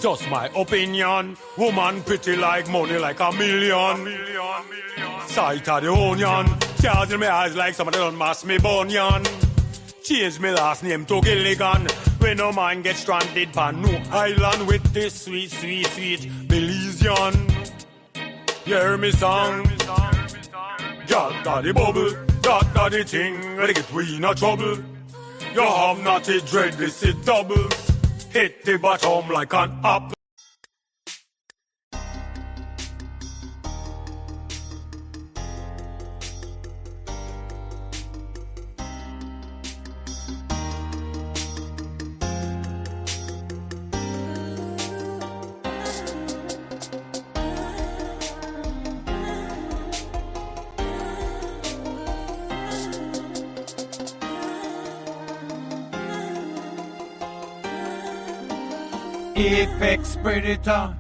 Just my opinion. Woman pretty like money like a million. Sight of the onion. Stars in my eyes like somebody done mass me bunion. Change me last name to Gilligan. When no man get stranded pan no island with this sweet, sweet, sweet Belizean. You hear me song? Got the bubble, got the thing, ready get we in a trouble. You have not a dread, this is double. Hit the bottom like an apple. Apex predator,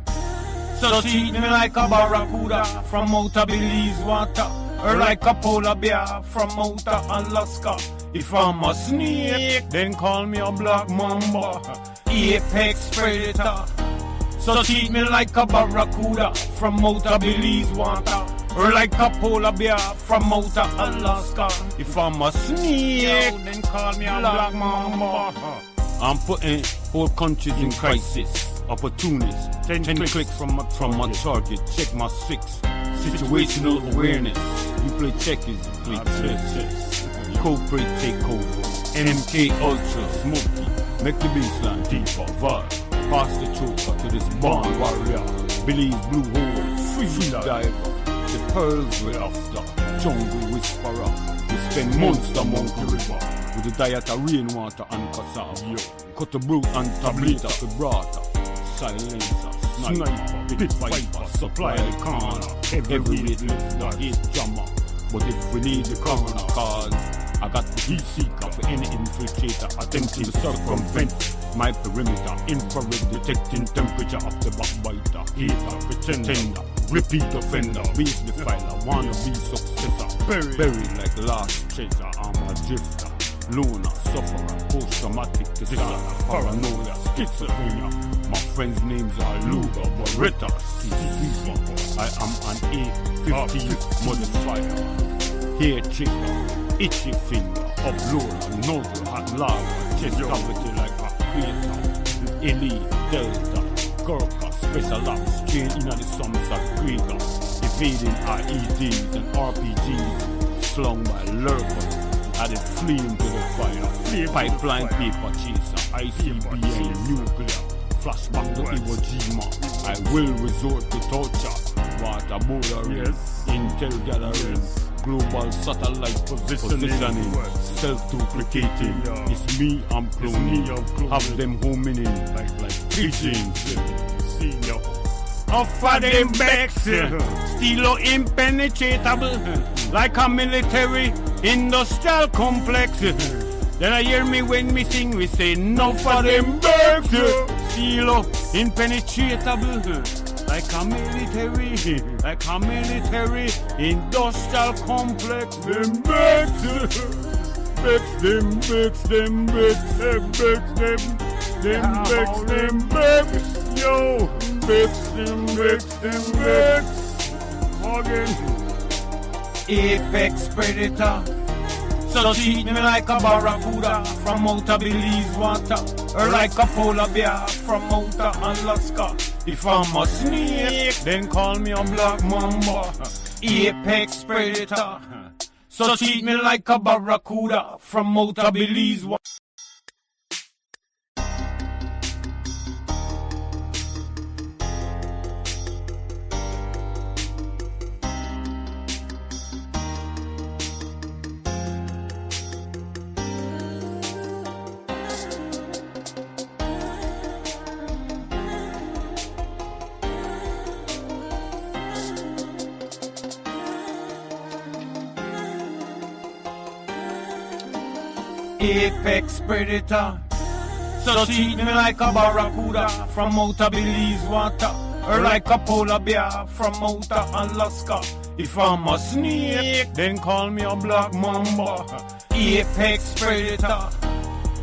so treat me like a barracuda from outer Belize water, or like a polar bear from outer Alaska. If I'm a snake, then call me a black mamba. Apex predator, so treat me like a barracuda from outer Belize water, or like a polar bear from outer Alaska. If I'm a snake, then call me a black mamba. I'm putting whole countries in crisis. Opportunists, 10 clicks from my target. Check my 6. Situational awareness. You play checkers, you play chess. Corporate takeover. MK Ultra, Smokey. Make the baseline deeper, vibe. Pass the choker to this barn warrior. Believe blue hole, free diver. The pearls we're after. Jungle whisperer. We spend months the Monkey River. With a diet of rainwater and cassava. Cut the brute and tableta, vibrata. Silencer, sniper, big viper, supply the corner. Heavyweight lifter, 8 jammer. But if we need the coroner, cause I got the heat seeker for any infiltrator attempting to circumvent my perimeter. Infrared detecting temperature of the backbiter. Hater, pretender, repeat offender, base defiler, wanna be successor. Buried like last treasure, I'm a drifter. Loner, sufferer, post-traumatic disorder, paranoia, schizophrenia. My friends' names are Luger, Beretta, I am an A-15 modifier. Hair trigger, itchy finger, uploader, nozzle, hot lava, chest cavity like a crater. Elite, Delta, Gurkha, special ops, chain in the Somerset Krieger. Evading IEDs and RPGs, slung by lurkers. Added flame to the fire. Pipeline paper chaser, ICBM, nuclear. Flashback to Iwo Jima. I will resort to torture. Water bordering, intel gathering. Global satellite positioning. Self-duplicating. It's me, I'm cloning. Have them homing in like pigeons. Off of them backs, still impenetrable, like a military industrial complex. Then I hear me when me sing, we say, no for them backs, still impenetrable, like a military industrial complex. Them backs, them backs, yo. Backs. Again. Apex predator, so treat me like a barracuda from outer Belize water, or like a polar bear from outer Alaska. If I'm a snake, then call me a black mamba. Apex predator, so treat me like a barracuda from outer Belize water. Apex predator, so treat me like a barracuda from outer Belize water, or like a polar bear from outer Alaska. If I'm a snake, then call me a black mamba. Apex predator,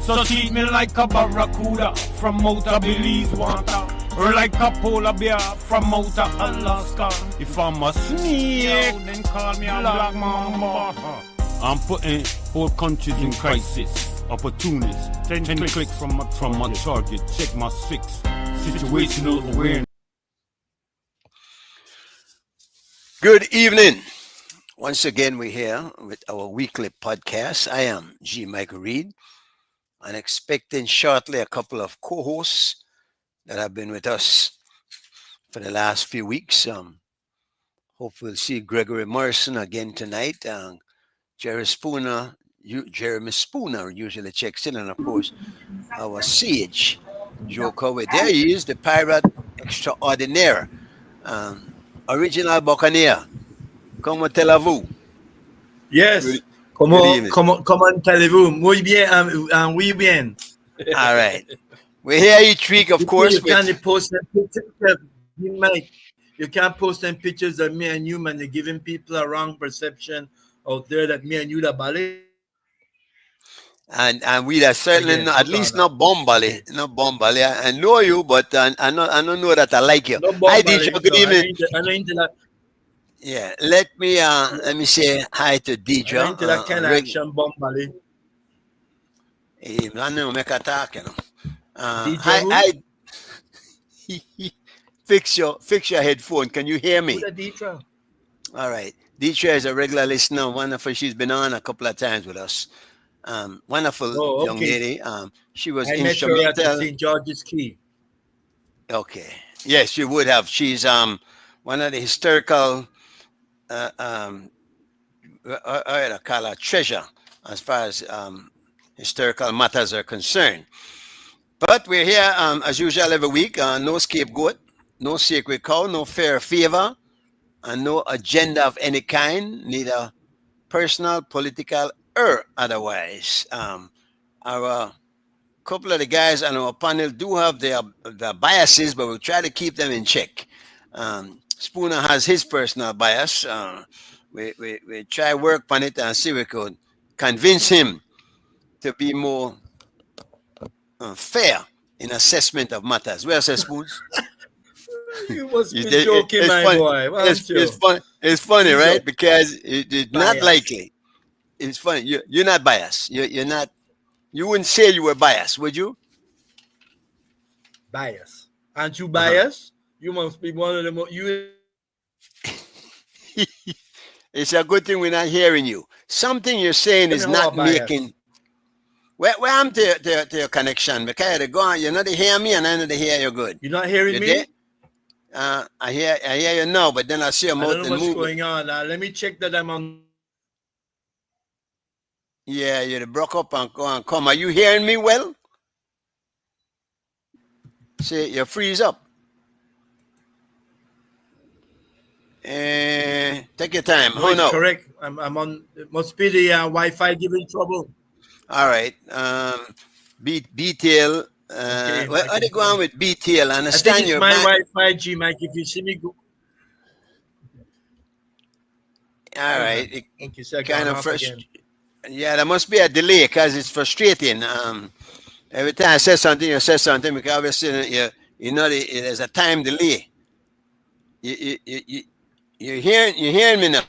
so treat me like a barracuda from outer Belize water. or like a polar bear from outer Alaska. If I'm a snake, then call me a black mamba. I'm putting whole countries in crisis. Opportunists, 10 clicks from my target. Check my six. Situational awareness. Good evening. Once again, we're here with our weekly podcast. I am G. Michael Reid, and expecting shortly a couple of co-hosts that have been with us for the last few weeks. Hope we'll see Gregory Morrison again tonight. Jeremy Spooner usually checks in, and of course, our sage, Joe Coway. There he is, the pirate extraordinaire, original Buccaneer. Comment allez-vous? Yes. Good, good evening. Comment allez-vous? Muy bien, muy bien. All right. We're here each week, of course. You can't post them pictures. You can't post them pictures of me and you, man. You're giving people a wrong perception out there that me and you the ballet. And we are certainly Again, not, at least not Bombali. Not Bombali. I know you, but I don't know that I like you. No Hi, bomb Deidre. Good evening. I know into that. Yeah. Let me say hi to I Deidre. know into that kind of action bomb ballet. I know make a talk, you know. Deidre, Hi. Fix your headphone. Can you hear me? who the Deidre? All right. Deidre is a regular listener. Wonderful. She's been on a couple of times with us. Wonderful Oh, young okay. lady. She was I met her at the instrumental. St. George's Key. Okay. Yes, you would have. She's one of the historical I call her treasure as far as historical matters are concerned. But we're here as usual every week. No scapegoat, no sacred cow, no fair favor, and no agenda of any kind, neither personal, political, or otherwise. Our couple of the guys on our panel do have their biases, but we'll try to keep them in check. Spooner has his personal bias. We try work on it and see if we could convince him to be more fair in assessment of matters. Well said, Spoons. You must be It's joking, my funny. boy. Why don't you? It's funny, He's right? a Because it's not bias. likely. It's funny. You're not biased. You're not. You wouldn't say you were biased, would you? Bias. Aren't you biased? You must be one of them. You It's a good thing we're not hearing you. Something you're saying is know how not biased. making. Where I'm to your connection because they go on. You're not to hear me, and I know to hear you good. You're not hearing You me? there? I hear you now, but then I see your I mouth don't know and what's move. going on. Let me check that I'm on. Yeah, you broke up and go and come. Are you hearing me well? See, you freeze up. Take your time. No, Oh it's no. correct. I'm on. It must be the Wi-Fi giving trouble. All right. B-tail. Okay, Well, I how they can go on with B-tail? I I think understand it's your my back. Wi-Fi, G Mike. If you see me go, All right. It okay, so I kind gone of off fresh. again. Yeah, there must be a delay because it's frustrating. Every time I say something, you say something because obviously you know there's a time delay. You're hearing me now.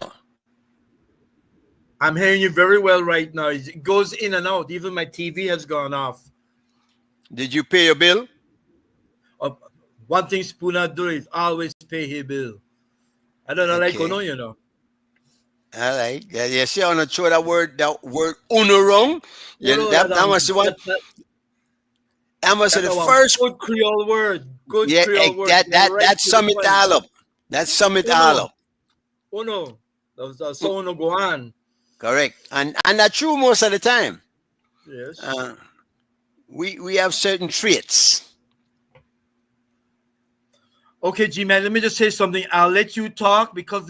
I'm hearing you very well right now. It goes in and out. Even my TV has gone off. Did you pay your bill? One thing Spooner do is always pay his bill. I don't know, like Okay. no, you know. All right. Yeah, you see, I want to throw that word uno wrong. Yeah, that was the one. That was the That's a first. good Creole word. Good Yeah, Creole word. that You're right that to the sum it point. all up. That sum it all up. Uno. That's so uno go on. Correct. And that's true most of the time. Yes. We have certain traits. Okay, G-Man, let me just say something. I'll let you talk because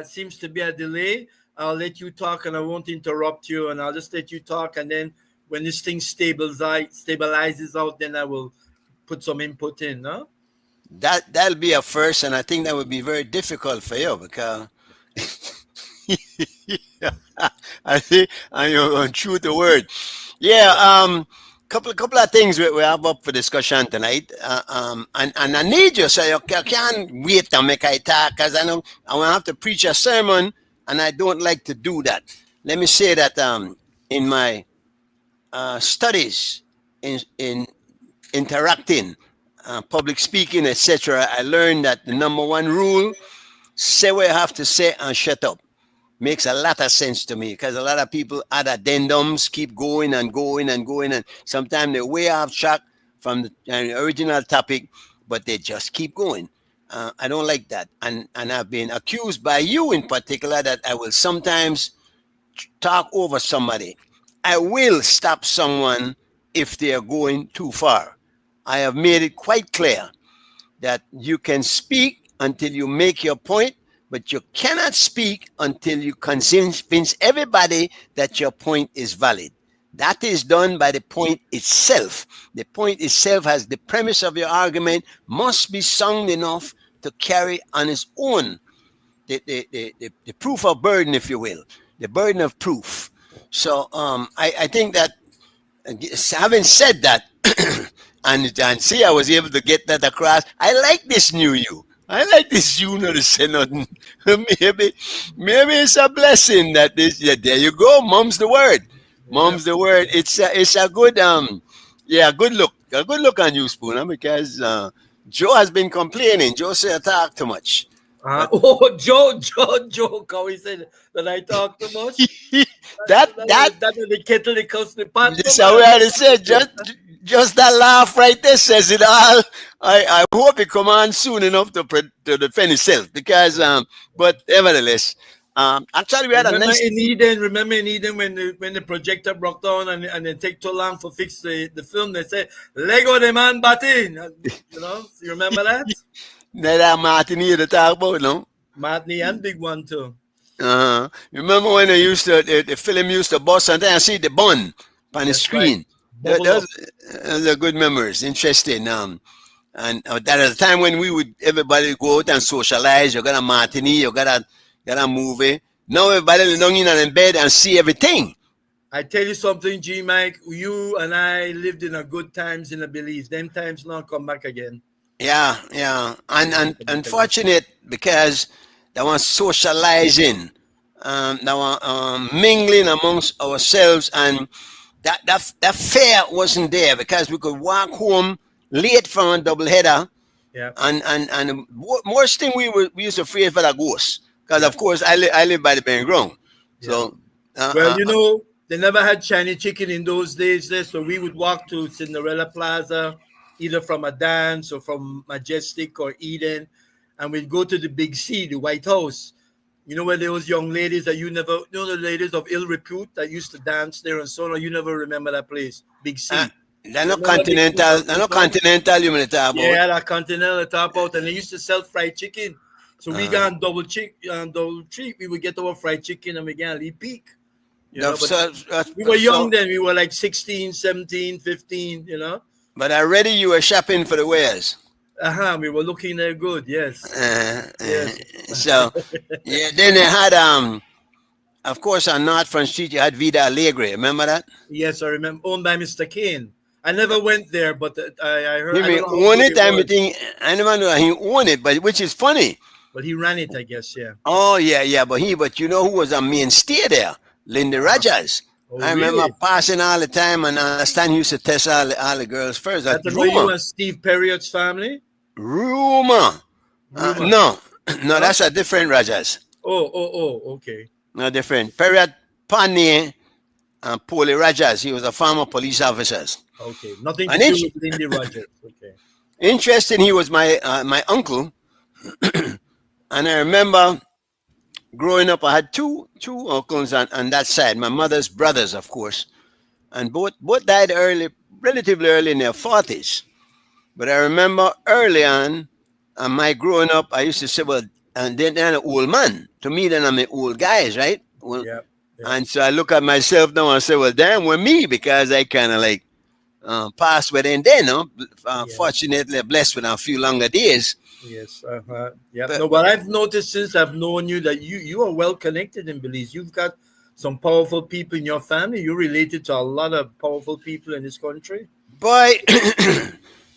seems to be a delay. I'll let you talk and I won't interrupt you, and I'll just let you talk, and then when this thing stabilizes out, then I will put some input in, no? That'll be a first, and I think that would be very difficult for you because I see, and you're on true to word. Yeah. couple of things we have up for discussion tonight, and I need you, so you can't wait to make I talk, because I know I will have to preach a sermon, and I don't like to do that. Let me say that in my studies in interacting, public speaking, etc., I learned that the number one rule: say what you have to say and shut up. Makes a lot of sense to me, because a lot of people add addendums, keep going and going and going, and sometimes they're way off track from the original topic, but they just keep going. I don't like that, and I've been accused by you in particular that I will sometimes talk over somebody. I will stop someone if they are going too far. I have made it quite clear that you can speak until you make your point, but you cannot speak until you convince everybody that your point is valid. That is done by the point itself. The point itself has the premise of your argument must be sound enough to carry on its own the proof of burden, if you will, the burden of proof. So I think that, having said that, and see, I was able to get that across. I like this new you. I like this you not to say nothing. maybe it's a blessing that this. Yeah, there you go. Mom's the word. Mom's the word. It's a good good look. A good look on you, Spooner, because Joe has been complaining. Joe said I talk too much. Joe, how he said that I talk too much. that the kettle that comes the pot. This is how I said. Just that laugh right there says it all. I hope it come on soon enough to defend itself, because but nevertheless, actually we had a nice. Remember in Eden when the projector broke down and it take too long for fix the film. They said Lego the man batting. You know, you remember that? That Martini to talk about, no? Martini and big one too. Remember when they used to the film used to bust and then I see the bun on the screen. Right. Those are good memories. Interesting. And that at the time when everybody go out and socialize, you got a martini, you got a movie. Now everybody lay down in bed and see everything. I tell you something, G Mike, you and I lived in a good times in the Belize. Them times now come back again. Yeah. And unfortunate, because they were socializing, they were mingling amongst ourselves, and that fear wasn't there, because we could walk home late from a double header. Yeah. And the worst thing we used to fear for the ghosts, because of course I live by the bare ground. So well, they never had Chinese chicken in those days there, so we would walk to Cinderella Plaza, either from a dance or from Majestic or Eden, and we'd go to the Big C, the White House. You know where those young ladies that the ladies of ill repute that used to dance there and so on. You never remember that place, Big C. They're not continental. They're not continental. You mean talk about? Yeah, that continental talk about, and they used to sell fried chicken. So we got double treat. We would get our fried chicken and we got a peak. We were young then. We were like 16, 17, 15. You know. But already you were shopping for the wares. We were looking there good, yes. Yes. So, then they had, of course, on North Front Street, you had Vida Alegre. Remember that? Yes, I remember. Owned by Mr. Kane. I never went there, but I heard. He owned it. I never knew he owned it, but which is funny. But he ran it, I guess, yeah. Oh, yeah. But you know who was a mainstay there? Linda Rogers. I remember passing all the time, and I understand he used to test all the girls first. That's you and Steve Perriot's family? Rumor. No, that's a different Rogers. Oh, okay. No, different. Perriot Pani and Paulie Rogers. He was a former police officer. Okay, nothing to do with Lindy Rogers. Okay. Interesting. He was my uncle, and I remember growing up, I had two uncles on that side. My mother's brothers, of course, and both died relatively early in their 40s. But I remember early on, my growing up, I used to say, well, and then I'm an old man. To me, then I'm an old guys, right? Well, yeah. And so I look at myself now and I say, well, damn, we're me, because I kind of like passed within then, no? Fortunately, blessed with a few longer days. Yes. Yeah. But I've noticed since I've known you that you are well connected in Belize. You've got some powerful people in your family? You related to a lot of powerful people in this country? Boy,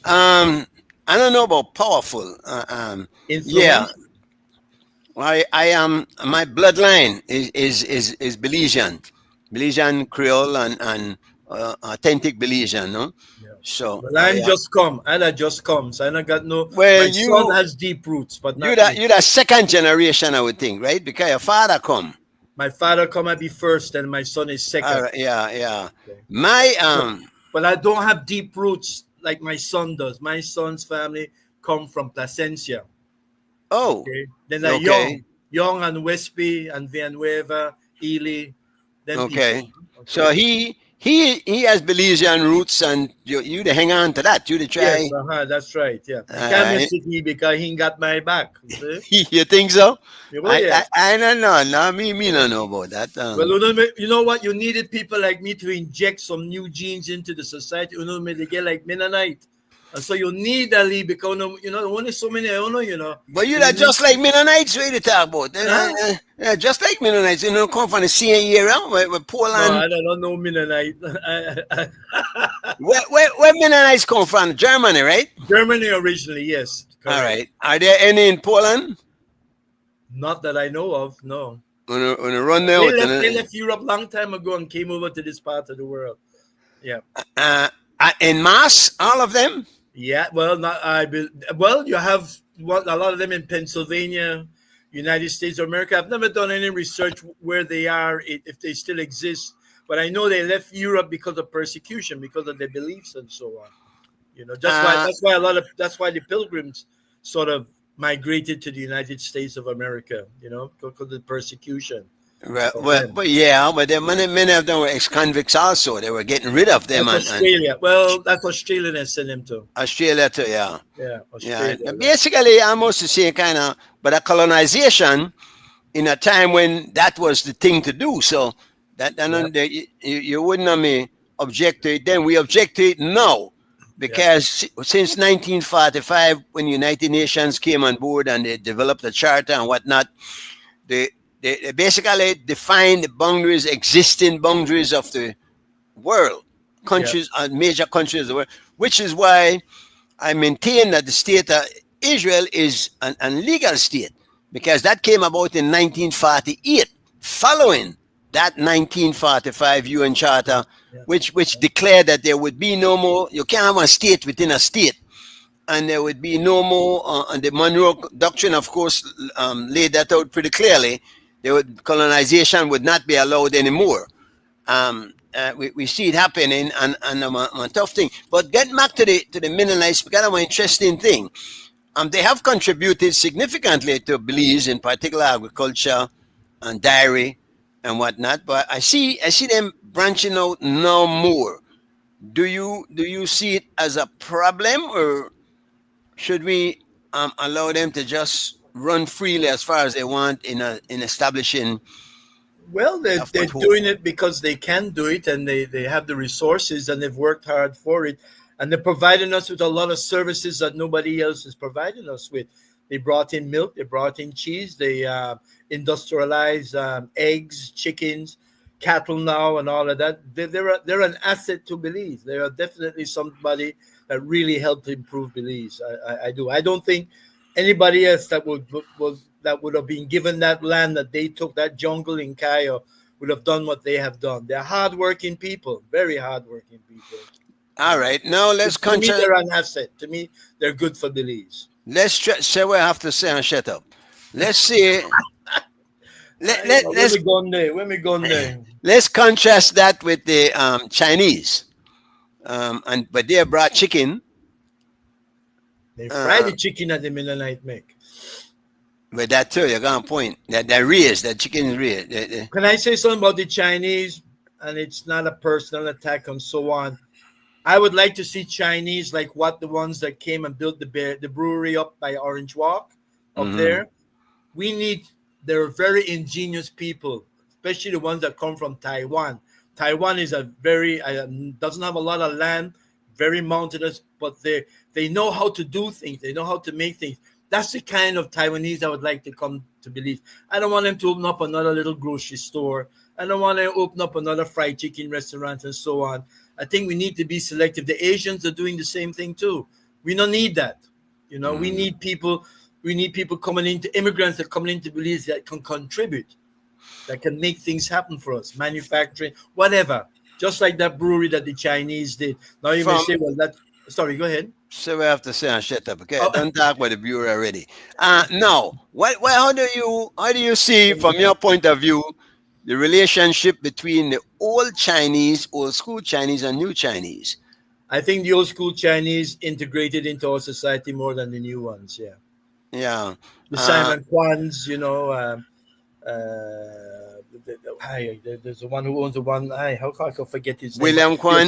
I don't know about powerful. Yeah, Influence? I am. My bloodline is Belizean, Belizean Creole and authentic Belizean. No, Yeah. so Well, I'm just come. I just come. So I don't got no. well, My son has deep roots, but not me. you the second generation, I would think, right? Because your father come. My father come and be first, and my son is All second. right, yeah, yeah. Okay. My But I don't have deep roots like my son does. My son's family come from Placencia. oh, Okay. Then they're okay, Young and Westby and Villanueva, Ely, them people. okay. So Okay. he has Belizean roots, and you to hang on to that. You to Yes, try. that's right. Yeah. I can't Uh, mess with me because he ain't got my back. You see? you think so? Oh, yes. I don't know. No, me don't know about that. Well, you know what? You needed people like me to inject some new genes into the society. You know, they get like Mennonite. And so you need a lead because, only so many, But you So you that need, just like Mennonites, we to talk about. huh? Yeah, just like Mennonites, come from the same era where No, Poland. I don't know Mennonite. Where Mennonites come from? Germany, right? Germany originally, yes, All correct. right. Are there any in Poland? Not that I know of, no. When run there They with left, they left Europe long time ago and came over to this part of the world. Yeah. uh, in mass, all of them. Yeah, well, well, you have a lot of them in Pennsylvania, United States of America. I've never done any research where they are, if they still exist, but I know they left Europe because of persecution, because of their beliefs and so on. Uh, That's why the pilgrims sort of migrated to the United States of America. Because of the persecution right, of well, them. but yeah, but there many of them were ex-convicts also. They were getting rid of them That's and Australia. Well, that's Australia they sent him to. Australia too. Yeah. Yeah, Yeah, Australia. Yeah. basically almost the same kind of, but a colonization in a time when that was the thing to do. So Yeah. you wouldn't have me object to it then. We object to it now Yeah. because since 1945, when United Nations came on board and they developed a charter and whatnot, they basically defined the boundaries, existing boundaries of the world, Yeah. countries, major countries of the world, which is why I maintain that the state of Israel is an legal state because that came about in 1948, following that 1945 UN Charter, Yeah. which declared that there would be no more. You can't have a state within a state, and there would be no more. And the Monroe Doctrine, of course, laid that out pretty clearly. Colonization would not be allowed anymore. We see it happening and a tough thing. But getting back to the Mennonites, because of an interesting thing. They have contributed significantly to Belize, in particular agriculture and dairy and whatnot. But I see them branching out now more. Do you see it as a problem, or should we allow them to just run freely as far as they want in establishing Well, a they're foothold? doing it because they can do it and they have the resources and they've worked hard for it. And they're providing us with a lot of services that nobody else is providing us with. They brought in milk, they brought in cheese, they industrialized eggs, chickens, cattle now, and all of that. They're an asset to Belize. They are definitely somebody that really helped improve Belize. I do. I don't think anybody else that would have been given that land that they took, that jungle in Cayo, would have done what they have done. They're hardworking people, very hardworking people. All right, now let's To me, contra- they're an asset. To me, they're good for Belize. say what I have to say and shut up. Let's see. When we gone there? When we gone there? Let's contrast that with the Chinese. But they brought chicken. They fry the chicken at the Mennonite make. But that too, you're going to point that they're raised. That chicken is raised. Can I say something about the Chinese? And it's not a personal attack and so on. I would like to see Chinese like what the ones that came and built the brewery up by Orange Walk up there. They're very ingenious people, especially the ones that come from Taiwan. Taiwan is a very doesn't have a lot of land, very mountainous, but they know how to do things. They know how to make things. That's the kind of Taiwanese I would like to come to believe. I don't want them to open up another little grocery store. I don't want to open up another fried chicken restaurant and so on. I think we need to be selective. The Asians are doing the same thing too. We don't need that. You know, we need people. We need people coming into immigrants that coming into Belize that can contribute, that can make things happen for us, manufacturing, whatever. Just like that brewery that the Chinese did. Now you may From say, well, that. Sorry, go ahead. so we have to say and shut up. Okay, Oh, don't talk about the bureau already. Now, how do you see from your point of view the relationship between the old school Chinese and new Chinese? I think the old school Chinese integrated into our society more than the new ones. Yeah, Yeah. the Uh, Simon Kwans, there's the one who owns the one. How can I forget his name? But William yes, Kwan.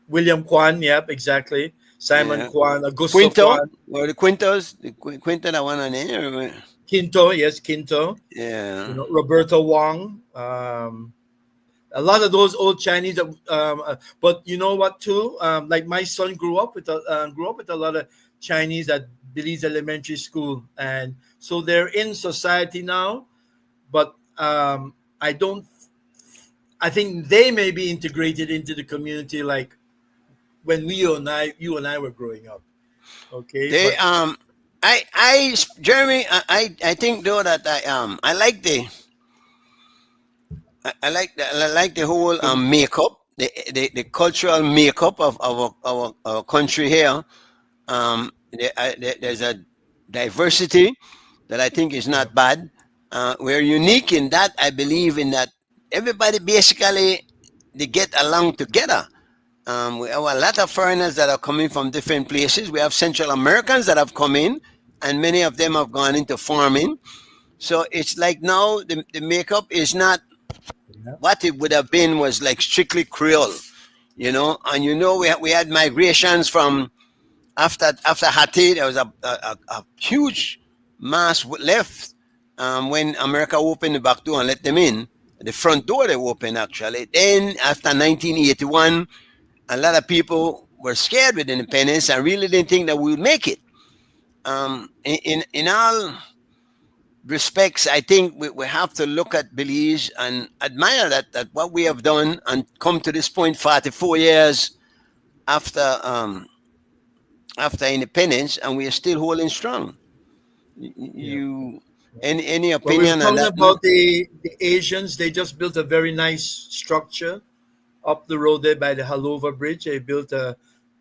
William Kwan. Yep, exactly. Simon Yeah. Kwan, Augusto Quinto. Kwan, Or the Quintos. Quinto, that one on there. Quinto. Yes, Quinto. Yeah. Roberto Wong. A lot of those old Chinese. But you know what? Too. Like my son grew up with a lot of Chinese at Belize Elementary School, and so they're in society now. But I don't. I think they may be integrated into the community like when you and I were growing up. Okay, They but Jeremy, I think though that I like the whole makeup, the cultural makeup of our country here. There's a diversity that I think is yeah, not bad. We're unique in that I believe in that everybody basically they get along together. We have a lot of foreigners that are coming from different places. We have Central Americans that have come in, and many of them have gone into farming. So it's like now the makeup is not yeah, what it would have been was like strictly Creole, And we had migrations from after Haiti. There was a huge mass left when America opened the back door and let them in. The front door they opened actually. Then after 1981, a lot of people were scared with independence and really didn't think that we would make it. In all respects, I think we have to look at Belize and admire that what we have done and come to this point 44 years after after independence, and we are still holding strong. yeah. You any When we were opinion on talking that? No? about the Asians, they just built a very nice structure up the road there by the Halova Bridge. They built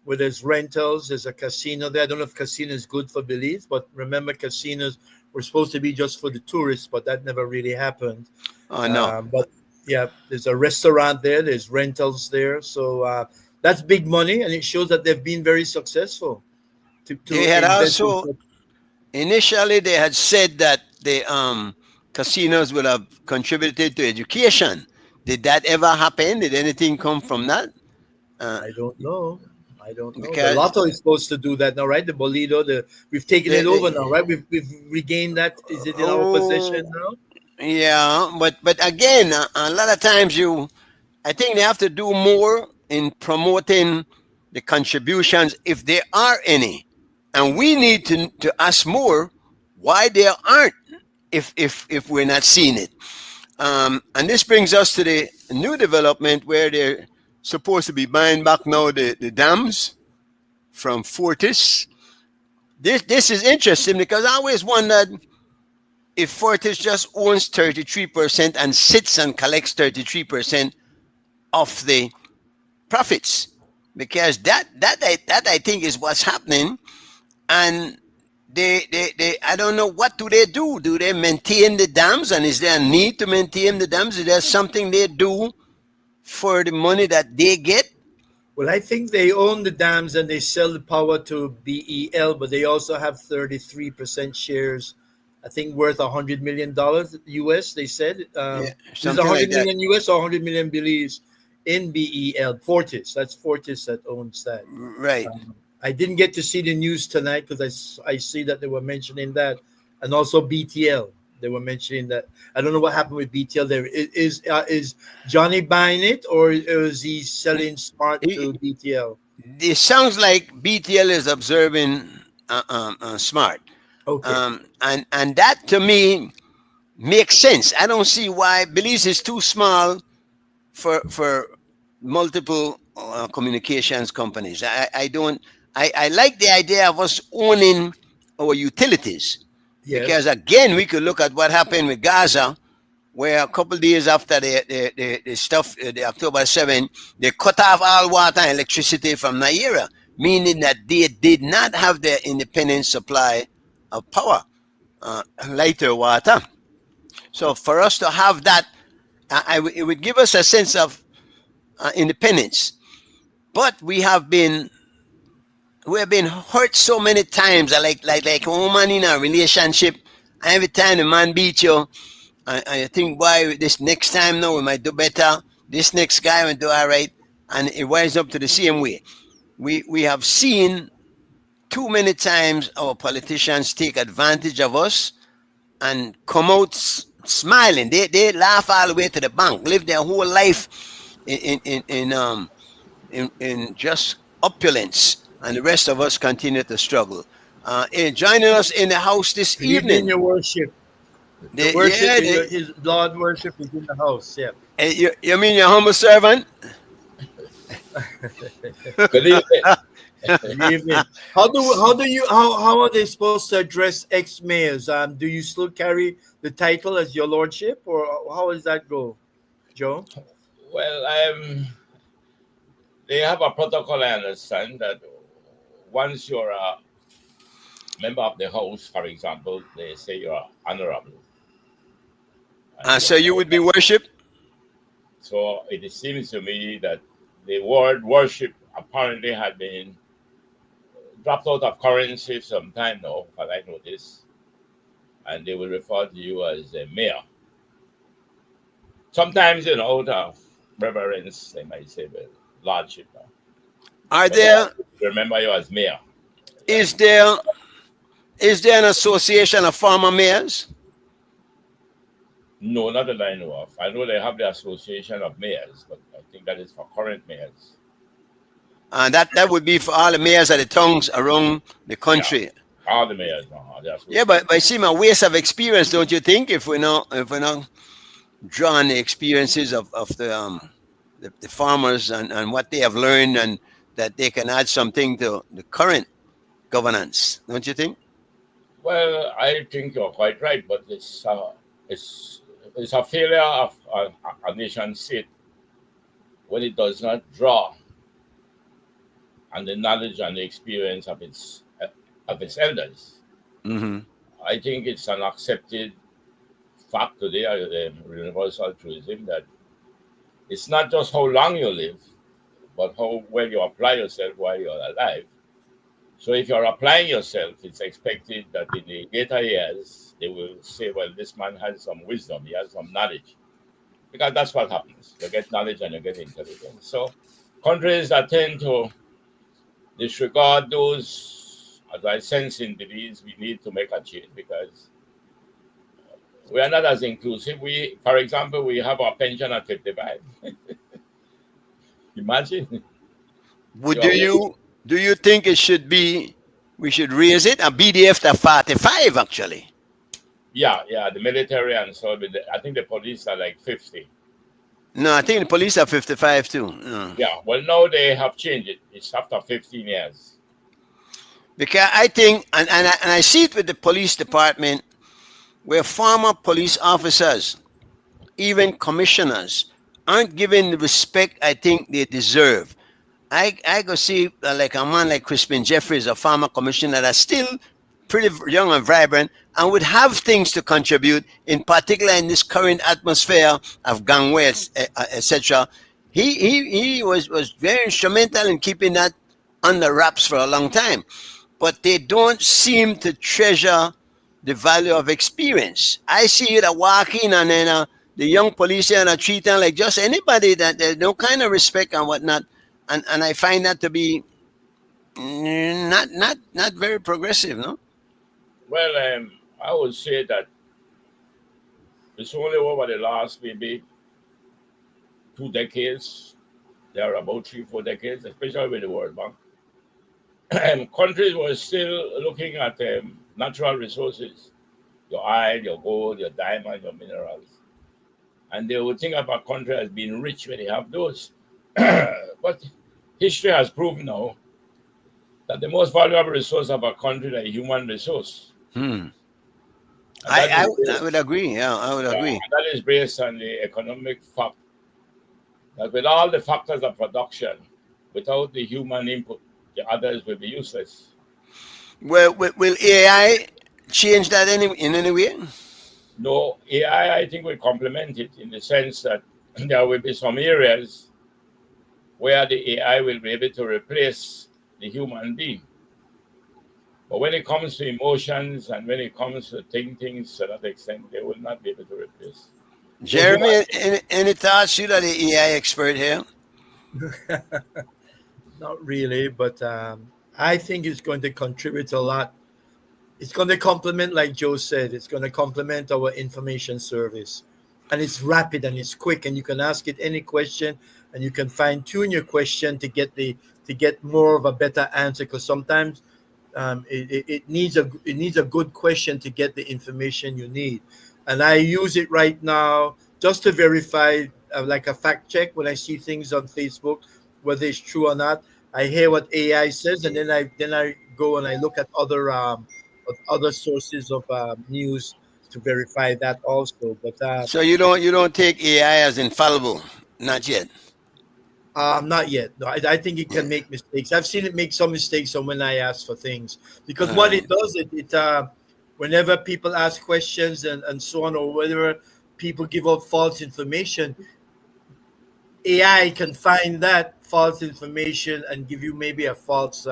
where there's rentals, there's a casino there. I don't know if casino is good for Belize, but remember casinos were supposed to be just for the tourists, but that never really happened. Oh no, But yeah, there's a restaurant there, there's rentals there. So that's big money, and it shows that they've been very successful to they had invest in. also initially they had said that the casinos would have contributed to education. Did that ever happen? Did anything come from that? Uh, I don't know. I don't know. The because Lotto is supposed to do that now, right? The Bolido, we've taken it over they, now, right? We've regained that. Is it in our oh possession now? yeah, but again, a lot of times I think they have to do more in promoting the contributions if there are any, and we need to ask more why there aren't if we're not seeing it. And this brings us to the new development where they're supposed to be buying back now the dams from Fortis. This is interesting because I always wondered if Fortis just owns 33% and sits and collects 33% of the profits, because that I think is what's happening. And they I don't know, what do they do? Do they maintain the dams, and is there a need to maintain the dams? Is there something they do for the money that they get? Well, I think they own the dams and they sell the power to BEL, but they also have 33% shares. I think worth $100 million US. They said Yeah, this is something like 100 that. million US or 100 million Belize in BEL. Fortis. That's Fortis that owns that. Right. I didn't get to see the news tonight because I see that they were mentioning that, and also BTL. They were mentioning that. I don't know what happened with BTL. There is Johnny buying it, or is he selling Smart to It, BTL? it sounds like BTL is observing Smart. Okay. And that to me makes sense. I don't see why Belize is too small for multiple communications companies. I don't. I like the idea of us owning our utilities, because Yes. again we could look at what happened with Gaza, where a couple of days after the stuff, the October 7, they cut off all water and electricity from Nigeria, meaning that they did not have their independent supply of power, light or water. So for us to have that, it would give us a sense of independence. But we have been hurt so many times, like a woman in a relationship. And every time the man beat you, and you think, boy, this next time now we might do better. This next guy will do all right, and it winds up to the same way. We have seen too many times our politicians take advantage of us and come out smiling. They laugh all the way to the bank, live their whole life in just opulence, and the rest of us continue to struggle. Joining us in the house this Good evening, evening. your worship. The worship, his Lord worship is in the house. Yeah. You mean your humble servant? Good evening. Good evening. How are they supposed to address ex-mayors? Do you still carry the title as your lordship, or how does that go, Joe? Well, they have a protocol. I understand that once you're a member of the house, for example, they say you're honorable. So you would be worshipped? So it seems to me that the word worship apparently had been dropped out of currency some time now, but I know this. And they will refer to you as a mayor. Sometimes, out of reverence, they might say, well, lordship. Are there? Remember you as mayor. Is there an association of former mayors? No, not that I know of. I know they have the association of mayors, but I think that is for current mayors. And that would be for all the mayors of the towns around the country. Yeah, all the mayors. Yeah, but it seems a waste of experience, don't you think? If we're not drawing the experiences of the farmers and what they have learned, and that they can add something to the current governance, don't you think? Well, I think you're quite right, but it's a failure of a nation state when it does not draw on the knowledge and the experience of its elders. Mm-hmm. I think it's an accepted fact today, the universal truism, that it's not just how long you live, but how well you apply yourself while you're alive. So if you're applying yourself, it's expected that in the later years, they will say, well, this man has some wisdom, he has some knowledge. Because that's what happens. You get knowledge and you get intelligence. So countries that tend to disregard those, as I sense in Belize, we need to make a change, because we are not as inclusive. For example, we have our pension at 55. Imagine. Do you think we should raise it? A BDF to 45 actually? Yeah, the military and so, I think the police are like 50. No, I think the police are 55 too. Yeah, well, now they have changed it. It's after 15 years. Because I think, and I see it with the police department, where former police officers, even commissioners, aren't given the respect I think they deserve. I go see like a man like Crispin Jeffries, a former commissioner that's still pretty young and vibrant, and would have things to contribute, in particular in this current atmosphere of gangway, etc. He was very instrumental in keeping that under wraps for a long time. But they don't seem to treasure the value of experience. I see it walking, and then the young police here and treat them like just anybody, that there's no kind of respect and whatnot. And I find that to be not very progressive, no? Well, I would say that it's only over the last maybe 2 decades, there are about 3-4 decades, especially with the World Bank, countries were still looking at natural resources, your oil, your gold, your diamond, your minerals. And they would think of a country as being rich when they have those. But history has proven now that the most valuable resource of a country is a human resource. Hmm. And that is I would agree. Yeah, I would agree. that is based on the economic fact that with all the factors of production, without the human input, the others will be useless. Well, will AI change that in any way? No, AI, I think, will complement it in the sense that there will be some areas where the AI will be able to replace the human being. But when it comes to emotions and when it comes to things to that extent, they will not be able to replace. So human, Jeremy, any thoughts? You are the AI expert here. Not really, but I think it's going to contribute a lot. It's going to complement, like Joe said, it's going to complement our information service. And it's rapid and it's quick, and you can ask it any question, and you can fine tune your question to get more of a better answer. Because sometimes it needs a good question to get the information you need. And I use it right now just to verify, like a fact check when I see things on Facebook, whether it's true or not. I hear what AI says, and then I go and I look at other sources of news to verify that also. But So you don't take AI as infallible, not yet. not yet. No, I think it can make mistakes. I've seen it make some mistakes on when I ask for things, because All what it right. does, whenever people ask questions and so on, or whether people give out false information, AI can find that false information and give you maybe a false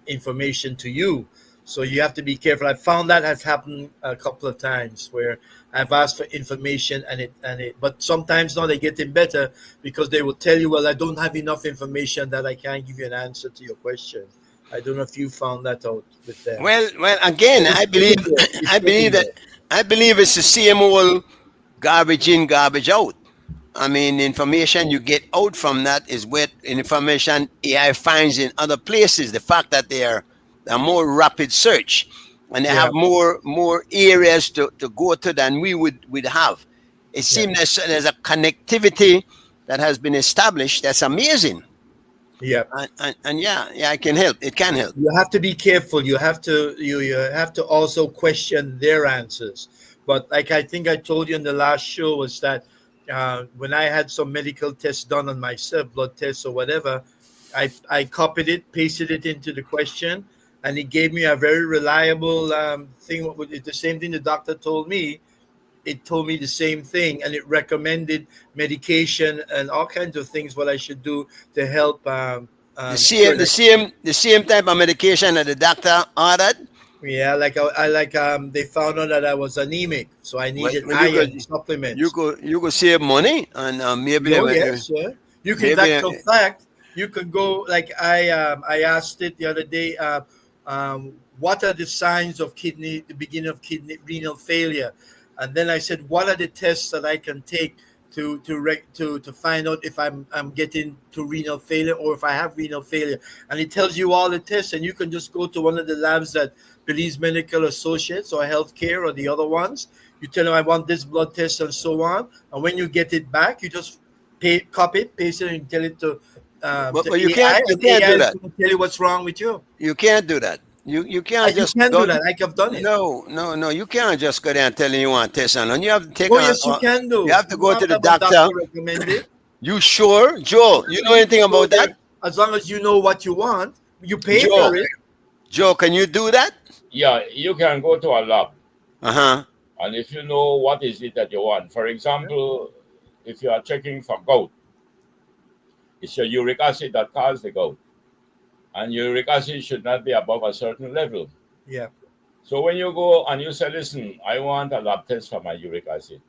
information to you. So you have to be careful. I found that has happened a couple of times where I've asked for information and it. But sometimes now they're getting better because they will tell you, "Well, I don't have enough information that I can't give you an answer to your question." I don't know if you found that out with them. Well. Again, But it's I believe, getting there. It's I believe getting that, there. I believe it's the same old garbage in, garbage out. I mean, the information you get out from that is what information AI finds in other places. The fact that they are a more rapid search and they have Yeah, more areas to go to than we would have. It yeah, seems there's a connectivity that has been established. That's amazing. yeah. And yeah, it can help. It can help. You have to be careful. You have to also question their answers. But like I think I told you in the last show was that when I had some medical tests done on myself, blood tests or whatever, I copied it, pasted it into the question, and it gave me a very reliable thing. The same thing the doctor told me. It told me the same thing, and it recommended medication and all kinds of things what I should do to help The cure same the that. same the same type of medication that the doctor ordered. Yeah, like I like they found out that I was anemic, so I needed Well, iron supplements. you could save money and maybe Oh yes, yeah. You can maybe that for fact. You can go like I asked it the other day. What are the signs of the beginning of kidney renal failure? And then I said, what are the tests that I can take to find out if I'm getting to renal failure or if I have renal failure? And it tells you all the tests, and you can just go to one of the labs that Belize Medical Associates or Healthcare or the other ones. You tell them I want this blood test and so on, and when you get it back, you just copy it, paste it, and tell it but you to can't AI, you and can't AI do is that. going to tell you what's wrong with you. You can't do that. You can't You just can do go. that. Like I've done it. No. You can't just go there and tell him you want test on. You have to take Oh on. yes, you can You do. have to You go don't to have to the have a doctor. doctor recommend it. You sure, Joe? You know anything Go about there. that, As long as you know what you want, you pay Joe? for it. Joe, can you do that? yeah, you can go to a lab, Uh huh. and if you know what is it that you want, for example, if you are checking for gout, it's your uric acid that causes the gout, and uric acid should not be above a certain level. Yeah, So when you go and you say, listen, I want a lab test for my uric acid,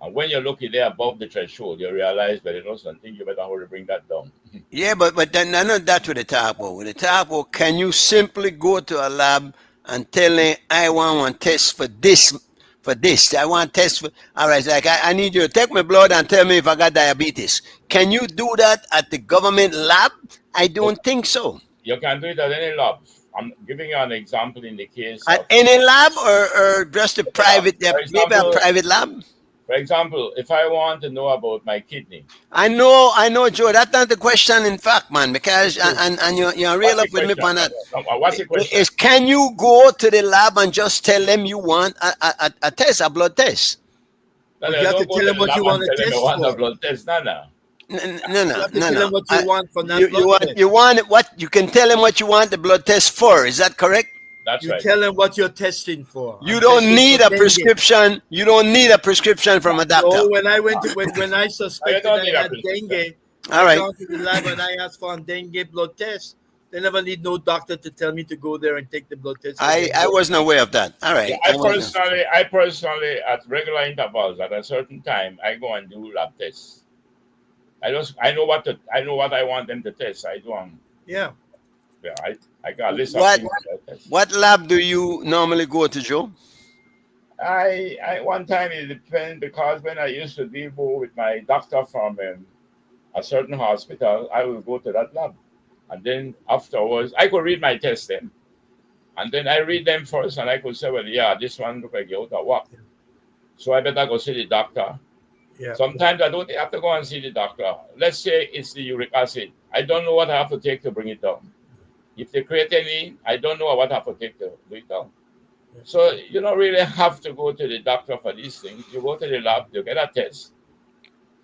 and when you're looking there above the threshold, you realize, well, you know something, you better hurry bring that down. Yeah, but then none of that with the talk about. With the talk about, can you simply go to a lab and tell them I want one test for this. I want test for. All right, like I need you to take my blood and tell me if I got diabetes. Can you do that at the government lab? I don't think so. You can do it at any lab. I'm giving you an example in the case At of any lab or just a private, For maybe a example, private lab? for example, if I want to know about my kidney, I know, Joe. That's not the question, in fact, man. Because and you're real what's up the with me question? on that. What's the question? Is can you go to the lab and just tell them you want a test, a blood test? No, But no, you have to don't go tell to them the what lab you and want to tell them you test want a for. blood test. No, no. No, You have to tell no. them what you want for that You blood test. want what you can tell them what you want the blood test for. Is that correct? That's You right. tell them what you're testing for. You I'm don't testing need for a dengue. prescription. You don't need a prescription from a doctor. No, when I went to when I suspected don't I need a had prescription. dengue, All I right. gone to the lab and I asked for a dengue blood test. They never need no doctor to tell me to go there and take the blood test. I wasn't aware of that. All right. Yeah, I personally, at regular intervals, at a certain time, I go and do lab tests. I know what I want them to test. I do them. Yeah. Yeah, I got a list of What things that I test. what lab do you normally go to, Joe? I one time it depends because when I used to deal with my doctor from a certain hospital, I will go to that lab, and then afterwards I could read my test then, and then I read them first, and I could say, well, yeah, this one look like you out of work, so I better go see the doctor. Yeah. Sometimes I don't have to go and see the doctor. Let's say it's the uric acid. I don't know what I have to take to bring it down. If they create any, I don't know what I have to take to bring it down. So you don't really have to go to the doctor for these things. You go to the lab, you get a test.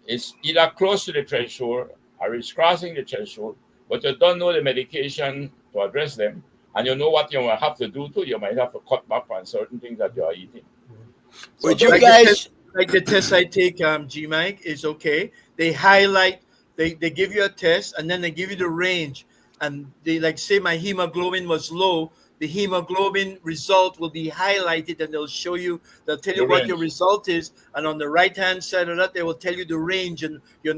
It's either close to the threshold or it's crossing the threshold, but you don't know the medication to address them, and you know what you might have to do too. You might have to cut back on certain things that you are eating. So Would you like guys? the test I take, G Mike, is okay. They highlight, they give you a test and then they give you the range. And they like say my hemoglobin was low, the hemoglobin result will be highlighted and they'll show you, they'll tell you The what range. your result is. And on the right hand side of that, they will tell you the range, and you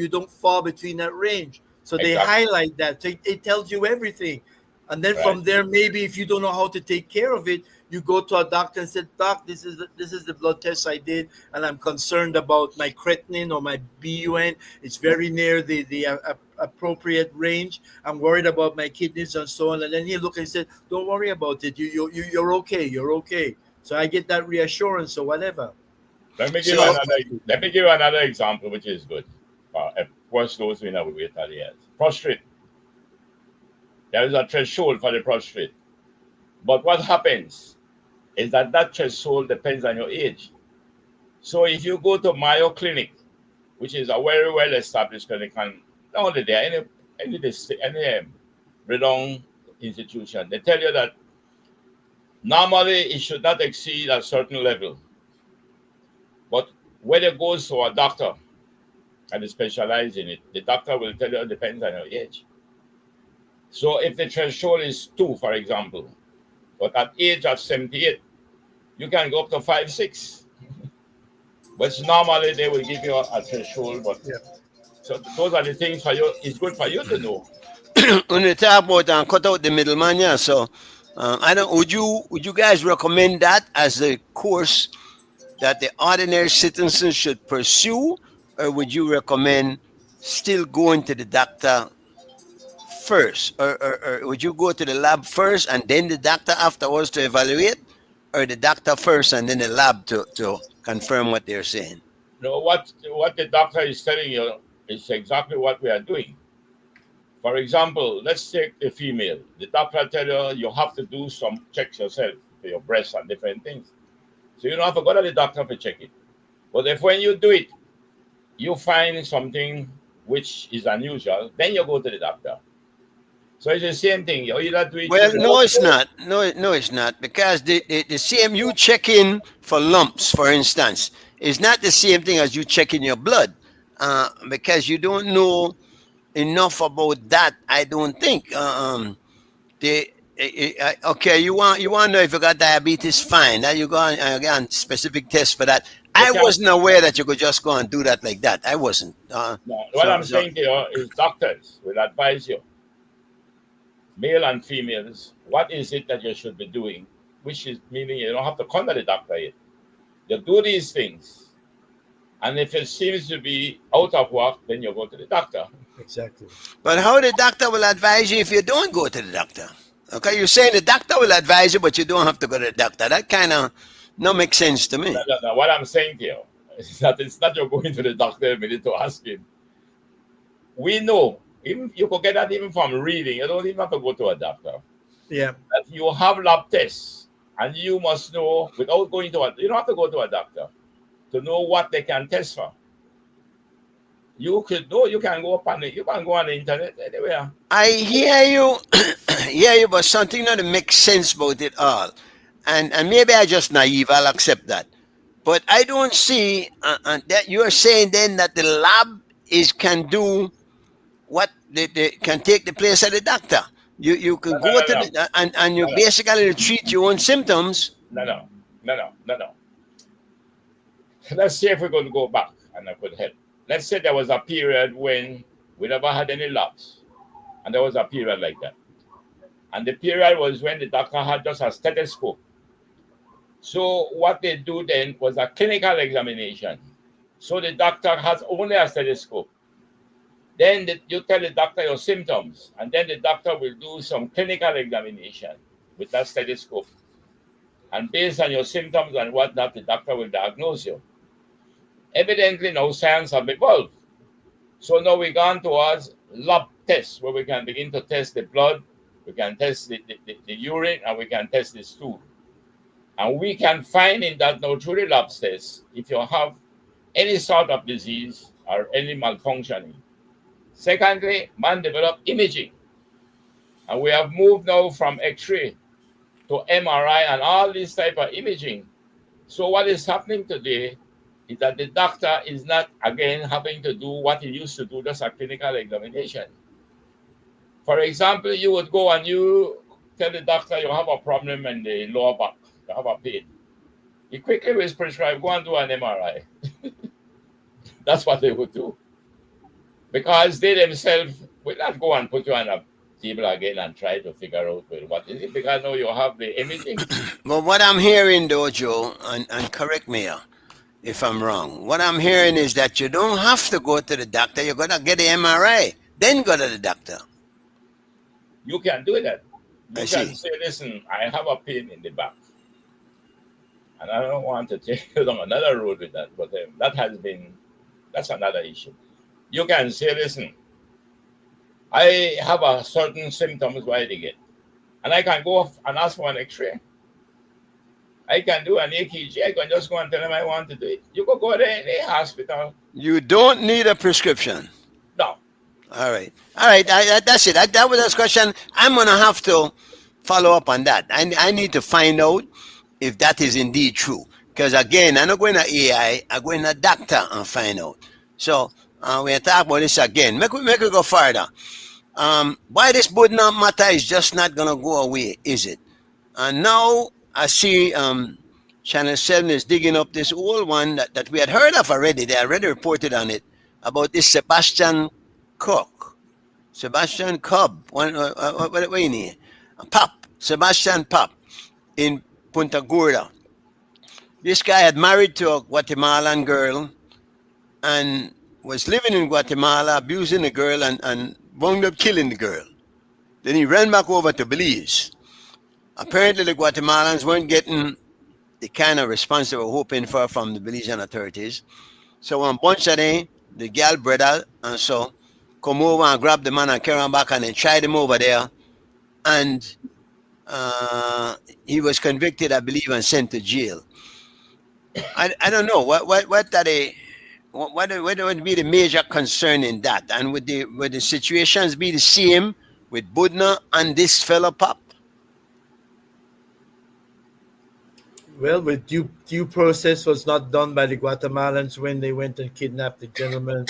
don't fall between that range. So they Exactly. highlight that. So it tells you everything. And then from Right. there, maybe if you don't know how to take care of it, you go to a doctor and say, Doc, this is the blood test I did, and I'm concerned about my creatinine or my BUN. It's very near the appropriate range. I'm worried about my kidneys and so on. And then he look and said, don't worry about it. You're okay. You're okay. So I get that reassurance or whatever. Let me give you another example, which is good. Of course, those who know with years. Prostrate. There is a threshold for the prostrate. But what happens is that threshold depends on your age. So if you go to Mayo Clinic, which is a very well established clinic, and not only there, any renowned institution, they tell you that normally it should not exceed a certain level. But when it goes to a doctor and they specialize in it, the doctor will tell you it depends on your age. So if the threshold is 2, for example, but at age of 78, you can go up to 5, 6. But normally they will give you a threshold. But so those are the things for you. It's good for you to know. When you talk about cut out the middleman, yeah. So I don't. Would you guys recommend that as a course that the ordinary citizens should pursue, or would you recommend still going to the doctor first, or would you go to the lab first and then the doctor afterwards to evaluate, or the doctor first and then the lab to confirm what they're saying? No, what the doctor is telling you is exactly what we are doing. For example, let's take the female. The doctor tell you have to do some checks yourself for your breasts and different things. So you don't have to go to the doctor to check it. But if when you do it, you find something which is unusual, then you go to the doctor. So it's the same thing. You either do it. Well, no, it's not. No, it's not, because the same you check in for lumps, for instance, is not the same thing as you checking your blood, because you don't know enough about that. I don't think. Okay, you want to know if you got diabetes? Fine. Now you go on specific tests for that. I wasn't aware that you could just go and do that like that. I wasn't. No, what I'm saying to you is doctors will advise you, male and females, what is it that you should be doing, which is meaning you don't have to come to the doctor yet. You do these things, and if it seems to be out of work, then you go to the doctor. Exactly. But how the doctor will advise you if you don't go to the doctor? Okay, you're saying the doctor will advise you, but you don't have to go to the doctor. That kind of no make sense to me. No, what I'm saying to you is that it's not you're going to the doctor every minute to ask him. We know, even you could get that even from reading. You don't even have to go to a doctor. Yeah. That you have lab tests, and you must know without going to you don't have to go to a doctor to know what they can test for. You could know, you can go you can go on the internet anywhere. I hear you, hear you, but something that makes sense about it all. And maybe I just naive, I'll accept that. But I don't see that you're saying then that the lab can do what they can take the place of the doctor. You can go to the and you basically treat your own symptoms. No. Let's see if we're going to go back and I could help. Let's say there was a period when we never had any labs, and there was a period like that. And the period was when the doctor had just a stethoscope. So what they do then was a clinical examination. So the doctor has only a stethoscope. Then you tell the doctor your symptoms, and then the doctor will do some clinical examination with that stethoscope. And based on your symptoms and whatnot, the doctor will diagnose you. Evidently, now science have evolved. So now we're gone towards lab tests, where we can begin to test the blood, we can test the urine, and we can test the stool. And we can find in that now through the lab tests if you have any sort of disease or any malfunctioning. Secondly, man developed imaging. And we have moved now from X-ray to MRI and all this type of imaging. So what is happening today is that the doctor is not, again, having to do what he used to do, just a clinical examination. For example, you would go and you tell the doctor you have a problem in the lower back, you have a pain. He quickly will prescribe, go and do an MRI. That's what they would do. Because they themselves will not go and put you on a table again and try to figure out, well, what is it? Because now you have the imaging. But what I'm hearing, though, Joe, and correct me if I'm wrong, what I'm hearing is that you don't have to go to the doctor. You're going to get the MRI, then go to the doctor. You can do that. You I can see. say, listen, I have a pain in the back. And I don't want to take you down another road with that, but that's another issue. You can say, listen, I have a certain symptoms why they get. And I can go off and ask for an X-ray. I can do an EKG. I can just go and tell them I want to do it. You could go there in the hospital. You don't need a prescription. No. All right. That's it. That was the question. I'm going to have to follow up on that. I need to find out if that is indeed true. Because again, I'm not going to AI. I'm going to doctor and find out. So we'll talk about this again. Make it go further. Why this would not matter is just not going to go away, is it? And now I see Channel 7 is digging up this old one that we had heard of already. They already reported on it about this Sebastian Cobb. What do you need? Sebastian Pop in Punta Gorda. This guy had married to a Guatemalan girl and was living in Guatemala, abusing the girl and wound up killing the girl. Then he ran back over to Belize. Apparently the Guatemalans weren't getting the kind of response they were hoping for from the Belizean authorities. So one bunch of them, the girl brother, and so come over and grab the man and carry him back and then tried him over there. And he was convicted, I believe, and sent to jail. I don't know what are they. What would be the major concern in that? And would the situations be the same with Budna and this fellow Pop? Well, with due process was not done by the Guatemalans when they went and kidnapped the gentleman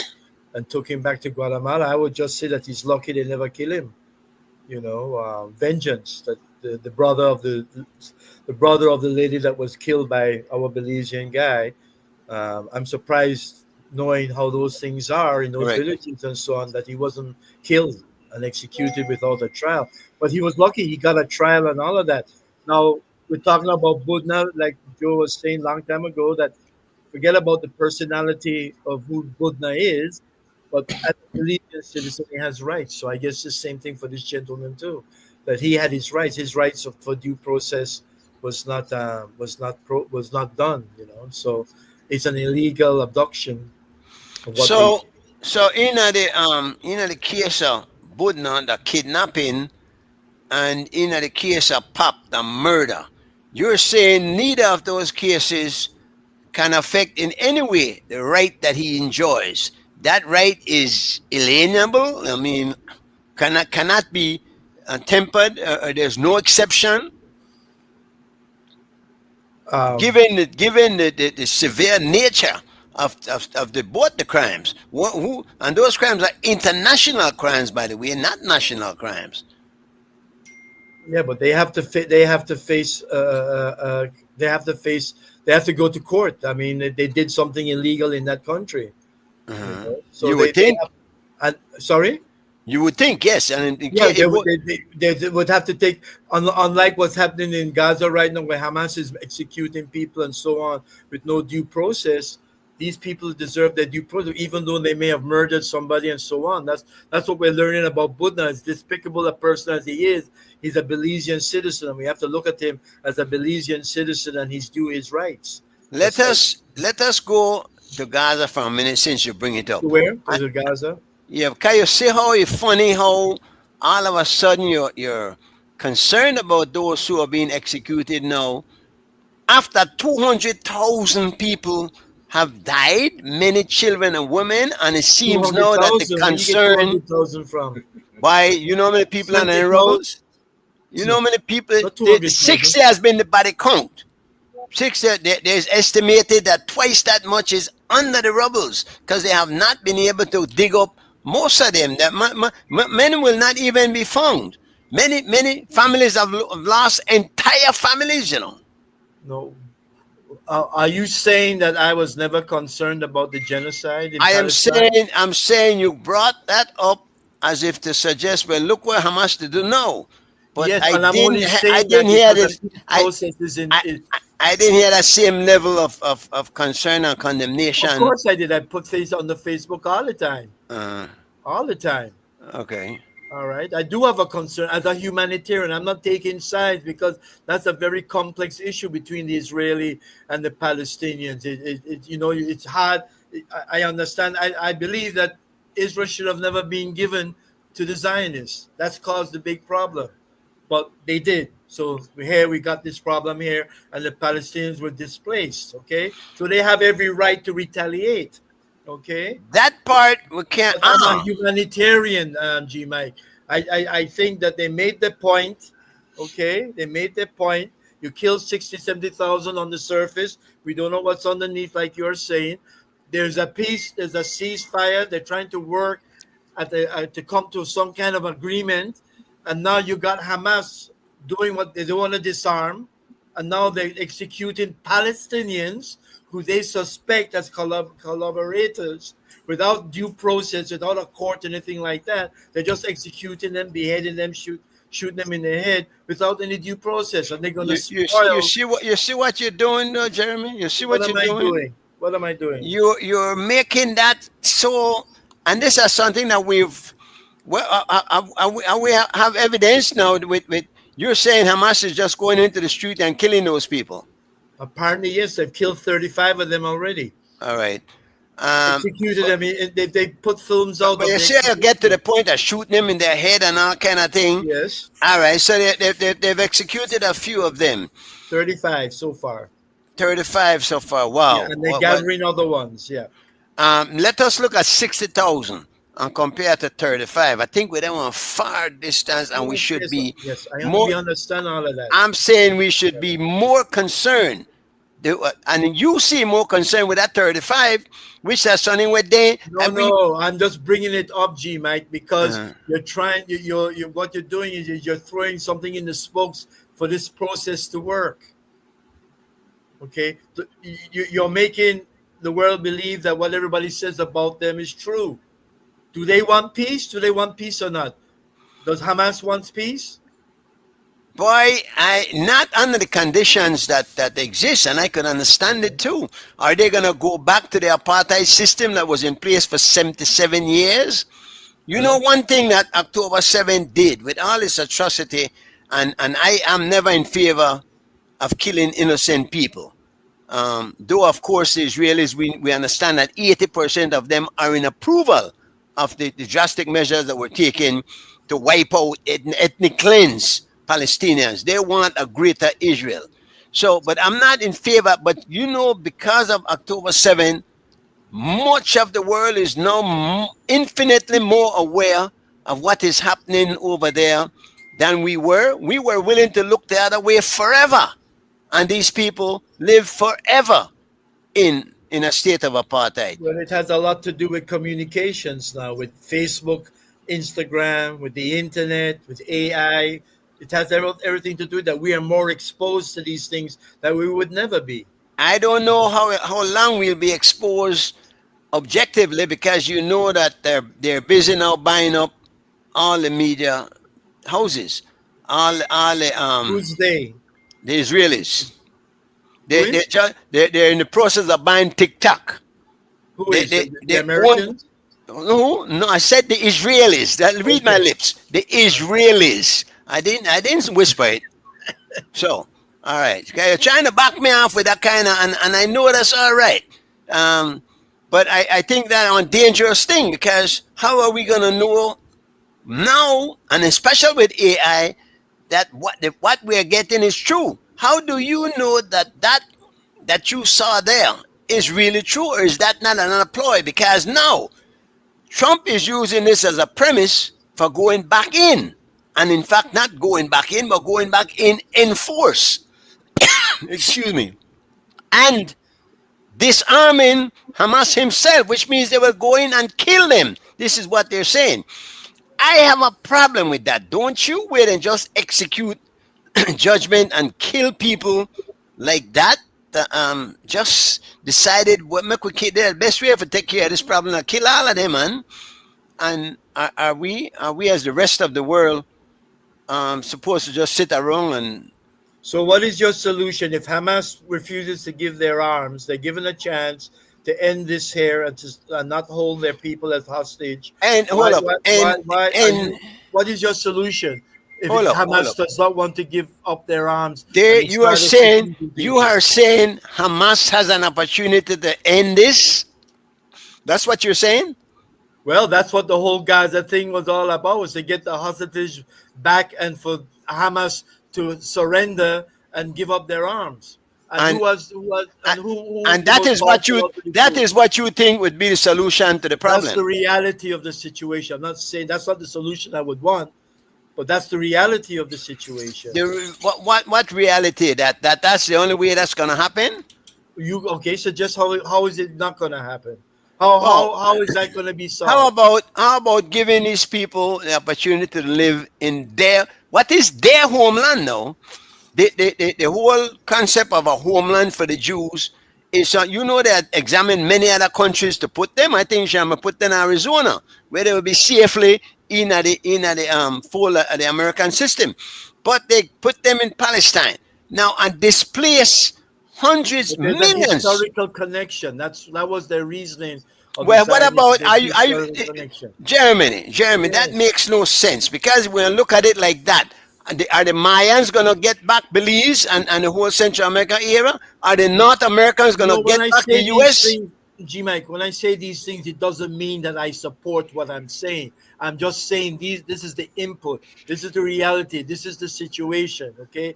and took him back to Guatemala. I would just say that he's lucky they never kill him. You know, vengeance. That the brother of the lady that was killed by our Belizean guy. I'm surprised, knowing how those things are in those villages and so on, that he wasn't killed and executed without a trial. But he was lucky; he got a trial and all of that. Now, we're talking about Budna, like Joe was saying long time ago, that forget about the personality of who Budna is, but as a Bolivian citizen, he has rights. So I guess the same thing for this gentleman too, that he had his rights. His rights for due process was not done. So it's an illegal abduction of what they. So, in the case of Budna, the kidnapping, and in the case of Pop, the murder, you're saying neither of those cases can affect in any way the right that he enjoys. That right is inalienable. I mean, cannot be tempered. There's no exception. Um, Given the severe nature of both the crimes, and those crimes are international crimes, by the way, not national crimes. Yeah, but they have to they have to face they have to face they have to go to court. I mean, they did something illegal in that country. So You would they think. have, sorry. You would think, yes, and Yeah, they would have to take, unlike what's happening in Gaza right now, where Hamas is executing people and so on with no due process. These people deserve their due process, even though they may have murdered somebody and so on. That's what we're learning about Budna. As despicable a person as he is, he's a Belizean citizen, and we have to look at him as a Belizean citizen, and he's due his rights. let us go to Gaza for a minute since you bring it up. To where? To Gaza? Yeah, can you see how it's funny how all of a sudden you're concerned about those who are being executed now after 200,000 people have died, many children and women, and it seems now that the 200,000. Where you get concern 200,000 from? by how many people on the roads? You know how many people? Not 200,000. 60 has been the body count. 60, there's estimated that twice that much is under the rubbles because they have not been able to dig up most of them. Many will not even be found. Many families have lost entire families. No. Are you saying that I was never concerned about the genocide in Palestine? I'm saying you brought that up as if to suggest, well, look what Hamas to do now. But Yes, I and I'm only didn't, saying I that didn't hear because this. the process is in. I didn't hear that same level of concern and condemnation. Of course, I did. I put things on the Facebook all the time. All the time. Okay. All right. I do have a concern as a humanitarian. I'm not taking sides because that's a very complex issue between the Israeli and the Palestinians. It's hard. I understand. I believe that Israel should have never been given to the Zionists. That's caused the big problem. But they did. So here we got this problem here, and the Palestinians were displaced. Okay. So they have every right to retaliate. Okay. That part we can't. I'm a humanitarian, G Mike. I think that they made the point. Okay, they made their point. You killed 60, 70,000 on the surface. We don't know what's underneath, like you're saying. There's a peace. There's a ceasefire. They're trying to work to come to some kind of agreement. And now you got Hamas doing what they don't want to disarm, and now they're executing Palestinians who they suspect as collaborators without due process, without a court, anything like that. They're just executing them, beheading them, shooting them in the head without any due process, and they're going to spoil. You see what you're doing, though, Jeremy. You see what you're doing. What am I doing? You're making that so, and this is something that we've. Well, we have evidence now with you're saying Hamas is just going into the street and killing those people. Apparently, yes, they've killed 35 of them already. All right. Executed them. They put films out. But you see, you get to the point of shooting them in their head and all kind of thing. Yes. All right. So they've executed a few of them. 35 so far. 35 so far. Wow. Yeah, and they're gathering other ones. Yeah. Let us look at 60,000 and compare to 35. I think we're on far distance, and we should be. Yes, we understand all of that. I'm saying we should be more concerned. And you seem more concerned with that 35, which is something where they. No, I'm just bringing it up, G Mike, because you're trying. What you're doing is you're throwing something in the spokes for this process to work. Okay, you're making the world believe that what everybody says about them is true. Do they want peace? Do they want peace or not? Does Hamas want peace? Boy, I not under the conditions that exist, and I could understand it too. Are they gonna go back to the apartheid system that was in place for 77 years? You know, one thing that October 7th did with all this atrocity, and I am never in favor of killing innocent people. Though, of course, the Israelis, we understand that 80% of them are in approval of the drastic measures that were taken to wipe out, ethnic cleanse Palestinians. They want a greater Israel. So, but I'm not in favor. But you know, because of October 7th, much of the world is now infinitely more aware of what is happening over there than we were. We were willing to look the other way forever, and these people live forever in a state of apartheid. Well, it has a lot to do with communications now, with Facebook, Instagram, with the internet, with AI. It has everything to do that we are more exposed to these things that we would never be. I don't know how long we'll be exposed objectively, because you know that they're busy now buying up all the media houses, all Who's they? the Israelis. Who They is? they're in the process of buying TikTok. Who They is? they The they Americans? no, I said the Israelis. Read my Okay. lips. The Israelis. I didn't whisper it. So, all right. Okay, you're trying to back me off with that kind of, and I know that's all right. But I think that on dangerous thing, because how are we gonna know now, and especially with AI, that what we are getting is true? How do you know that you saw there is really true, or is that not another ploy? Because now Trump is using this as a premise for going back in, and in fact, not going back in, but going back in force. Excuse me, and disarming Hamas himself, which means they will go in and kill them. This is what they're saying. I have a problem with that. Don't you? Wait and just execute judgment and kill people like that. Just decided what make we kill the best way to take care of this problem and kill all of them, man. And are we as the rest of the world supposed to just sit around and So, what is your solution if Hamas refuses to give their arms? They're given a chance to end this here and to not hold their people as hostage. hold up and What is your solution if hold Hamas up. does not want to give up their arms? There and you are start saying executing people? Hamas has an opportunity to end this. That's what you're saying. Well, that's what the whole Gaza thing was all about, was to get the hostages back and for Hamas to surrender and give up their arms. And who And the that most is what powerful you of the two? what you think would be the solution to the That's problem. the reality of the situation. I'm not saying that's not the solution I would want, but that's the reality of the situation. What reality that's the only way that's gonna happen? You okay? So just how is it not going to happen? How is that going to be solved? How about giving these people the opportunity to live in what is their homeland now? The whole concept of a homeland for the Jews is, you know, they had examined many other countries to put them. I think Shama put them in Arizona, where they will be safely in the fold of the American system. But they put them in Palestine now and displace hundreds, There's a millions. historical connection. That was their reasoning. Well, what about are you historical connection? Germany? Yes. That makes no sense, because when you look at it like that, are the Mayans gonna get back Belize and the whole Central America era? Are the North Americans gonna get back the US? G-Mike, when I say these things, it doesn't mean that I support what I'm saying. I'm just saying this is the input. This is the reality. This is the situation, okay?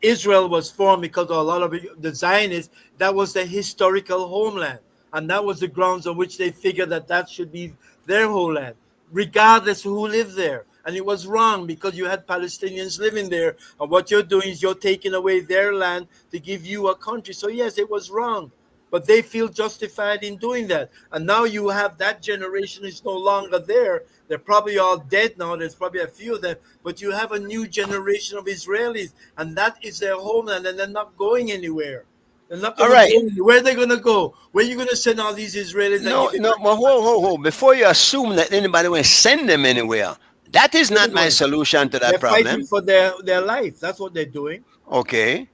Israel was formed because of a lot of the Zionists. That was the historical homeland. And that was the grounds on which they figured that should be their homeland, regardless of who lived there. And it was wrong, because you had Palestinians living there. And what you're doing is you're taking away their land to give you a country. So, yes, it was wrong. But they feel justified in doing that. And now you have that generation is no longer there. They're probably all dead now. There's probably a few of them. But you have a new generation of Israelis. And that is their homeland. And they're not going anywhere. They're not going to go anywhere. Where are they going to go? Where are you going to send all these Israelis? No, hold. Before you assume that anybody will send them anywhere, That is not my solution to that They're problem. fighting for their life. That's what they're doing. Okay.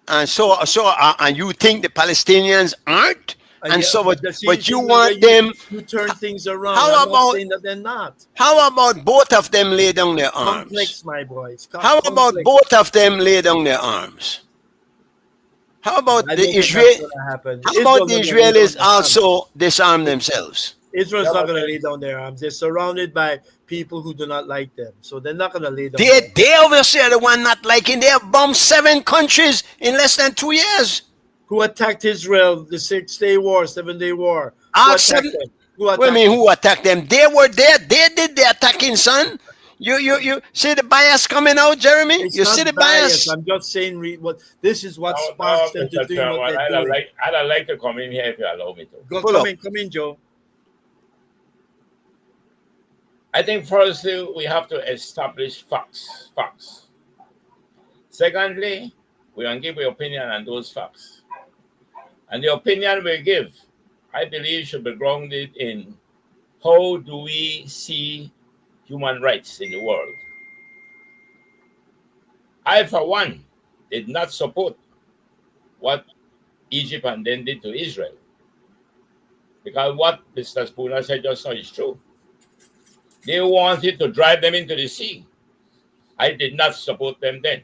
And and you think the Palestinians aren't? And yeah, so, but you want them. You turn things around. How I'm about- not saying that they're not. How about both of them lay down their arms? Complex, my boy. It's How about complex. both of them lay down their arms? How about I the don't think Israel? that's gonna happen. How Israel about the not gonna lay Israelis down their arms. also disarm themselves? Israel's Yeah, not but going to then- lay down their arms. They're surrounded by people who do not like them, so they're not going to lay down. They obviously are the one not liking. They have bombed 7 countries in less than 2 years. Who attacked Israel? The 6-day war, 7-day war. Ah, Who attacked seven- them? Who attacked What do you mean, them? who attacked them? They were there. They did the attacking, son. You see the bias coming out, Jeremy? It's You not see the bias. bias? I'm just saying what this is what No, sparks them to Mr. do what Chairman, they're I'd doing. like to come in here if you allow me to. Go, Pull up. come in, Joe. I think firstly we have to establish facts. Secondly, we can give an opinion on those facts. And the opinion we give, I believe, should be grounded in how do we see human rights in the world. I, for one, did not support what Egypt and then did to Israel. Because what Mr. Spooner said just now is true. They wanted to drive them into the sea. I did not support them then.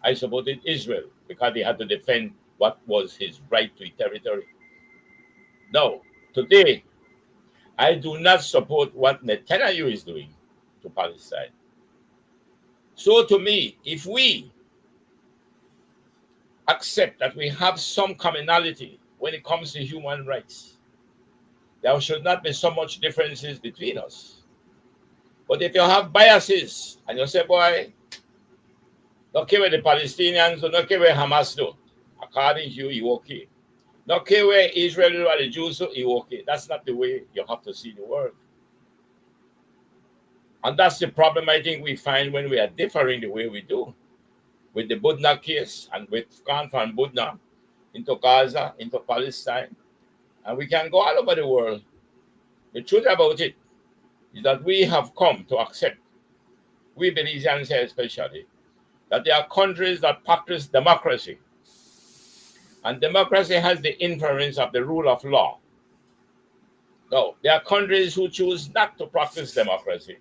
I supported Israel because they had to defend what was his right to territory. Now, today, I do not support what Netanyahu is doing to Palestine. So to me, if we accept that we have some commonality when it comes to human rights, there should not be so much differences between us. But if you have biases and you say, boy, don't care what the Palestinians do, don't care what Hamas do, according to you, you okay. Don't care where Israel do or the Jews do, you okay. That's not the way you have to see the world. And that's the problem I think we find when we are differing the way we do. With the Budna case and with gone from Budna into Gaza, into Palestine, and we can go all over the world. The truth about it is that we have come to accept, we Belizeans here especially, that there are countries that practice democracy. And democracy has the influence of the rule of law. No, there are countries who choose not to practice democracy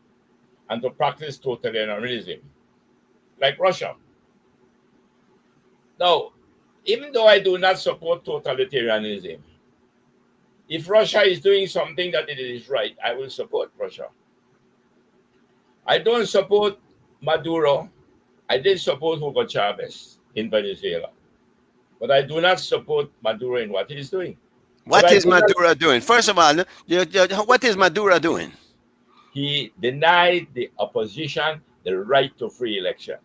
and to practice totalitarianism, like Russia. Now, even though I do not support totalitarianism, if Russia is doing something that it is right, I will support Russia. I don't support Maduro. I did support Hugo Chavez in Venezuela. But I do not support Maduro in what he is doing. What is Maduro doing? First of all, what is Maduro doing? He denied the opposition the right to free elections.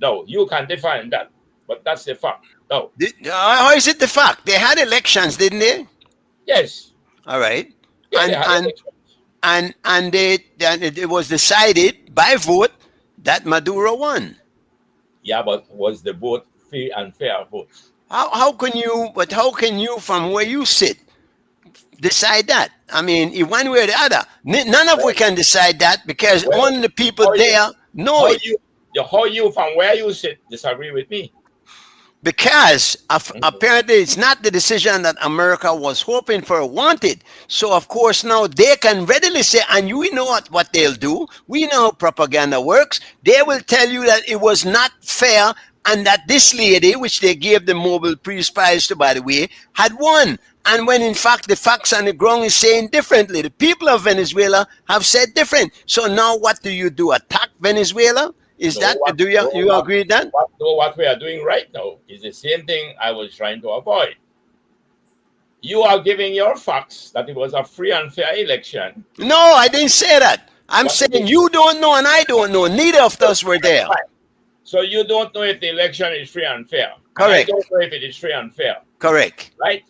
No, you can define that, but that's the fact. No. How is it the fact? They had elections, didn't they? Yes. All right. Yeah, they had elections. And it was decided by vote that Maduro won. Yeah, but was the vote free and fair vote? How can you from where you sit decide that? I mean, in one way or the other, none of we can decide that because only the people there know it. How you from where you sit disagree with me? Because apparently it's not the decision that America was hoping for or wanted. So, of course, now they can readily say, and we know what they'll do. We know how propaganda works. They will tell you that it was not fair and that this lady, which they gave the Nobel Peace Prize to, by the way, had won. And when in fact the facts on the ground is saying differently. The people of Venezuela have said different. So now what do? Attack Venezuela? Do you agree with that? What we are doing right now is the same thing I was trying to avoid. You are giving your facts that it was a free and fair election. No, I didn't say that. I'm saying you don't know and I don't know. Neither of us were there. So you don't know if the election is free and fair. Correct. I don't know if it is free and fair. Correct. Right?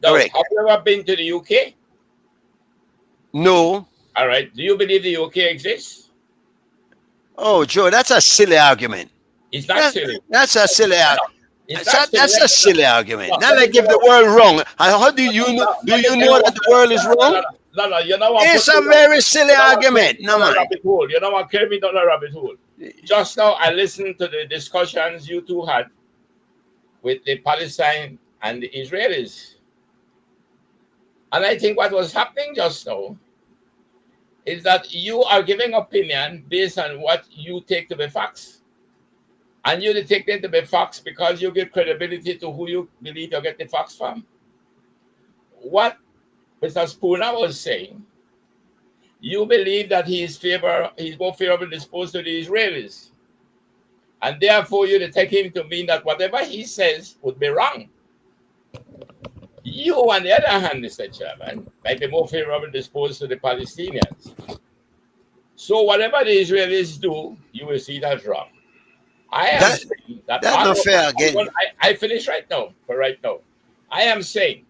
Now, Correct. have you ever been to the UK? No. All right. Do you believe the UK exists? Oh, Joe, that's a silly argument. It's not silly. That's a silly argument. That's a silly argument. No, Not like if the world wrong. How do you know? Do you know that the world is wrong? No, you know what? It's a very silly argument. No, man. Rabbit hole. You know what? Carry me down a rabbit hole. Just now, I listened to the discussions you two had with the Palestine and the Israelis. And I think what was happening just now is that you are giving opinion based on what you take to be facts. And you take them to be facts because you give credibility to who you believe you get the facts from. What Mr. Spooner was saying, you believe that he's more favorably disposed to the Israelis. And therefore you take him to mean that whatever he says would be wrong. You, on the other hand, Mr. Chairman, might be more favorably disposed to the Palestinians. So whatever the Israelis do, you will see that's wrong. I am saying that that's not fair again. I finish right now. For right now, I am saying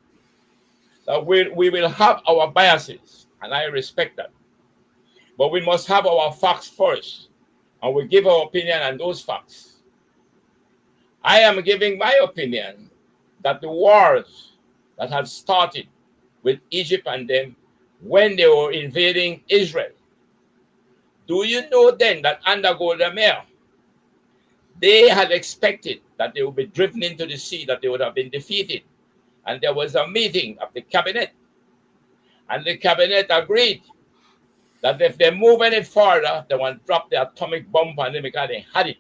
that we will have our biases, and I respect that. But we must have our facts first, and we give our opinion on those facts. I am giving my opinion that the wars that had started with Egypt and them when they were invading Israel. Do you know then that under Golda Meir, they had expected that they would be driven into the sea, that they would have been defeated. And there was a meeting of the cabinet. And the cabinet agreed that if they move any further, they want to drop the atomic bomb on them because they had it.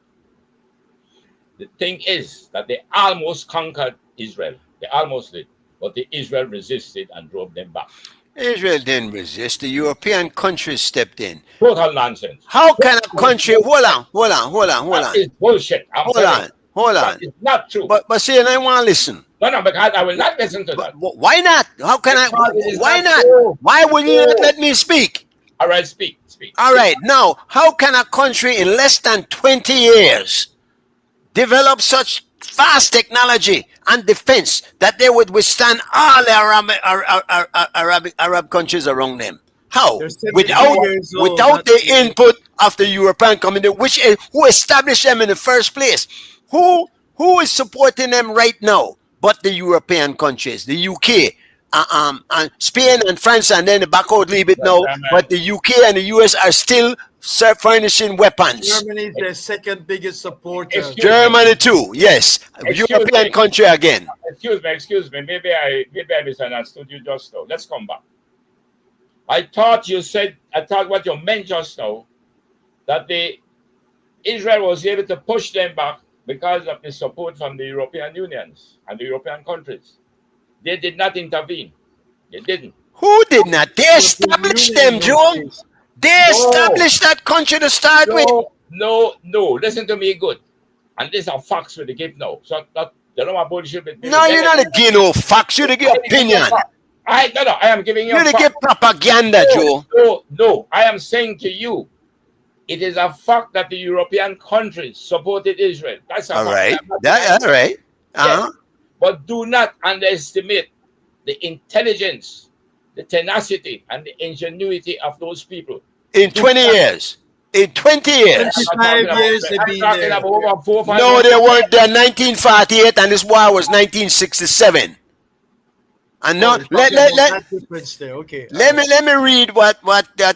The thing is that they almost conquered Israel. They almost did. But the Israel resisted and drove them back. Israel didn't resist. The European countries stepped in. Total nonsense. How can a country... Hold on. That is bullshit. Hold on. It's not true. But see, and I want to listen. No, because I will not listen to that. Why not? How can why not? True. Why would you not let me speak? All right, speak. All right. Now, how can a country in less than 20 years develop such vast technology and defense that they would withstand all the Arab countries around them? How? Without the input of the European community, who established them in the first place? Who is supporting them right now but the European countries, the UK, and Spain and France, and then the back out leave it now. But the UK and the US are still furnishing weapons. Germany is the second biggest supporter. Germany too, yes. European country again. Excuse me. Maybe I misunderstood you just now. Let's come back. I thought what you meant just now, that Israel was able to push them back because of the support from the European unions and the European countries. They did not intervene. They didn't. Who did not? They established them, Joe. They established that country to start with. No. Listen to me good. And these are facts with the give now. So that you know what bullshit. No, you're not giving no facts. You're giving opinion. I am giving you. You're give propaganda, Joe. No. I am saying to you, it is a fact that the European countries supported Israel. That's a fact. All right. Yes. But do not underestimate the intelligence, the tenacity, and the ingenuity of those people. In 20 years. 25 years they've been there. No, they weren't there. 1948, and this war was 1967. And now, let me read what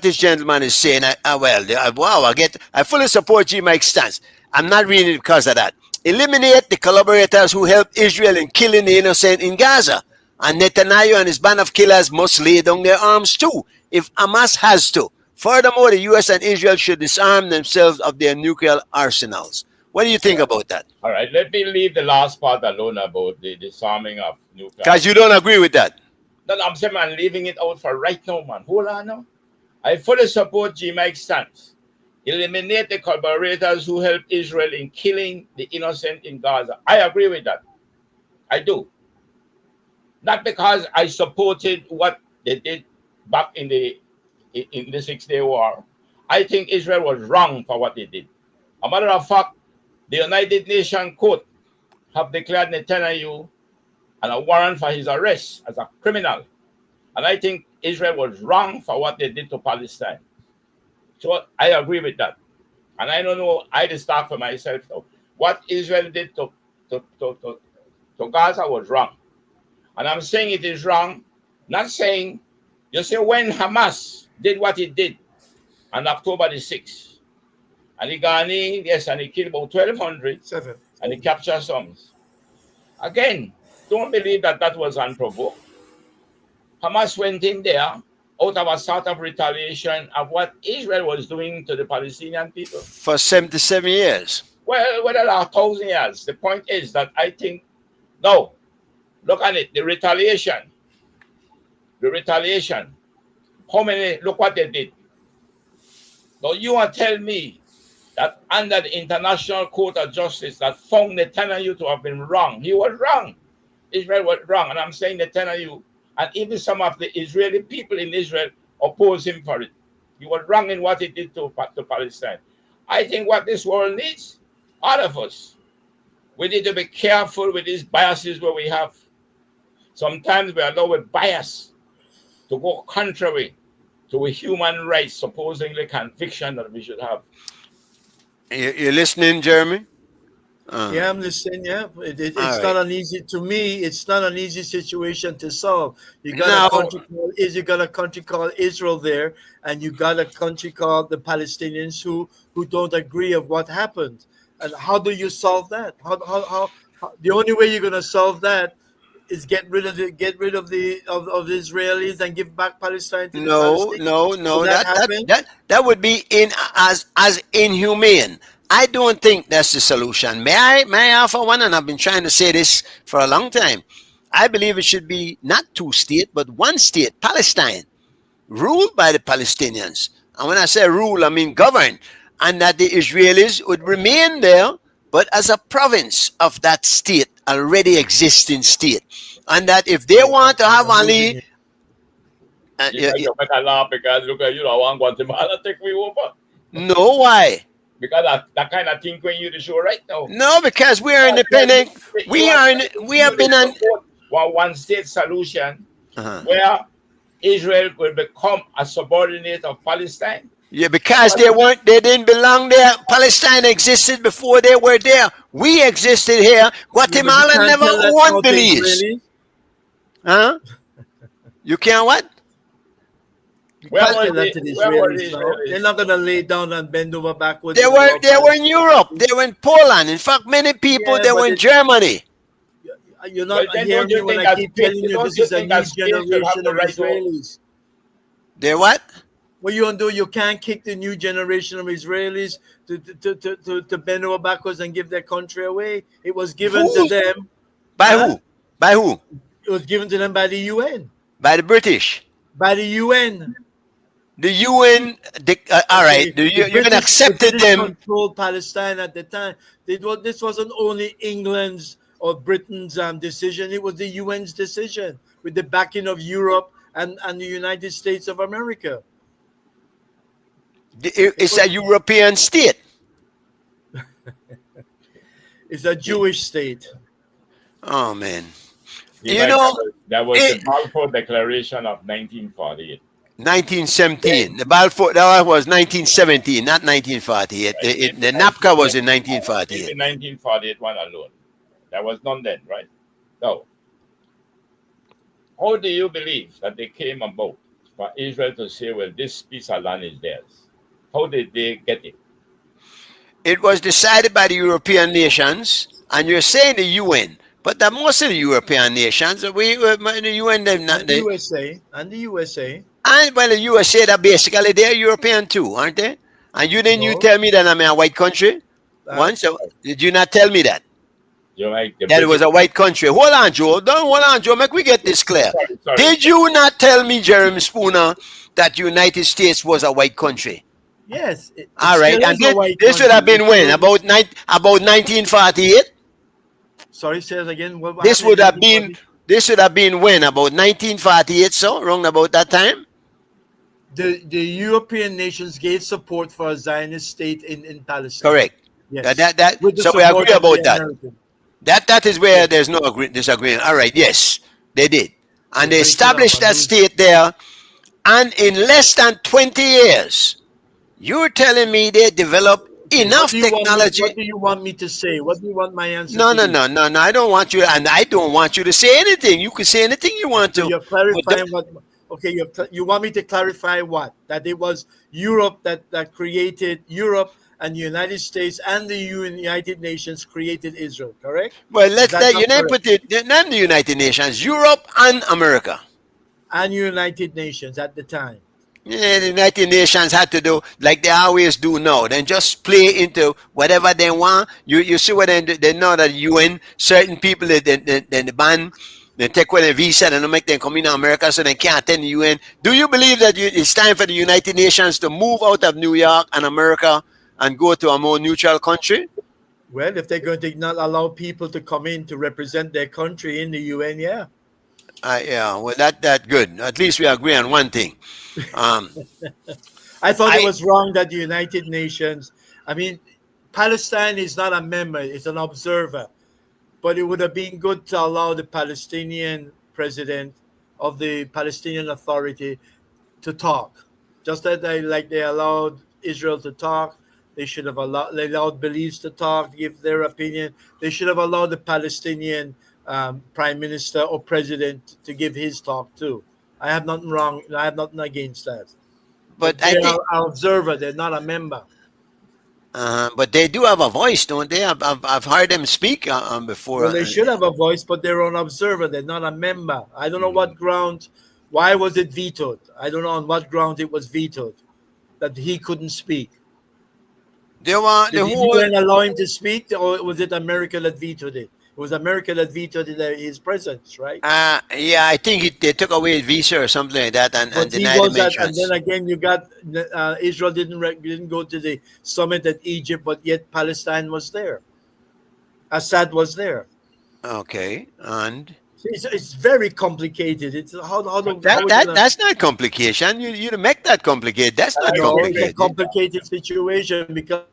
this gentleman is saying. I fully support G. Mike's stance. I'm not reading it because of that. Eliminate the collaborators who helped Israel in killing the innocent in Gaza. And Netanyahu and his band of killers must lay down their arms too, if Hamas has to. Furthermore, the U.S. and Israel should disarm themselves of their nuclear arsenals. What do you think about that? All right, let me leave the last part alone about the disarming of nuclear. Because you don't agree with that. No, I'm saying I'm leaving it out for right now, man. Hold on now. I fully support G. Mike's stance. Eliminate the collaborators who helped Israel in killing the innocent in Gaza. I agree with that. I do. Not because I supported what they did back in the 6-day war. I think Israel was wrong for what they did. A matter of fact, the United Nations Court have declared Netanyahu and a warrant for his arrest as a criminal. And I think Israel was wrong for what they did to Palestine. So I agree with that. And I don't know, I just talk for myself though. What Israel did to Gaza was wrong. And I'm saying it is wrong, not saying You see, when Hamas did what it did on October the 6th, and he gone in, yes, and he killed about 1,200, and he captured some. Again, don't believe that that was unprovoked. Hamas went in there out of a sort of retaliation of what Israel was doing to the Palestinian people. For 77 years. Well, the last 1,000 years. The point is that I think, no, look at it, the retaliation. How many, look what they did. Now you want to tell me that under the International Court of Justice that found Netanyahu to have been wrong. He was wrong. Israel was wrong. And I'm saying Netanyahu, and even some of the Israeli people in Israel oppose him for it. He was wrong in what he did to Palestine. I think what this world needs, all of us, we need to be careful with these biases where we have. Sometimes we allow a bias to go contrary to a human rights, supposedly conviction that we should have. You're listening, Jeremy? Yeah, I'm listening. Yeah, it's All not right. an easy. To me, it's not an easy situation to solve. You got No. you got a country called Israel there, and you got a country called the Palestinians who don't agree of what happened. And how do you solve that? How the only way you're gonna solve that is get rid of the Israelis and give back Palestine to the Palestinians. No. Will that happen? That would be as inhumane. I don't think that's the solution. May I offer one? And I've been trying to say this for a long time. I believe it should be not two state, but one state, Palestine, ruled by the Palestinians. And when I say rule, I mean govern. And that the Israelis would remain there, but as a province of that state, already existing state. And that if they want to have only... You make a laugh because look at you, I want Guatemala to take me over. No, why? Because that kind of thing when you the show right now. No, because we are independent. We have been on one state solution where Israel will become a subordinate of Palestine. Yeah, because they didn't belong there. Palestine existed before they were there. We existed here. Guatemala never owned Belize. Huh? You can't what? They're not gonna lay down and bend over backwards. They were in Europe. They were in Poland. In fact, many people they were in Germany. You're not hearing me when I keep telling you this is a new generation of Israelis. They what? What you gonna do? You can't kick the new generation of Israelis to bend over backwards and give their country away. It was given to them. By who? By who? It was given to them by the UN. By the British. By the UN. The UN, all right. The UN accepted them. Controlled Palestine at the time. This wasn't only England's or Britain's decision. It was the UN's decision with the backing of Europe and the United States of America. It's a European state. It's a Jewish state. Oh, man. That was the Balfour Declaration of 1948. 1917. The Balfour, that was 1917, not 1948. The NAPCA was in 1948. In 1948 one alone. There was none then, right? So, how do you believe that they came about for Israel to say, well, this piece of land is theirs? How did they get it? It was decided by the European nations, and you're saying the UN, but that most of the European nations, the UN, the USA, and the USA. And well, the USA, that basically they're European too, aren't they? And you tell me that I'm in a white country once? So did you not tell me that? That it was a white country. Hold on, Joe. Make we get this clear. Sorry. Did you not tell me, Jeremy Spooner, that the United States was a white country? Yes. All right. And this would have been when? About 1948? Sorry, say it again. This would have been when? About 1948, so? Around about that time? The European nations gave support for a Zionist state in Palestine. Correct. Yes. So we agree about that. That is where there's no disagreement. All right, yes, they did. And they established that state there. And in less than 20 years, you're telling me they developed enough technology. What do you want me to say? What do you want my answer No. to be? I don't want you, and I don't want you to say anything. You can say anything you want to. You're clarifying Okay, you want me to clarify what? That it was Europe that created Europe, and the United States and the United Nations created Israel, correct? Well, Is let's that let you not name correct? put it. Name the United Nations, Europe and America. And United Nations at the time. Yeah, the United Nations had to do like they always do now. Then just play into whatever they want. You see what they know that UN certain people they ban, they take away the visa and don't make them come in America so they can't attend the UN. Do you believe that it's time for the United Nations to move out of New York and America and go to a more neutral country? Well, if they're going to not allow people to come in to represent their country in the UN, yeah. Yeah, well that good. At least we agree on one thing. Um, I thought it I was wrong that the United Nations, I mean, Palestine is not a member, it's an observer. But it would have been good to allow the Palestinian president of the Palestinian Authority to talk. Just that they allowed Israel to talk, they should have allowed beliefs to talk, give their opinion. They should have allowed the Palestinian prime minister or president to give his talk too. I have nothing wrong. I have nothing against that. but But I they are think an observer. They're not a member. but they do have a voice, don't they? I've heard them speak before. Well, they should have a voice, but they're an observer. They're not a member. I don't know what ground. Why was it vetoed? I don't know on what ground it was vetoed that he couldn't speak. They were Did the the whole. UN allow him to speak, or was it America that vetoed it? It was America that vetoed his presence, right? Yeah, I think they took away his visa or something like that and But he denied him was at, and then entrance. again, you got Israel didn't go to the summit at Egypt, but yet Palestine was there. Assad was there. Okay, and It's very complicated. It's how are you gonna. that's not complication. You make that complicated. That's not No, it's a complicated. complicated situation because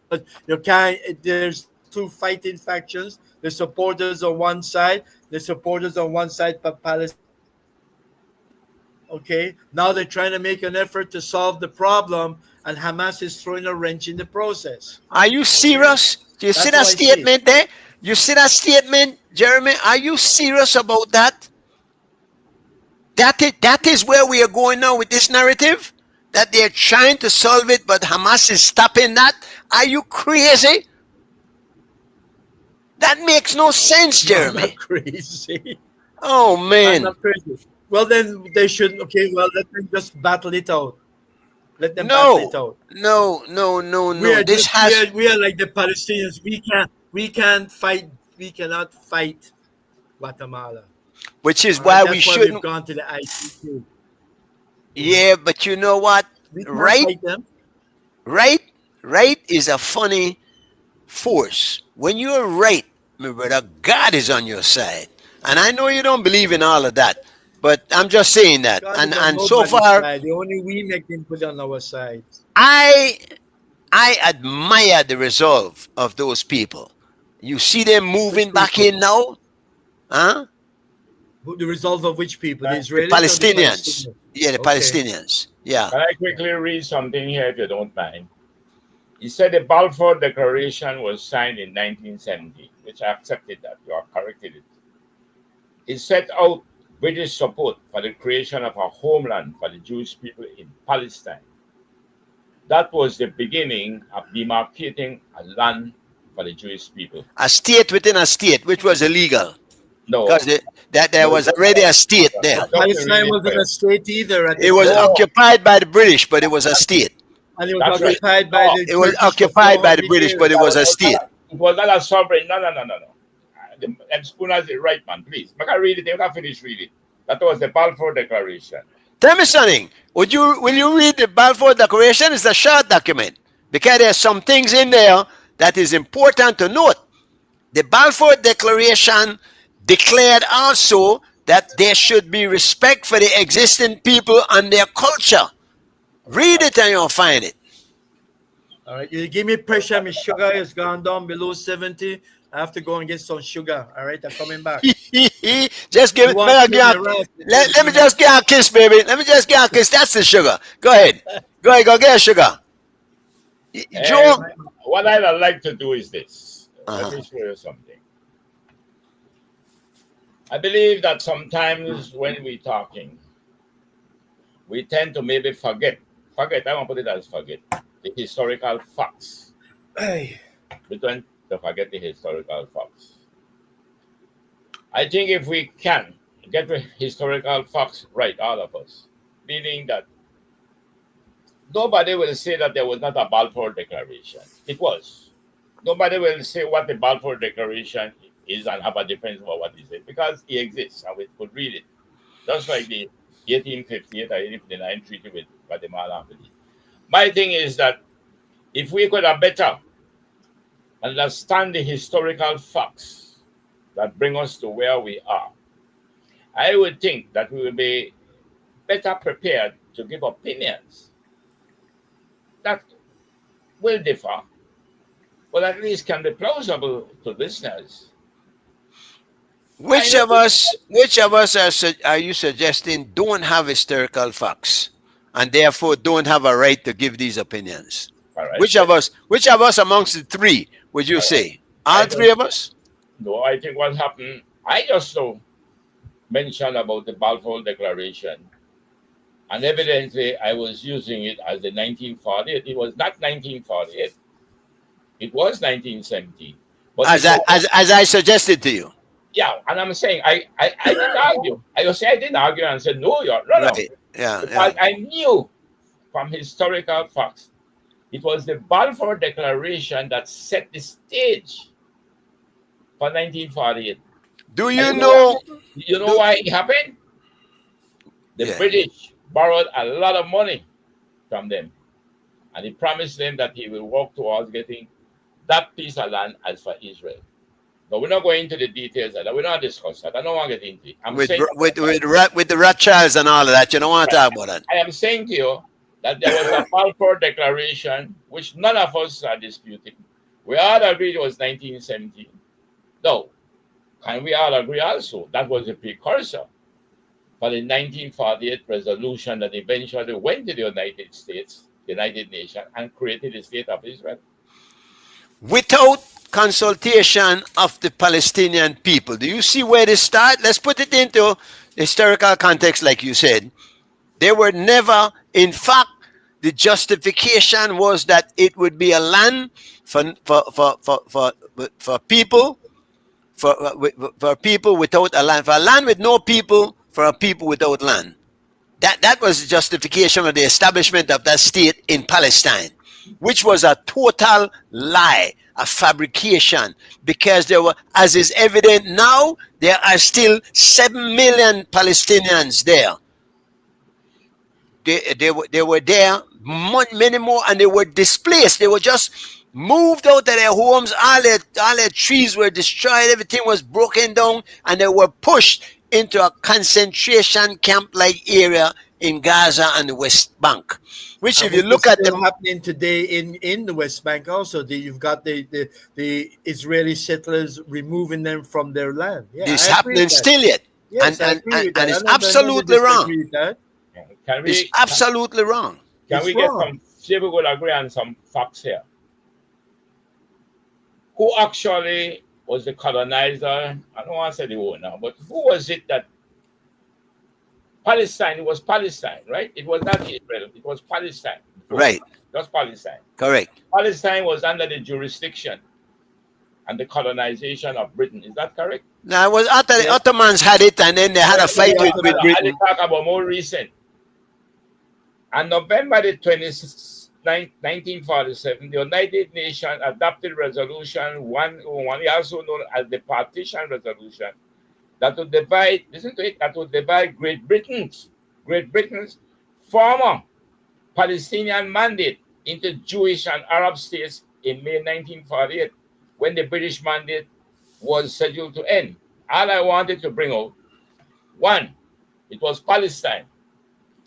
you can't. There's two fighting factions. The supporters on one side, the supporters on one side, but Palestine. Okay, now they're trying to make an effort to solve the problem, and Hamas is throwing a wrench in the process. Are you Okay, serious? Do you see that's that how I see it. statement there? You see that statement, Jeremy? Are you serious about that? That is where we are going now with this narrative. That they're trying to solve it, but Hamas is stopping that. Are you crazy? That makes no sense, No, I'm Jeremy. not crazy. Oh I'm man. not crazy. Well, then they should. Okay, well, let them just battle it out. Let them battle No, it out. We no. are This just we has, are we are like the Palestinians. We can't fight. We cannot fight Guatemala. which is All right, why we that's why we've shouldn't. gone to the ICC. Yeah, but you know what? We can't Right, fight them. right, right is a funny force. When you're right, my brother, God is on your side. And I know you don't believe in all of that, but I'm just saying that. God And is on and so nobody's far, side. The only we make them put on our side. I I admire the resolve of those people. You see them Which moving back people? in now, huh? The result of which people? The The Israelis or the Palestinians. Palestinians? Yeah, the Okay. Palestinians. Yeah. Can I quickly read something here, if you don't mind? He said the Balfour Declaration was signed in 1970, which I accepted that. You are corrected it. It set out British support for the creation of a homeland for the Jewish people in Palestine. That was the beginning of demarcating a land for the Jewish people. A state within a state, which was illegal. No, Because that there was already a state there. just to Palestine read it wasn't well. a state either at the It was time, No, occupied by the British, but it was a state. and it was that's right. occupied by No, the It was Turkish for occupied by the 400 British, but years. it was a state. it was not a sovereign. No. Them schooners is right, man. Please, I can read it. You can finish reading. That was the Balfour Declaration. Tell me something. Will you read the Balfour Declaration? It's a short document because there's some things in there that is important to note. The Balfour Declaration declared also that there should be respect for the existing people and their culture. Read it and you'll find it. All right, you give me pressure. My sugar has gone down below 70. I have to go and get some sugar. All right, I'm coming back. Just give You it. want to the rest? Let me just get a kiss, baby. Let me just get a kiss. That's the sugar. Go ahead. Go get a sugar. Joe. What I'd like to do is this. Uh-huh. Let me show you something. I believe that sometimes when we're talking, we tend to maybe forget, I won't put it as forget, the historical facts. Hey. We tend to forget the historical facts. I think if we can get the historical facts right, all of us, meaning that nobody will say that there was not a Balfour Declaration. It was. Nobody will say what the Balfour Declaration is and have a difference about what it is because it exists and we could read it. Just like the 1858 or 1859 treaty with Guatemala and Belize. My thing is that if we could have better understand the historical facts that bring us to where we are, I would think that we will be better prepared to give opinions that will differ, but at least can be plausible to listeners. Which of us are you suggesting don't have historical facts and therefore don't have a right to give these opinions? All right. Which of us amongst the three would you say? All three of us? No, I think what happened, I just so mentioned about the Balfour Declaration, and evidently I was using it as the 1948. It was not 1948. It was 1970. But as I suggested to you. Yeah, and I'm saying I didn't argue. I didn't argue and said no, no. Right. Yeah. Because I knew from historical facts, it was the Balfour Declaration that set the stage for 1948. Do you know? You know why it happened? The British borrowed a lot of money from them, and he promised them that he will work towards getting that piece of land as for Israel. But we're not going into the details of that. We're not discussing that. I don't want to get into it. With the Rothschilds and all of that, you don't want to talk about that. I am saying to you that there was a Balfour Declaration which none of us are disputing. We all agreed it was 1917. No. Can we all agree also that was a precursor for the 1948 resolution that eventually went to the United States, the United Nations, and created the State of Israel? Without consultation of the Palestinian people. Do you see where they start? Let's put it into historical context, like you said. They were never, in fact, the justification was that it would be a land for people, for people without a land, for a land with no people, for a people without land. That was the justification of the establishment of that state in Palestine, which was a total lie, a fabrication, because there were, as is evident now, there are still 7 million Palestinians there. They were there, many more, and they were displaced. They were just moved out of their homes. All their trees were destroyed. Everything was broken down, and they were pushed into a concentration camp-like area in Gaza and the West Bank. Which, if you look at them happening today in the West Bank, also you've got the Israeli settlers removing them from their land. Yeah, it's happening still yet, yes, and it's absolutely wrong. It's absolutely wrong. Can we get some? See, we will agree on some facts here. Who actually was the colonizer? I don't want to say the owner, but who was it that? Palestine, it was Palestine, right? It was not Israel, it was Palestine. Right. Just Palestine. Correct. Palestine was under the jurisdiction and the colonization of Britain. Is that correct? No, it was after the Ottomans had it, and then they had a fight with Britain. I talk about more recent. On November the 26th, 1947, the United Nations adopted Resolution 101, also known as the Partition Resolution, that would divide, listen to it, that would divide Great Britain's former Palestinian mandate into Jewish and Arab states in May 1948, when the British mandate was scheduled to end. All I wanted to bring out, one, it was Palestine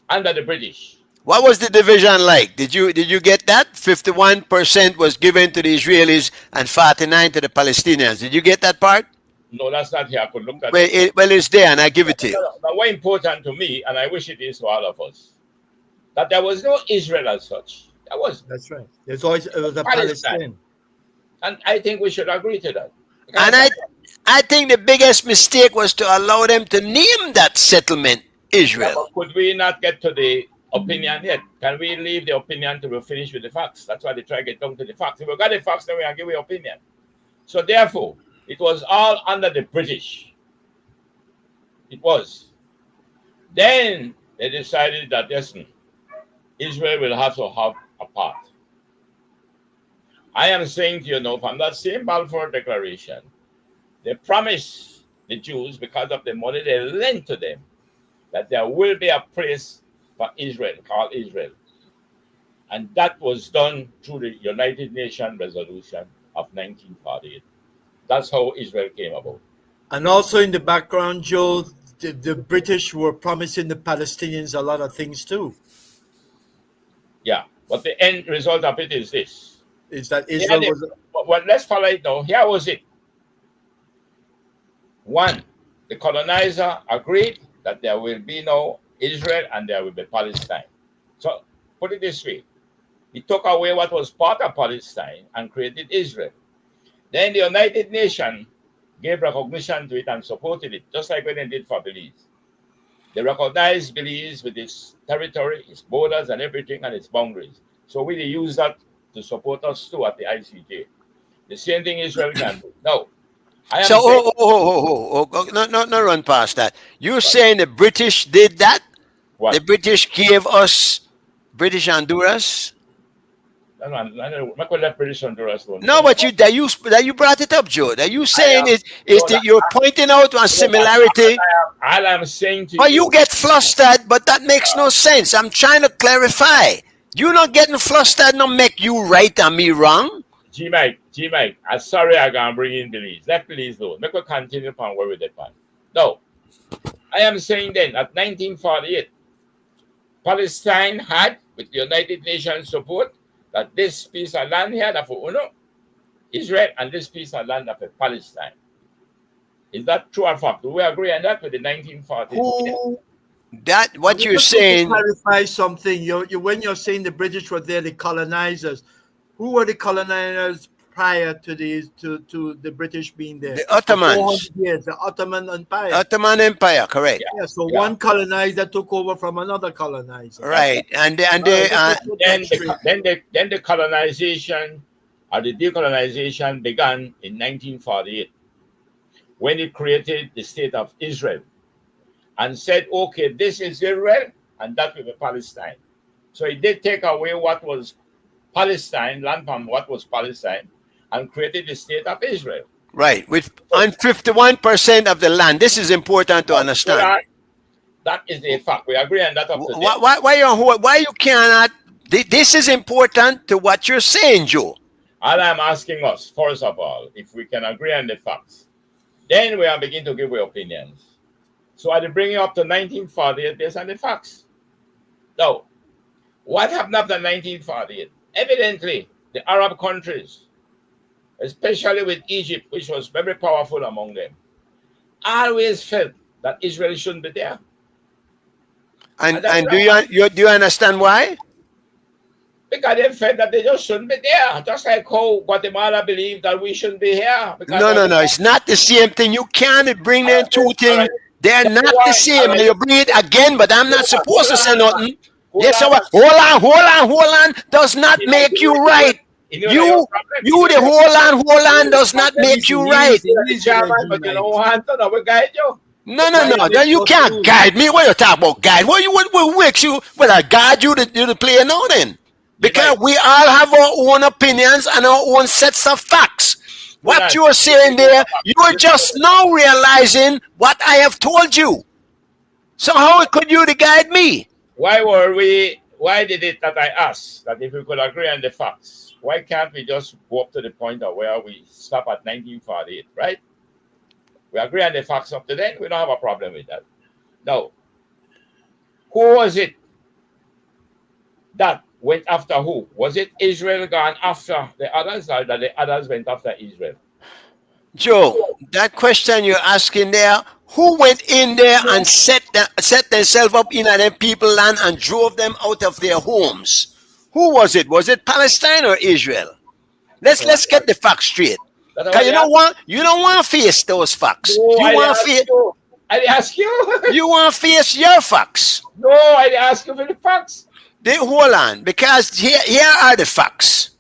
under the British. What was the division like? Did you get that? 51% was given to the Israelis and 49% to the Palestinians. Did you get that part? No, that's not here. I could look at it. Well, it's there, and I give it to you. But what important to me, and I wish it is to all of us, that there was no Israel as such. There was. That's right. It was a Palestine. And I think we should agree to that. And I think the biggest mistake was to allow them to name that settlement Israel. Could we not get to the opinion yet. Can we leave the opinion till we finish with the facts? That's why they try to get down to the facts. If we got the facts, then we can give you opinion. So therefore, it was all under the British. It was. Then they decided that, listen, Israel will have to have a part. I am saying to you now, from that same Balfour Declaration, they promised the Jews, because of the money they lent to them, that there will be a place for Israel, called Israel. And that was done through the United Nations resolution of 1948. That's how Israel came about. And also in the background, Joe, the British were promising the Palestinians a lot of things too. Yeah, but the end result of it is this. Is that Israel was... Well, let's follow it now. Here was it. One, the colonizer agreed that there will be no Israel and there will be Palestine. So put it this way. He took away what was part of Palestine and created Israel. Then the United Nations gave recognition to it and supported it, just like when they did for Belize. They recognized Belize with its territory, its borders and everything, and its boundaries. So we use that to support us too at the ICJ. The same thing Israel can do. Now, I am saying, no, run past that. You're saying the British did that? what? The British gave us British Honduras? No, left British Honduras alone. No, but you brought it up, Joe. That you saying No, you're pointing out one similarity. All I'm saying to But you get flustered, but that makes no sense. I'm trying to clarify. You not getting flustered, no make you right and me wrong. G Mike, I'm sorry I can bring in Belize. Let Belize alone. Make us continue upon where we did pan. No. I am saying then at 1948, Palestine had, with the United Nations support, that this piece of land here that for UNO, Israel, and this piece of land for Palestine. Is that true or fact? Do we agree on that with the 1940s? That what you're saying? Clarify something. When you're saying the British were there, the colonizers. Who were the colonizers prior to the British being there? The Ottomans. Yes, the Ottoman Empire. Ottoman Empire, correct. Yeah, so one colonizer took over from another colonizer. Right, and then the colonization or the decolonization began in 1948 when it created the state of Israel and said, okay, this is Israel and that will be Palestine. So it did take away what was Palestine, land from what was Palestine, and created the state of Israel. Right, with on 51% of the land. This is important to understand. That is a fact. We agree on that. Why you cannot? This is important to what you're saying, Joe. All I'm asking us, first of all, if we can agree on the facts, then we are beginning to give our opinions. So I bring you up to 1948 based on the facts. Now, what happened after 1948? Evidently, the Arab countries, especially with Egypt, which was very powerful among them, always felt that Israel shouldn't be there. And do you understand why? Because they felt that they just shouldn't be there. Just like how Guatemala believed that we shouldn't be here. No. It's not the same thing. You can't bring them two things. They're not the same. You bring it again, but I'm not supposed to say nothing. Yes, sir. Hold on. Does not make you right. You the hold on does not make you right. No. Then you can't guide me. What you talk about guide? What makes you? Well, I guide you to play now then. Because we all have our own opinions and our own sets of facts. What you're saying there, you're just now realizing what I have told you. So how could you guide me? Why did it that I asked that if we could agree on the facts, why can't we just go up to the point of where we stop at 1948, right? We agree on the facts up to then, we don't have a problem with that. Now, who was it that went after who? Was it Israel gone after the others, or that the others went after Israel? Joe, that question you're asking there, who went in there and set themselves up in them people land and drove them out of their homes? Who was it? Was it Palestine or Israel? Let's get the facts straight. Because you don't want to face those facts. You want to face. I ask you. You want to face your facts. No, I ask you for the facts. Hold on, because here are the facts.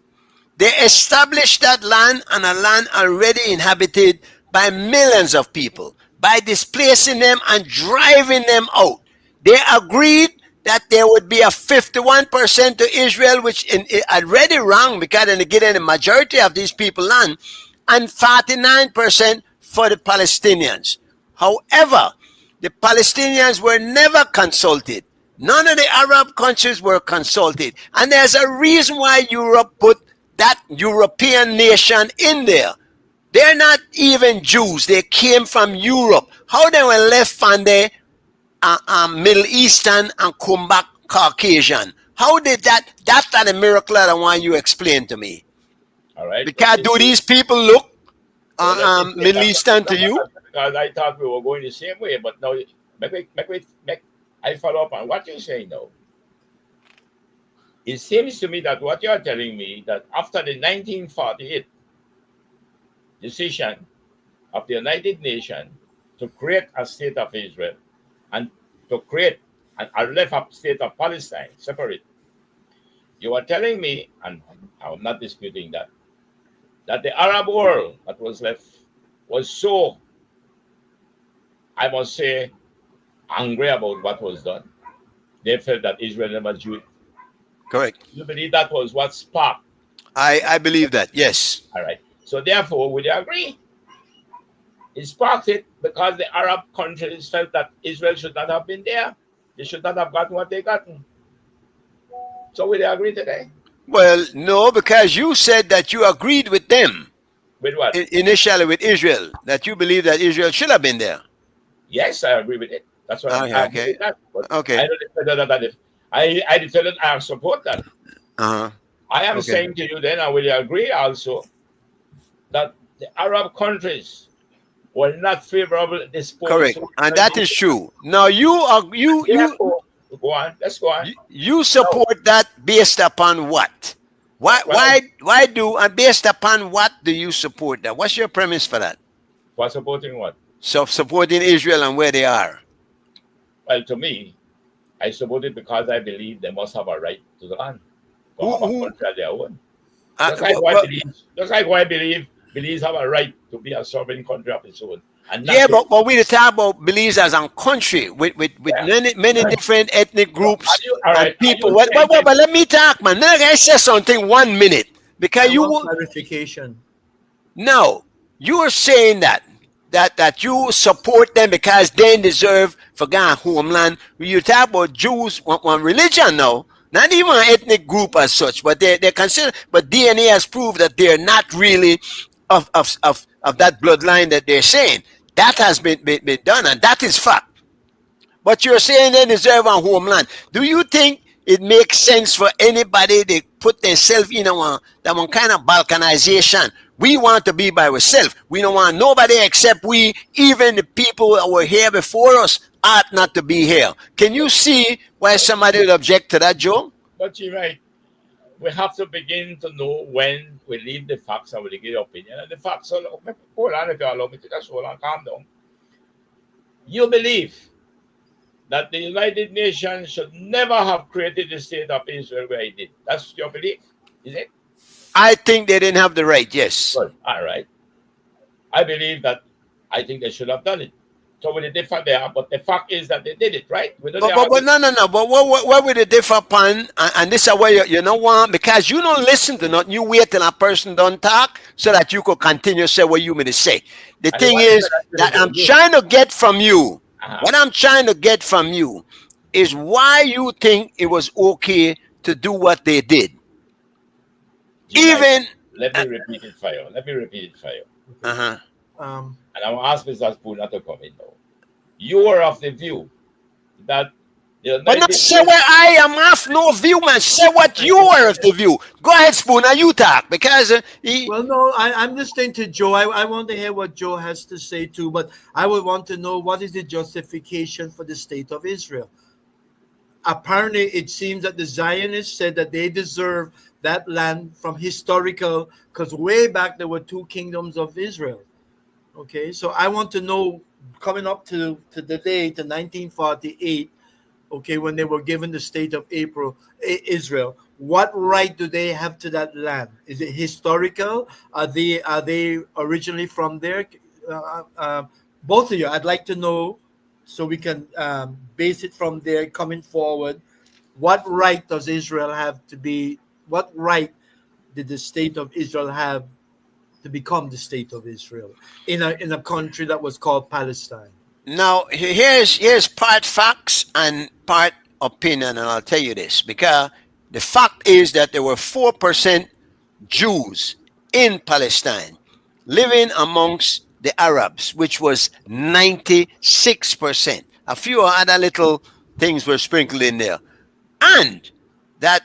They established that land on a land already inhabited by millions of people. By displacing them and driving them out, they agreed that there would be a 51% to Israel, which is already wrong because they're getting the majority of these people land, and 49% for the Palestinians. However, the Palestinians were never consulted. None of the Arab countries were consulted. And there's a reason why Europe put that European nation in there. They're not even Jews. They came from Europe. How they were left from the Middle Eastern and come back Caucasian? How did that? That's not a miracle that I want you to explain to me. All right. Because do these people look Middle Eastern to you? Because I thought we were going the same way, but now I follow up on what you say now. It seems to me that what you are telling me that after the 1948 decision of the United Nations to create a state of Israel and to create a left state of Palestine, separate, you are telling me, and I'm not disputing that the Arab world that was left was so, I must say, angry about what was done. They felt that Israel never do it. Correct. You believe that was what sparked? I believe that, yes. All right. So therefore, would you agree? It sparked it because the Arab countries felt that Israel should not have been there. They should not have gotten what they gotten. So would you agree today? Well, no, because you said that you agreed with them. With what? Initially with Israel, that you believe that Israel should have been there. Yes, I agree with it. That's what I agree with that. But okay. I don't that I decided I support that. Uh-huh. I am saying to you then, I will agree also that the Arab countries were not favorable at this point. Correct, and that is true. Now you go on. Let's go on. You support that based upon what? Why do and based upon what do you support that? What's your premise for that? For supporting what? So supporting Israel and where they are. Well, to me, I support it because I believe they must have a right to the land. To have a country of their own. Just like why Belize have a right to be a sovereign country of its own. And but we talk about Belize as a country with many different ethnic groups and people. But let me talk, man. Let me say something 1 minute. Because you want clarification. No, you are saying that you support them because they deserve for God homeland. You talk about Jews, one religion now, not even an ethnic group as such, but they're considered. But DNA has proved that they're not really of that bloodline that they're saying. That has been done, and that is fact. But you're saying they deserve a homeland. Do you think it makes sense for anybody to put themselves in that one kind of balkanization? We want to be by ourselves. We don't want nobody except we. Even the people that were here before us ought not to be here. Can you see why somebody would object to that, Joe? But you're right. We have to begin to know when we leave the facts and we give the opinion. And the facts, hold on, if you allow me to just hold on, calm down. You believe that the United Nations should never have created the state of Israel where it did. That's your belief, is it? I think they didn't have the right, yes. Good. All right. I believe that I think they should have done it. So we differ there, but the fact is that they did it, right? But no. But what would they differ upon? And this is where you know what? Because you don't listen to nothing. You wait till a person don't talk so that you could continue to say what you mean to say. The thing is that I'm trying to get from you. What I'm trying to get from you is why you think it was okay to do what they did. Even let me repeat it for you. Uh-huh. And I will ask Mr. Spooner to come in now. You are of the view that but not say where I am off no view, man. Say what you are of the view. Go ahead, Spooner, you talk. Because well, no, I'm listening to Joe. I want to hear what Joe has to say too, but I would want to know what is the justification for the state of Israel. Apparently, it seems that the Zionists said that they deserve that land from historical, because way back there were two kingdoms of Israel. Okay, so I want to know coming up to the date to 1948, okay, when they were given the state of Israel. What right do they have to that land? Is it historical? Are they originally from there? Both of you, I'd like to know, so we can base it from there coming forward. What right does Israel have to be? What right did the state of Israel have to become the state of Israel in a country that was called Palestine? Now, here's part facts and part opinion, and I'll tell you this because the fact is that there were 4% Jews in Palestine living amongst the Arabs, which was 96%. A few other little things were sprinkled in there, and that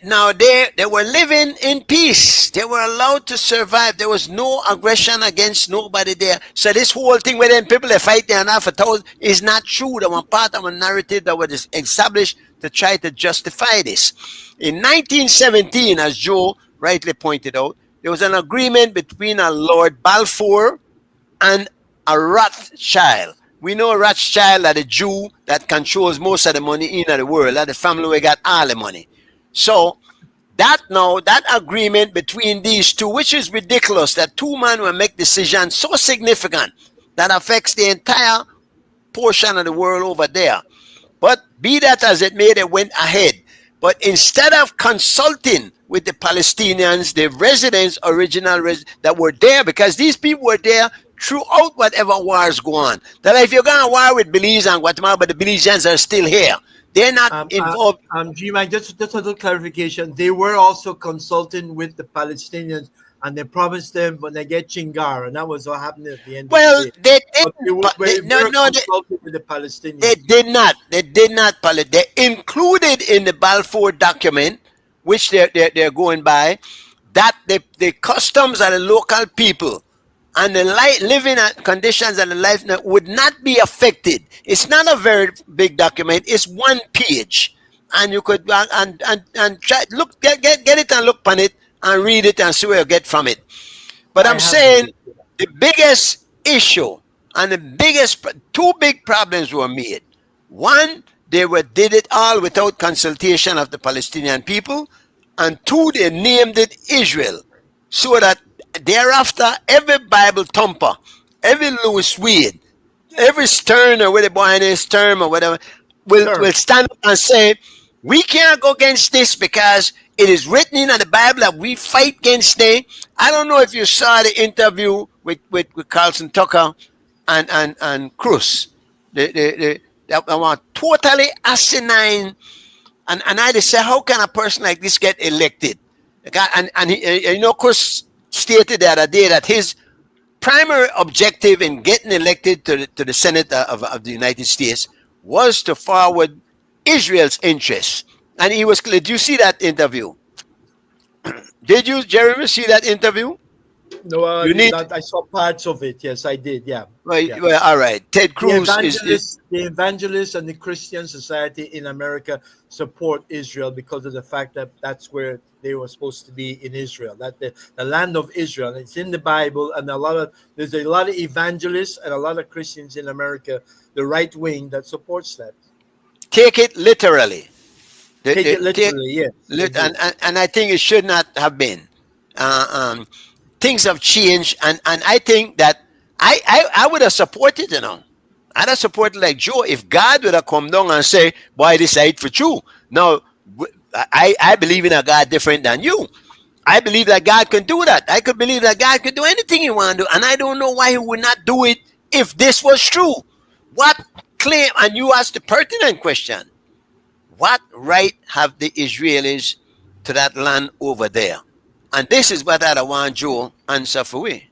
now they were living in peace. They were allowed to survive. There was no aggression against nobody there. So this whole thing where them people they fight there and for thousands is not true. That one part of a narrative that was established to try to justify this. In 1917, as Joe rightly pointed out, there was an agreement between a Lord Balfour and a Rothschild. We know Rothschild are the Jew that controls most of the money in the world, that the family who got all the money. So that agreement between these two, which is ridiculous, that two men will make decisions so significant that affects the entire portion of the world over there. But be that as it may, they went ahead. But instead of consulting with the Palestinians, the original residents that were there, because these people were there throughout whatever wars go on. That if you're going to war with Belize and Guatemala, but the Belizeans are still here, they're not involved. G-Man, just a little clarification. They were also consulting with the Palestinians, and they promised them when they get Chingar, and that was what happened at the end. Well, of the day. They were consulting with the Palestinians. They did not. They did not. They included in the Balfour document, which they're going by, that the customs of the local people and the living conditions and the life would not be affected. It's not a very big document. It's one page, and you could and try get it and look on it and read it and see what you get from it. But I'm saying the biggest issue and the biggest two big problems were made. One, they did it all without consultation of the Palestinian people, and two, they named it Israel, so that thereafter, every Bible thumper, every Louis Wade, every Stern or whatever boy is Stern or whatever, will stand up and say, we can't go against this because it is written in the Bible that we fight against them. I don't know if you saw the interview with Carlson Tucker and Cruz. They were totally asinine. And I just say, how can a person like this get elected? And he, Cruz stated the other day that his primary objective in getting elected to the Senate of the United States was to forward Israel's interests. And he was. Did you see that interview? Did you, Jeremy, see that interview? No, I saw parts of it. Yes, I did. Yeah. Well, all right. Ted Cruz the evangelists and the Christian society in America support Israel because of the fact that that's where they were supposed to be, in Israel. That the land of Israel. It's in the Bible, and there's a lot of evangelists and a lot of Christians in America, the right wing, that supports that. Take it literally. Take it literally, yes. And I think it should not have been. Things have changed, and I think that I would have supported, I'd have supported like Joe if God would have come down and say, boy, this is for you. Now, I believe in a God different than you. I believe that God can do that. I could believe that God could do anything he want to do, and I don't know why he would not do it if this was true. What claim, and you asked the pertinent question, what right have the Israelis to that land over there? And this is what I want Joe answer for we.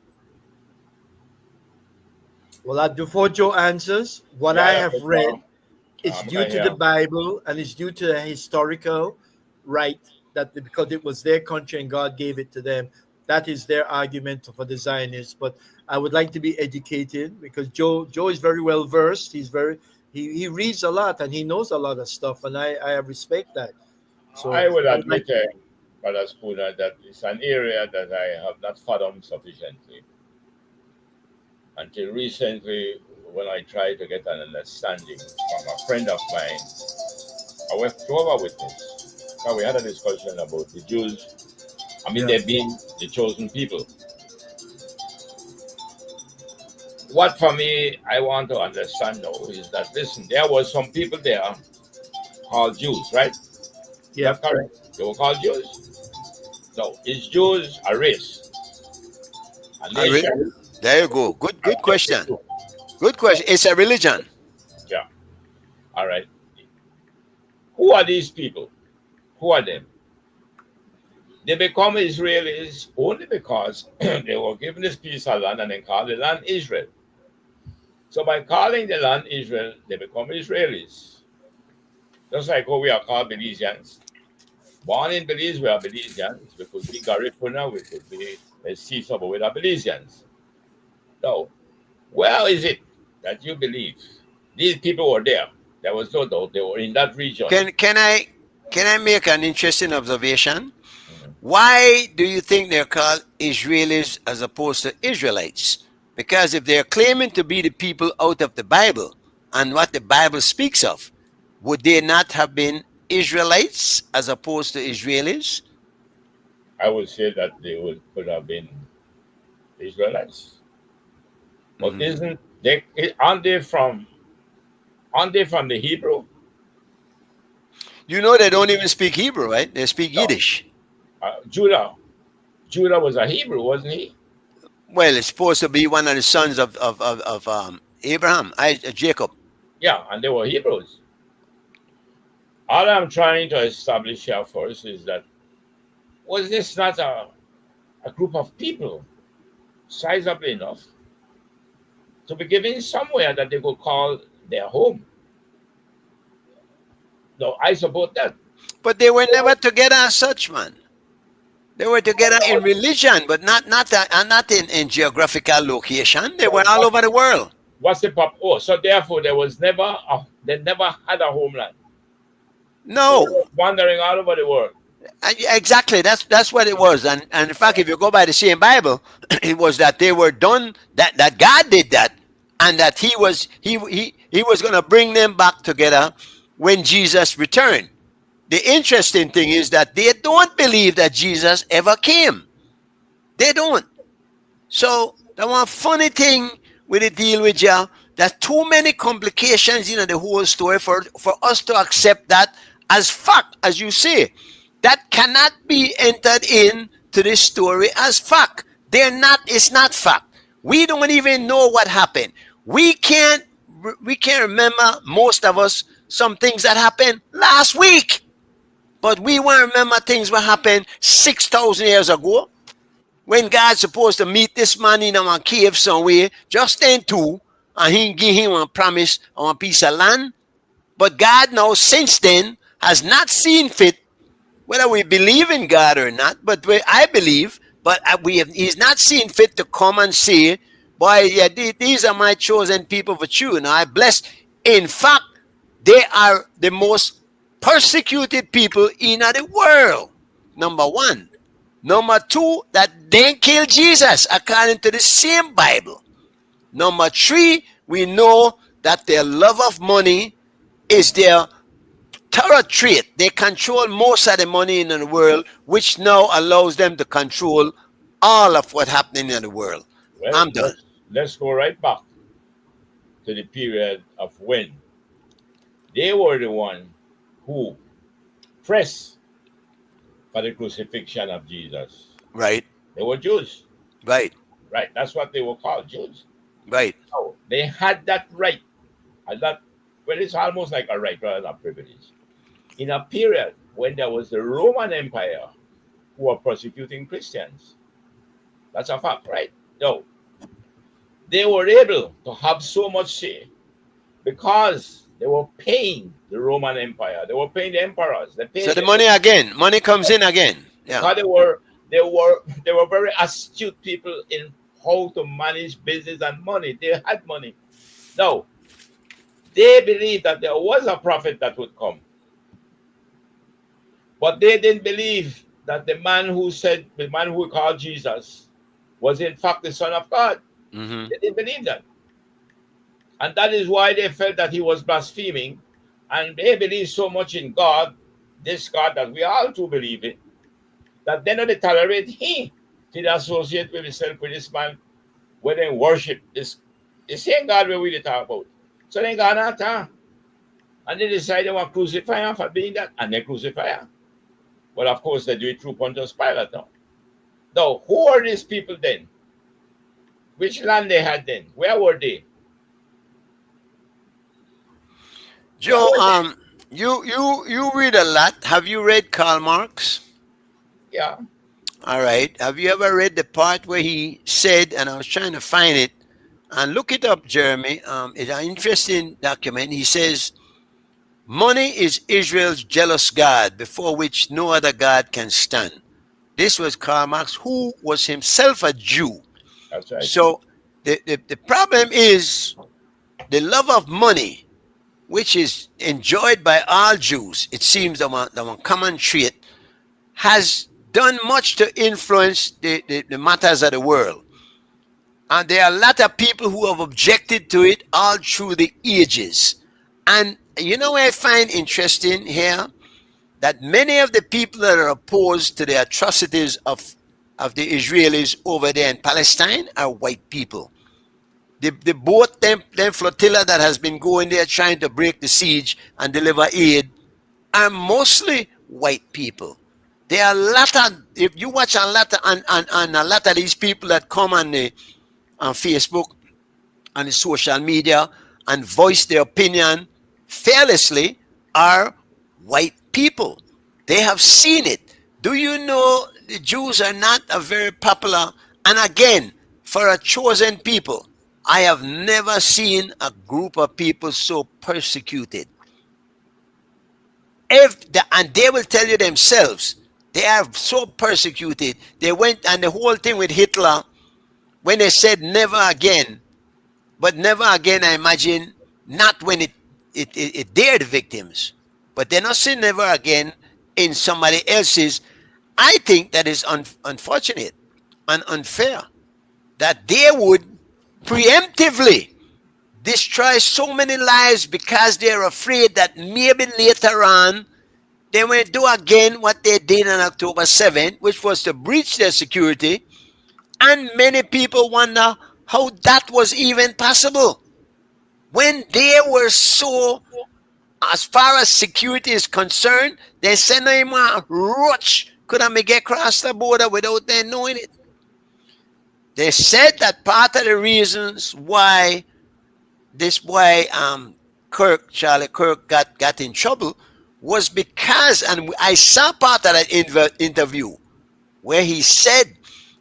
Well, before Joe answers, what I have read is due to the Bible, and it's due to the historical right that because it was their country and God gave it to them. That is their argument for the Zionists. But I would like to be educated because Joe is very well versed. He reads a lot and he knows a lot of stuff, and I respect that. So I would admit, Brother Spooner, that it's an area that I have not fathomed sufficiently. Until recently, when I tried to get an understanding from a friend of mine, I went over with this. So we had a discussion about the Jews. I mean, Yeah. they've been the chosen people. What for me, I want to understand now is that listen, there was some people there called Jews, right? Is Yeah. that correct? They were called Jews. So is Jews a race, a nation? There you go. Good Okay, question. Good question. It's a religion. yeah. All right. Who are these people? Who are them? They become Israelis only because they were given this piece of land and then called the land Israel. So by calling the land Israel, they become Israelis. Just like how we are called Belizeans. Born in Belize, we are Belizeans. We could be Garifuna, we could be Mestizo, but we are Belizeans. So, where is it that you believe these people were there? There was no doubt they were in that region. Can I make an interesting observation? Mhm. Why do you think they're called Israelis as opposed to Israelites? Because if they're claiming to be the people out of the Bible and what the Bible speaks of, would they not have been Israelites as opposed to Israelis? I would say that could have been Israelites. But Mhm. isn't they aren't they from the Hebrew? You know they don't even speak Hebrew, right? They speak No. Yiddish. Judah. Judah was a Hebrew, wasn't he? Well, it's supposed to be one of the sons of Abraham, Jacob. Yeah, and they were Hebrews. All I'm trying to establish here first is that was this not a group of people sizable enough to be given somewhere that they could call their home? No, I support that. But they were never together as such, man. They were together in religion, but not in geographical location. They were all over the world. What's the pop? Oh, so therefore there was never they never had a homeland. They No, were wandering all over the world. exactly. That's what it was. And in fact, if you go by the same Bible, it was that they were done. That God did that, and that He was going to bring them back together when Jesus returned. The interesting thing is that they don't believe that Jesus ever came. They don't. So the one funny thing with the deal with you, there's too many complications in the whole story for us to accept that as fact, as you say. That cannot be entered into this story as fact. It's not fact. We don't even know what happened. We can't we can't remember, most of us, some things that happened last week. But we won't remember things that happened 6,000 years ago when God's supposed to meet this man in a cave somewhere, just then too, and he give him a promise on a piece of land. But God now, since then, has not seen fit, whether we believe in God or not, but I believe, but he's not seen fit to come and say, boy, yeah, these are my chosen people for you. Now I bless. In fact, they are the most persecuted people in the world. Number one. Number two, that they killed Jesus according to the same Bible. Number three, we know that their love of money is their terror trait. They control most of the money in the world, which now allows them to control all of what's happening in the world. Well, I'm done. let's go right back to the period of when they were the one who pressed for the crucifixion of Jesus. Right, They were Jews, right, right? That's what they were called, Jews. right. So they had that right, and that well, it's almost like a right rather than a privilege. In a period when there was the Roman Empire who were persecuting Christians. That's a fact, right? No, they were able to have so much say because they were paying the Roman Empire. They were paying the emperors. They So paid the them money again, money comes in again. Yeah. because they were very astute people in how to manage business and money. They had money. Now they believed that there was a prophet that would come, but they didn't believe that the man who called Jesus was in fact the Son of God. Hmm. They didn't believe that. And that is why they felt that he was blaspheming. And they believe so much in God, this God that we all too believe in, that they don't tolerate him to associate with himself with this man where they worship this the same God where we talk about. So they got out there. And they decide they want to crucify him for being that, and they crucify him. Well, of course, they do it through Pontius Pilate now. Now, who are these people then? Which land they had then? Where were they? Joe, you read a lot. Have you read Karl Marx? Yeah. All right. Have you ever read the part where he said, and I was trying to find it, and look it up, Jeremy. It's an interesting document. He says, money is Israel's jealous God before which no other God can stand. This was Karl Marx, who was himself a Jew. That's right. So the problem is the love of money, which is enjoyed by all Jews. It seems the one common trait has done much to influence the matters of the world. And there are a lot of people who have objected to it all through the ages. And you know what I find interesting here? That many of the people that are opposed to the atrocities of the Israelis over there in Palestine are white people. The boat, them flotilla that has been going there trying to break the siege and deliver aid are mostly white people. There are a lot of, if you watch a lot of, and a lot of these people that come on Facebook and the social media and voice their opinion fearlessly are white people. They have seen it. Do you know the Jews are not a very popular, and again, for a chosen people, I have never seen a group of people so persecuted. And they will tell you themselves, they are so persecuted. They went, and the whole thing with Hitler, when they said never again, but never again, I imagine, not when it dared victims, but they're not saying never again in somebody else's. I think that is unfortunate and unfair that they would preemptively destroy so many lives because they're afraid that maybe later on they will do again what they did on October 7th, which was to breach their security. And many people wonder how that was even possible when they were so, as far as security is concerned, they said no more roach could have get across the border without them knowing it. They said that part of the reasons why this boy Charlie Kirk got in trouble was because, and I saw part of that interview where he said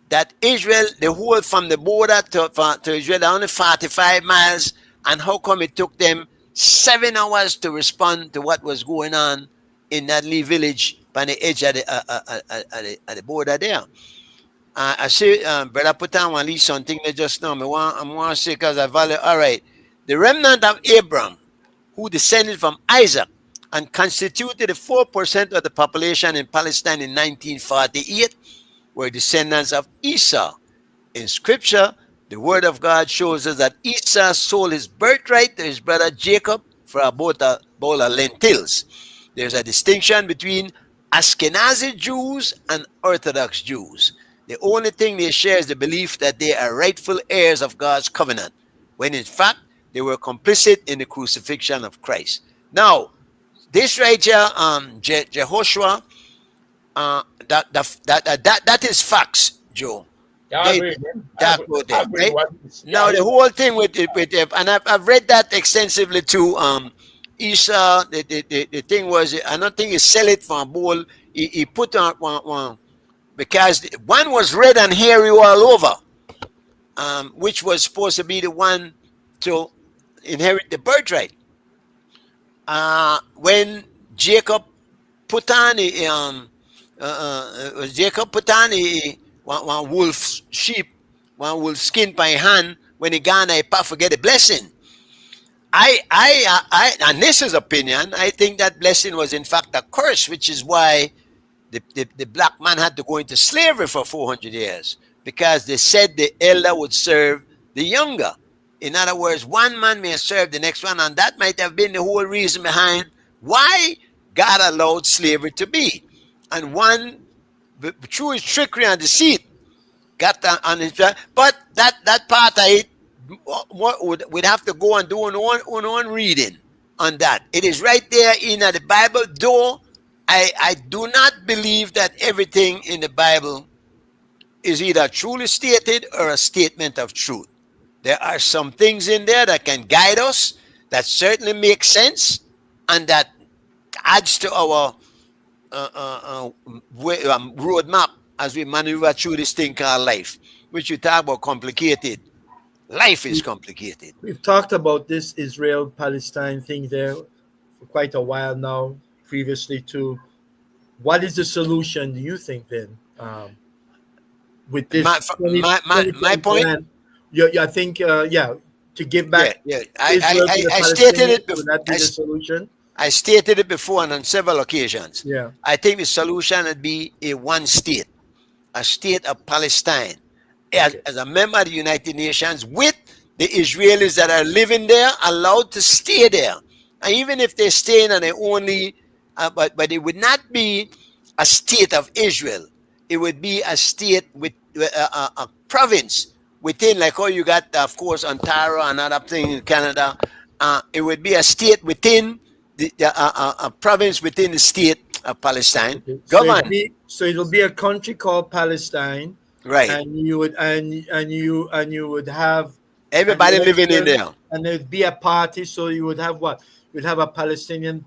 that Israel, the whole from the border to Israel, only 45 miles, and how come it took them 7 hours to respond to what was going on in that little village by the edge of the border there. I see, brother, put on one least something that just now. I want to say because I value. All right, the remnant of Abraham, who descended from Isaac and constituted 4% of the population in Palestine in 1948, were descendants of Esau. In Scripture, the Word of God shows us that Esau sold his birthright to his brother Jacob for a bowl of lentils. There's a distinction between Ashkenazi Jews and Orthodox Jews. The only thing they share is the belief that they are rightful heirs of God's covenant, when in fact they were complicit in the crucifixion of Christ. Now, this right here, Jehoshua, that is facts, Joe. Yeah, I agree. Right? Now the whole thing with and I've read that extensively too. Esau, the thing was, I don't think he sell it for a bowl. He put on one because one was red and hairy all over, which was supposed to be the one to inherit the birthright. When Jacob put on one wolf sheep, one wolf skin by hand, when he gone, I forget the blessing. I and this is opinion, I think that blessing was in fact a curse, which is why the black man had to go into slavery for 400 years, because they said the elder would serve the younger. In other words, one man may serve the next one, and that might have been the whole reason behind why God allowed slavery to be. And one, through his trickery and deceit, got on his, but that part of it, what we'd have to go and do our own reading on that. It is right there in the Bible, though I do not believe that everything in the Bible is either truly stated or a statement of truth. There are some things in there that can guide us, that certainly make sense, and that adds to our roadmap as we maneuver through this thing called life, which you talk about complicated. Life is complicated. We've talked about this Israel-Palestine thing there for quite a while now, previously too. What is the solution, do you think, then, with this my point? plan? I think, to give back Israel to the I stated it Palestinians, would that be the solution? I stated it before and on several occasions. Yeah. I think the solution would be a one state, a state of Palestine, as a member of the United Nations, with the Israelis that are living there allowed to stay there. And even if they stay in and they only, but it would not be a state of Israel. It would be a state with a province within, like how you got, of course, Ontario and other thing in Canada. It would be a state within a province within the state of Palestine. Okay. So it'll be a country called Palestine, right? And you would have everybody living in there, and there'd be a party. So you would have what? You'd have a Palestinian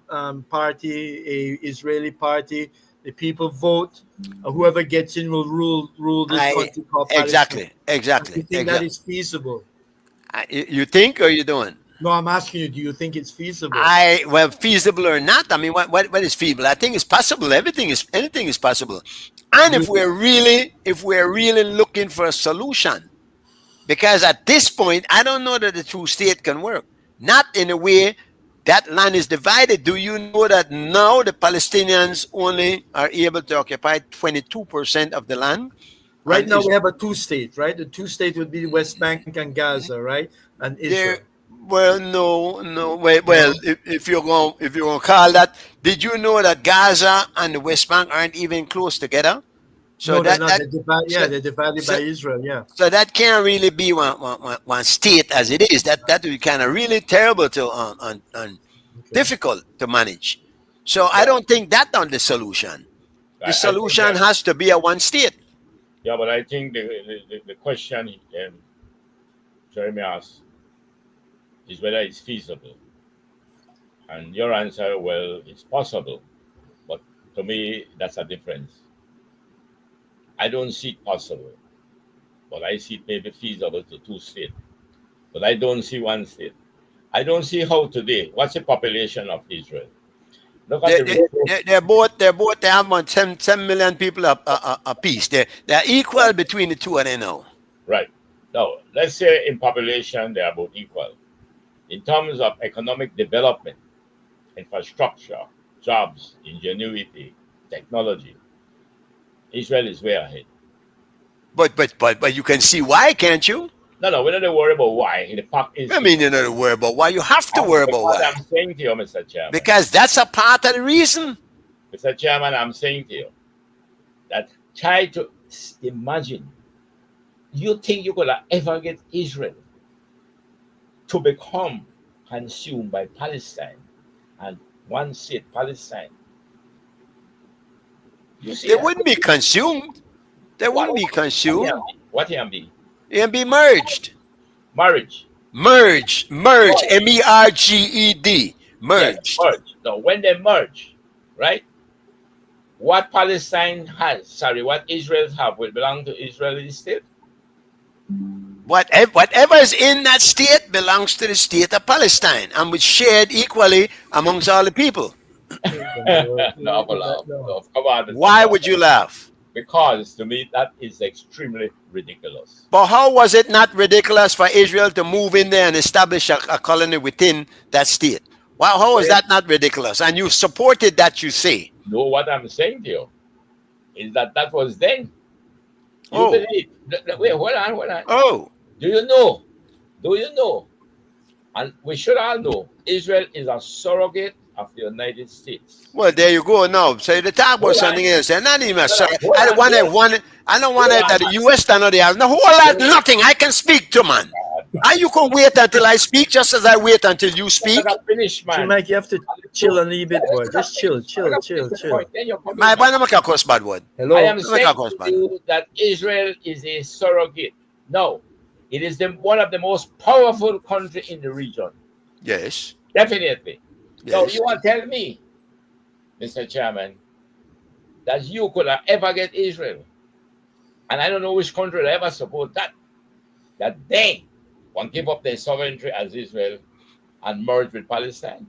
party, a Israeli party. The people vote. Whoever gets in will rule this country called Palestine. Exactly. You think that is feasible? You think, or you don't? No, I'm asking you. Do you think it's feasible? Feasible or not? I mean, what is feasible? I think it's possible. Anything is possible. And if we're really looking for a solution, because at this point, I don't know that the two state can work. Not in a way that land is divided. Do you know that now the Palestinians only are able to occupy 22% of the land? Right now we have a two-state, right? The two-state would be West Bank and Gaza, right? And Israel. Well, no. Well, if you're going to call that, did you know that Gaza and the West Bank aren't even close together? So they're divided by Israel. Yeah. So that can't really be one state as it is. That would be kind of really terrible and difficult to manage. So I don't think that's the solution. The solution has to be a one state. Yeah, but I think the question Jeremy asked is whether it's feasible. And your answer, well, it's possible. But to me, that's a difference. I don't see it possible, but I see it maybe feasible to two states. But I don't see one state. I don't see how today. What's the population of Israel? Look at they're both. They have about 10 million people a piece. They're equal between the two of them now. Right. Now, let's say in population they are both equal. In terms of economic development, infrastructure, jobs, ingenuity, technology, Israel is way ahead. But you can see why, can't you? No, we're not worried about why. The fact is, I mean, you're not worried about why. You have to worry about why. I'm saying to you, Mr. Chairman. Because that's a part of the reason. Mr. Chairman, I'm saying to you that try to imagine. You think you could ever get Israel to become consumed by Palestine and one state, Palestine? You see, they wouldn't be consumed. They wouldn't be consumed. What can be? It can be merged. Merged. Merged. M-E-R-G-E-D. Merged. Yes, merged. Now, when they merge, right? What Palestine has, what Israel have, will belong to Israeli state. Whatever is in that state belongs to the state of Palestine and was shared equally amongst all the people. No, come on. Why would you laugh? Because to me that is extremely ridiculous. But how was it not ridiculous for Israel to move in there and establish a colony within that state? Well, how is that not ridiculous? And you supported that, you say. No, what I'm saying to you is that was then. You believe. Wait, hold on. Oh. Do you know Do you know? And we should all know Israel is a surrogate of the United States. Well, there you go now. So they talk about Hold something on. else. And not even Hold on. sorry. Hold I don't on. want Hold it. I don't want it on. that the US stand on the house. No whole lot, nothing. I can speak to man. And you can wait until I speak, just as I wait until you speak. Let us finish, man. Mike, you have to chill a little bit, boy. Just chill. Let us finish the point. Then you're coming My back. boy, I'm a curse bad word. Hello. I am Let me saying talk to about you that Israel is a surrogate. No, it is one of the most powerful country in the region. Yes. Definitely. So Yes. you want to tell me, Mr. Chairman, that you could ever get Israel, and I don't know which country will ever support that they want to give up their sovereignty as Israel and merge with Palestine?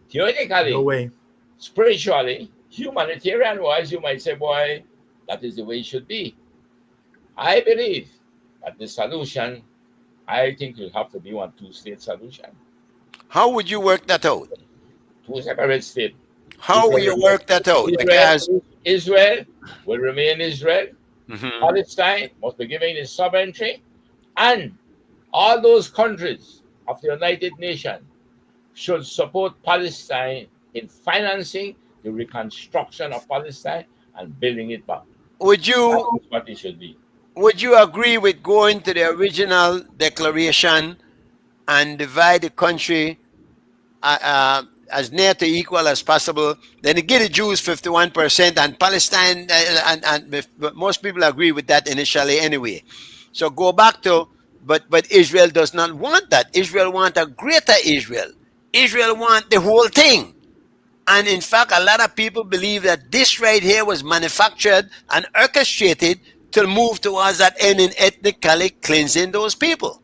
Theoretically, No way. spiritually, humanitarian wise, you might say, boy, that is the way it should be. I believe that the solution, I think, will have to be one two-state solution. How would you work that out? Two separate states. How will you work that out? Because Israel will remain Israel. Mhm. Palestine must be given its sovereignty, and all those countries of the United Nations should support Palestine in financing the reconstruction of Palestine and building it back. would That you is what it should be. would you agree with going to the original declaration and divide the country as near to equal as possible? Then you give the Jews 51% and Palestine, but most people agree with that initially anyway. So go back to, but Israel does not want that. Israel want a greater Israel. Israel want the whole thing. And in fact, a lot of people believe that this right here was manufactured and orchestrated to move towards that end in ethnically cleansing those people.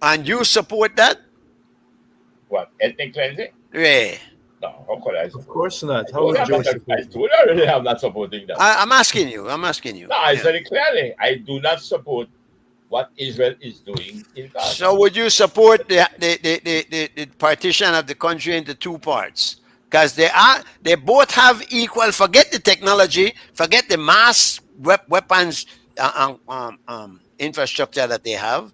And you support that? What, ethnic cleansing? Yeah. No, how could I Of support? course not. I How told would you I'm Joe not- I support? told you already I'm not supporting that. I'm asking you. I'm asking you. No, I Yeah. said it clearly. I do not support what Israel is doing in Gaza. So would you support the partition of the country into two parts? Because they both have equal. Forget the technology. Forget the mass weapons infrastructure that they have,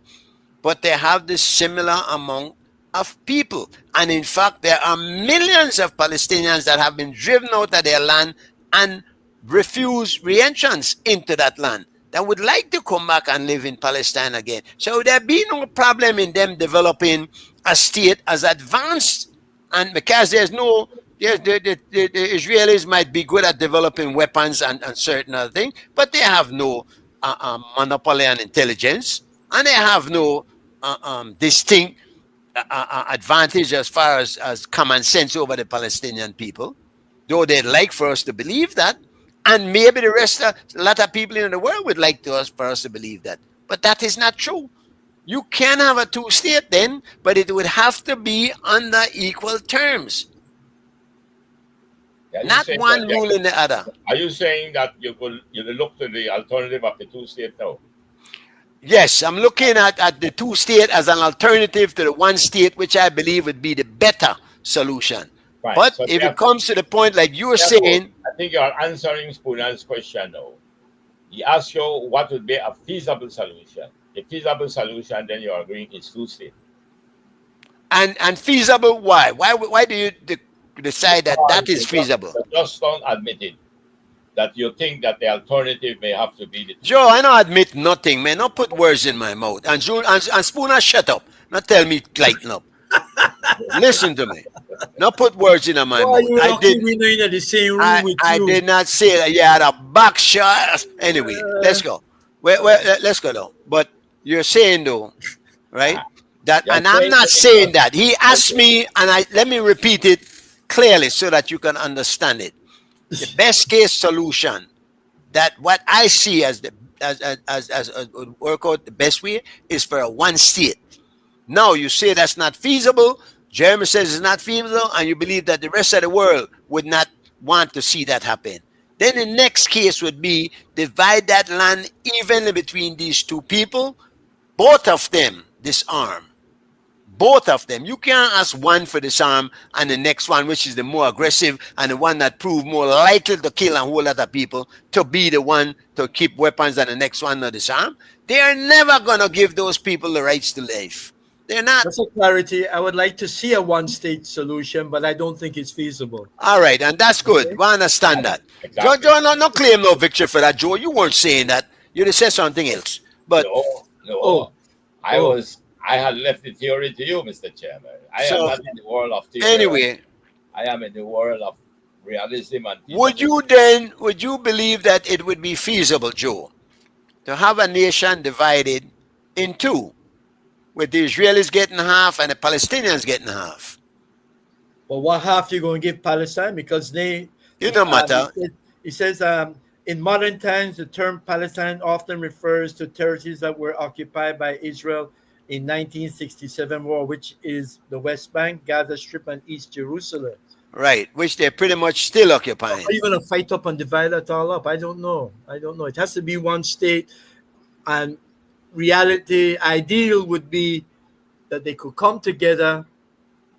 but they have this similar amount of people. And in fact, there are millions of Palestinians that have been driven out of their land and refuse re-entrance into that land, that would like to come back and live in Palestine again. So there be no problem in them developing a state as advanced. And because there's no, the Israelis might be good at developing weapons and certain other things, but they have no monopoly on intelligence, and they have no distinct advantage as far as common sense over the Palestinian people, though they'd like for us to believe that. And maybe the rest of a lot of people in the world would like for us to believe that. But that is not true. You can have a two-state then, but it would have to be under equal terms. Are you Not saying one that- ruling the other. Are you saying that you will look to the alternative of the two-state now? Yes, I'm looking at the two-state as an alternative to the one state, which I believe would be the better solution. Fine. But So if it therefore- comes to the point like you were therefore, saying, I think you are answering Spooner's question now. He asked you what would be a feasible solution. The feasible solution, then you are agreeing, is two-state. and feasible, why? Why do you decide that that is feasible? You just don't admit it. That you think that the alternative may have to be the Joe, I don't admit nothing, man. Don't put words in my mouth. And Spooner, shut up. Not tell me lighten up. Listen to me. Not put words in my Why mouth. you I lucky did. we know in the same room with I you? did not say that you had a back shot. Anyway, let's go. Let's go though. But you're saying though, right? That, You're and I'm saying not that- saying that. He asked me, and let me repeat it clearly so that you can understand it. The best case solution, that what I see as the as would work out the best way, is for a one state. Now you say that's not feasible. Jeremy says it's not feasible, and you believe that the rest of the world would not want to see that happen. Then the next case would be divide that land evenly between these two people, both of them disarm, both of them. You can't ask one for disarm and the next one, which is the more aggressive and the one that proved more likely to kill a whole lot of people, to be the one to keep weapons and the next one to disarm. They are never going to give those people the rights to life. They're not. Just for clarity, I would like to see a one-state solution, but I don't think it's feasible. All right, and that's good. Okay. We understand that. Exactly. Joe, no claim no victory for that, Joe. You weren't saying that. You just said something else. But No. I had left the theory to you, Mr. Chairman. I am So, not in the world of theory. anyway, I am in the world of realism and would you believe that it would be feasible, Joe, to have a nation divided in two, with the Israelis getting half and the Palestinians getting half? But what half you going to give Palestine? Because they, It don't matter. He says, in modern times, the term Palestine often refers to territories that were occupied by Israel in 1967 war, which is the West Bank, Gaza Strip, and East Jerusalem. Right, which they're pretty much still occupying. Are you going to fight up and divide that all up? I don't know. It has to be one state, and reality ideal would be that they could come together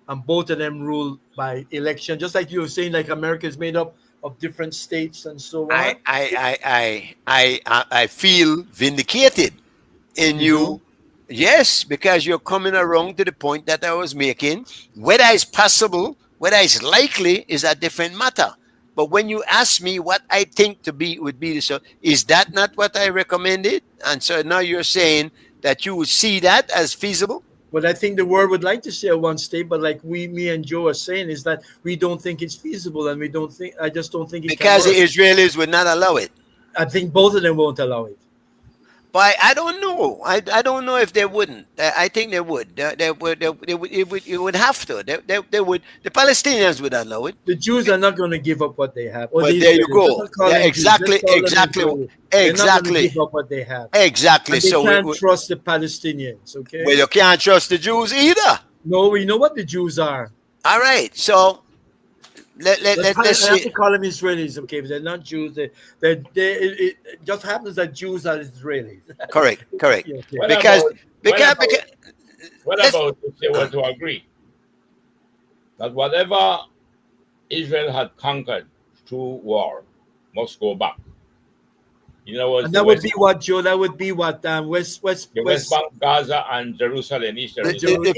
and both of them rule by election, just like you were saying, like America is made up of different states and so on. I feel vindicated in you. Yes, because you're coming around to the point that I was making. Whether it's possible, whether it's likely, is a different matter. But when you ask me what I think would be so, is that not what I recommended? And so now you're saying that you would see that as feasible? What I think the world would like to see a one state, but like me and Joe are saying, is that we don't think it's feasible, and I just don't think it because can the work. Israelis would not allow it. I think both of them won't allow it. But I don't know. I don't know if they wouldn't. I think they would. They would. It would have to. They would. The Palestinians would allow it. The Jews are not going to give up what they have. Or But the there you Israelis. go. Let's not call Yeah, them Jews. exactly, Let's call them exactly, Israelis. They're not going to exactly. give up what they have. Exactly. And they So can't trust the Palestinians. Okay. well, you can't trust the Jews either. No, we know what the Jews are. All right. So let's I have see. to call them Israelis, okay? But they're not Jews. It just happens that Jews are Israelis. Correct. Yeah, okay. Because What let's- about if they were to agree that whatever Israel had conquered through war must go back? In other words, And that would be what, Joe? That would be what the West Bank, Gaza, and Jerusalem, East Jerusalem. the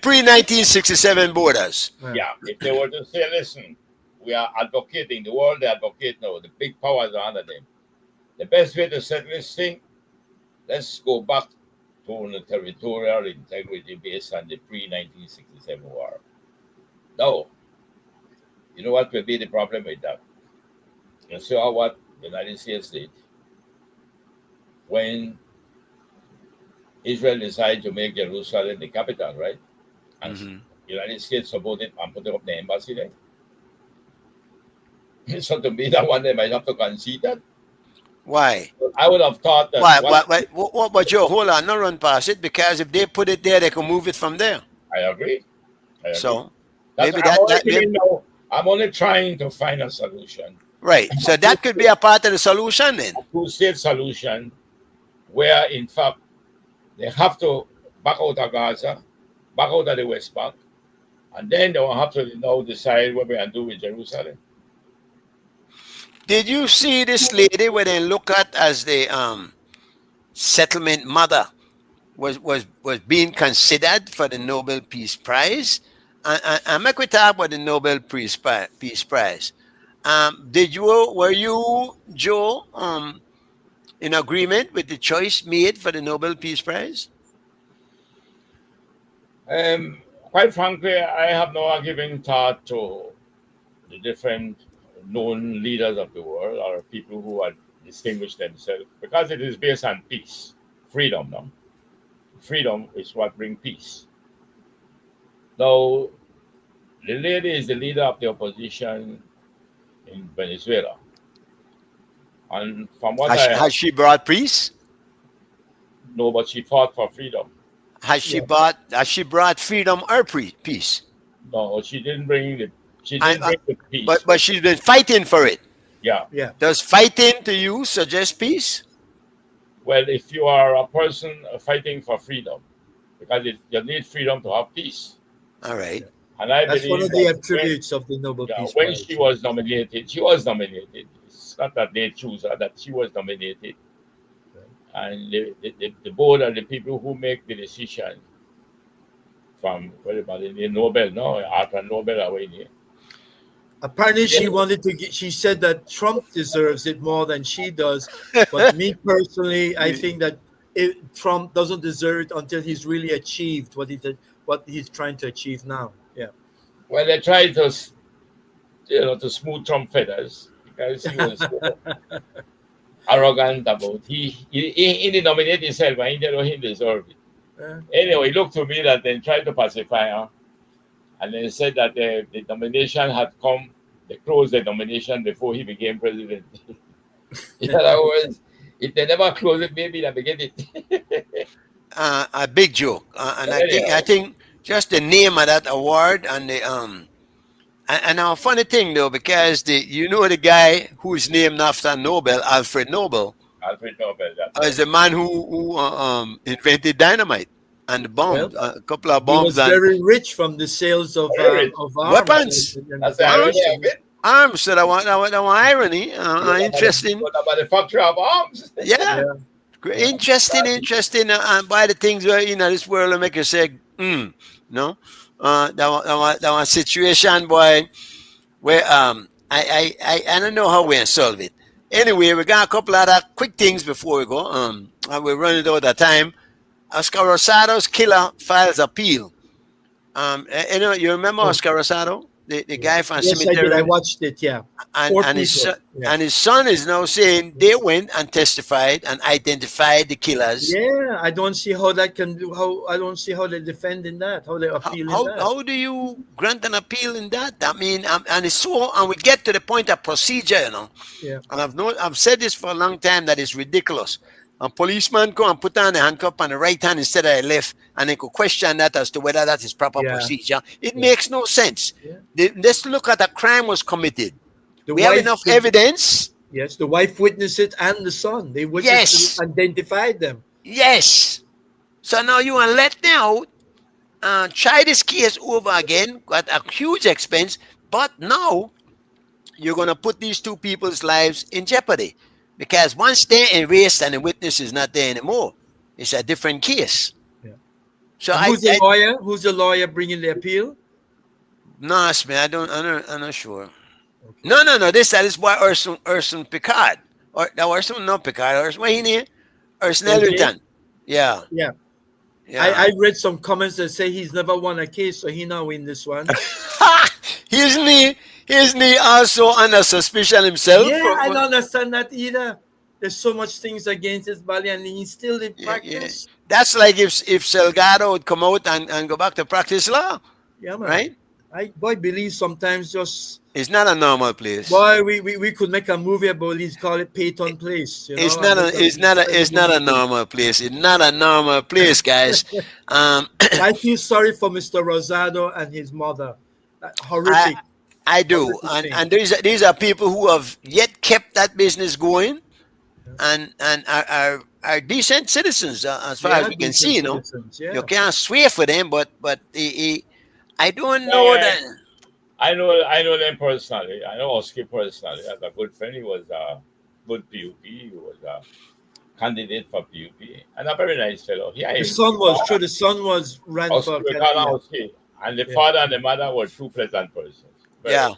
pre 1967 borders. Yeah, if they were to say, listen, we are advocating, the world they advocate now, the big powers are under them. The best way to settle this thing, let's go back to the territorial integrity based on the pre 1967 war. Now, you know what will be the problem with that? You saw what the United States did when Israel decided to make Jerusalem the capital, right? And the United States supported and put up the embassy there. So to me, that one they might have to concede that. Why? I would have thought that. Why? But Joe, hold on, not run past it, because if they put it there, they can move it from there. I agree. So That's, maybe I'm only trying to find a solution. right. So that could be a part of the solution then. A two-state solution where, in fact, they have to back out of Gaza, back out of the West Bank, and then they will have to now decide what we can do with Jerusalem. Did you see this lady when they look at as the settlement mother was being considered for the Nobel Peace Prize? And make we talk about the Nobel Peace Prize. Were you, Joe, in agreement with the choice made for the Nobel Peace Prize? Quite frankly, I have no giving thought to the different known leaders of the world or people who have distinguished themselves, because it is based on peace, freedom. No? Freedom is what brings peace. Now, the lady is the leader of the opposition in Venezuela. And from what Has she brought peace? No, but she fought for freedom. Has she brought freedom or peace? No, she didn't bring the peace. But she's been fighting for it. Yeah. Does fighting to you suggest peace? Well, if you are a person fighting for freedom, because you need freedom to have peace. All right. And I That's one believe of the that attributes of the Nobel yeah, Peace when Prize. she was nominated, she was nominated. It's not that they choose her, that she was nominated. And the board are the people who make the decision from what about the Nobel, no, after Nobel away here. Apparently, she wanted to. She said that Trump deserves it more than she does. But me personally, I think that Trump doesn't deserve it until he's really achieved what he's trying to achieve now. Yeah. Well, they tried to, to smooth Trump feathers because he was so arrogant about he didn't nominate himself, and he didn't know he deserved it. Anyway, it looked to me that they tried to pacify her, and they said that the nomination had come. They closed the nomination before he became president. In other words, if they never close it, maybe they begin it. A big joke, and I Anyhow, think just the name of that award and the and now funny thing though, because the guy who's named after Nobel, Alfred Nobel, Alfred Nobel, that's is right. the man who invented dynamite and the bomb, Well, a couple of he bombs was and very rich from the sales Very rich. of arms. weapons. That's the irony of it. Arms. So that one irony. Interesting. What about the factory of arms? Yeah. Interesting. And by the things where this world will make you say, no. That one situation, boy, where I don't know how we solve it. Anyway, we got a couple other quick things before we go. And we're running out of time. Oscar Rosado's killer files appeal. You remember Oscar Rosado, the guy from Yes, I did. Cemetery, I watched it. Yeah. Four and his people. son, and his son is now saying they went and testified and identified the killers. Yeah, I don't see how that can do. How I don't see how they're defending that. How they're appealing that. How do you grant an appeal in that? I mean, and it's so, and we get to the point of procedure, Yeah. And I've said this for a long time that it's ridiculous. A policeman come and put on the handcuff on the right hand instead of the left, and they could question that as to whether that is proper Yeah. procedure. It makes no sense. Yeah. Let's look at a crime was committed. The We have enough evidence. Yes, the wife witnessed it and the son. They witnessed it, identified them. Yes. So now you want to let them out, try this case over again at a huge expense, but now you're going to put these two people's lives in jeopardy because once they're erased and the witness is not there anymore, it's a different case. Yeah. So And who's the lawyer? Who's the lawyer bringing the appeal? No, ask me. I'm not sure. Okay. No. That is why Urson Picard or that Urson not Picard. Urson, what he name? Urson Ellerton. Yeah. Yeah. Yeah. I read some comments that say he's never won a case, so he now win this one. Isn't he also under suspicion himself? Yeah, I don't understand that either. There's so much things against his body, and he's still in practice. Yeah. That's like if Salgado would come out and go back to practice law. Yeah, man. Right? I believe sometimes just it's not a normal place. Boy, we could make a movie about it. Call it Peyton Place. It's not a normal place. It's not a normal place, guys. I feel sorry for Mr. Rosado and his mother. Horrific. I do, and these are people who have yet kept that business going, and are decent citizens as far as we can see. You can't swear for them, but I don't know that. I know them personally. I know Oscar personally as a good friend. He was a good PUP. He was a candidate for PUP and a very nice fellow. Yeah, the son was ran for candidate. And the father and the mother were two pleasant persons. It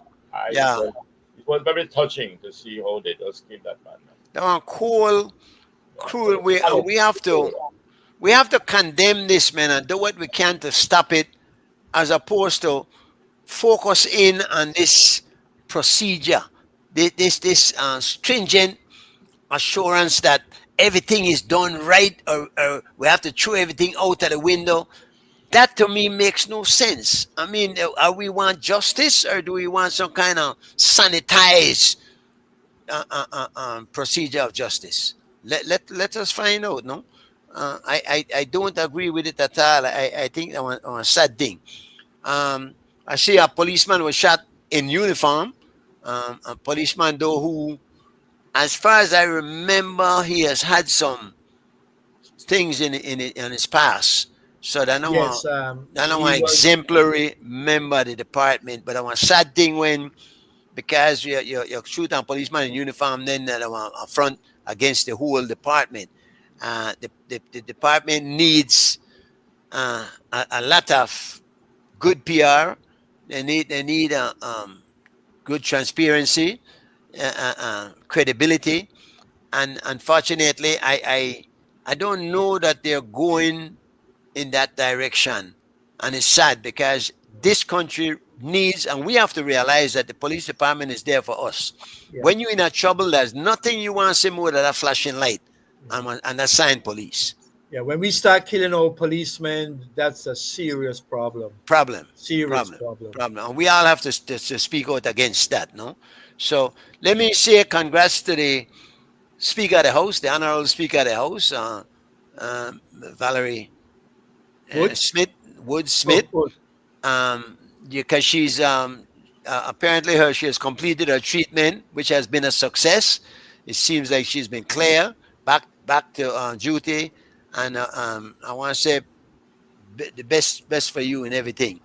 was very touching to see how they just killed that man. They were cruel. We have to condemn this, man, and do what we can to stop it, as opposed to focus in on this procedure, this stringent assurance that everything is done right, or we have to throw everything out of the window. That to me makes no sense. I mean, are we want justice, or do we want some kind of sanitized procedure of justice? Let us find out. No, I don't agree with it at all. I think that's a sad thing. I see a policeman was shot in uniform. A policeman though who, as far as I remember, he has had some things in his past. So that I want, Yes, that I he want was. exemplary member of the department. But I want sad thing when because you're shooting a policeman in uniform, then that I want a front against the whole department. The department needs a lot of good PR. They need good transparency, credibility, and unfortunately, I don't know that they're going in that direction, and it's sad because this country needs, and we have to realize that the police department is there for us. Yeah, When you're in a trouble, there's nothing you want to see more than a flashing light and a sign police. yeah. When we start killing our policemen, that's a serious problem. Problem, Serious problem, problem. problem. And we all have to speak out against that, no? So let me say congrats to the Speaker of the House, the Honorable Speaker of the House, Valerie Good. Smith, Wood Oh, Smith, good. because she's apparently she has completed her treatment, which has been a success. It seems like she's been clear, back to duty, and I want to say the best for you and everything.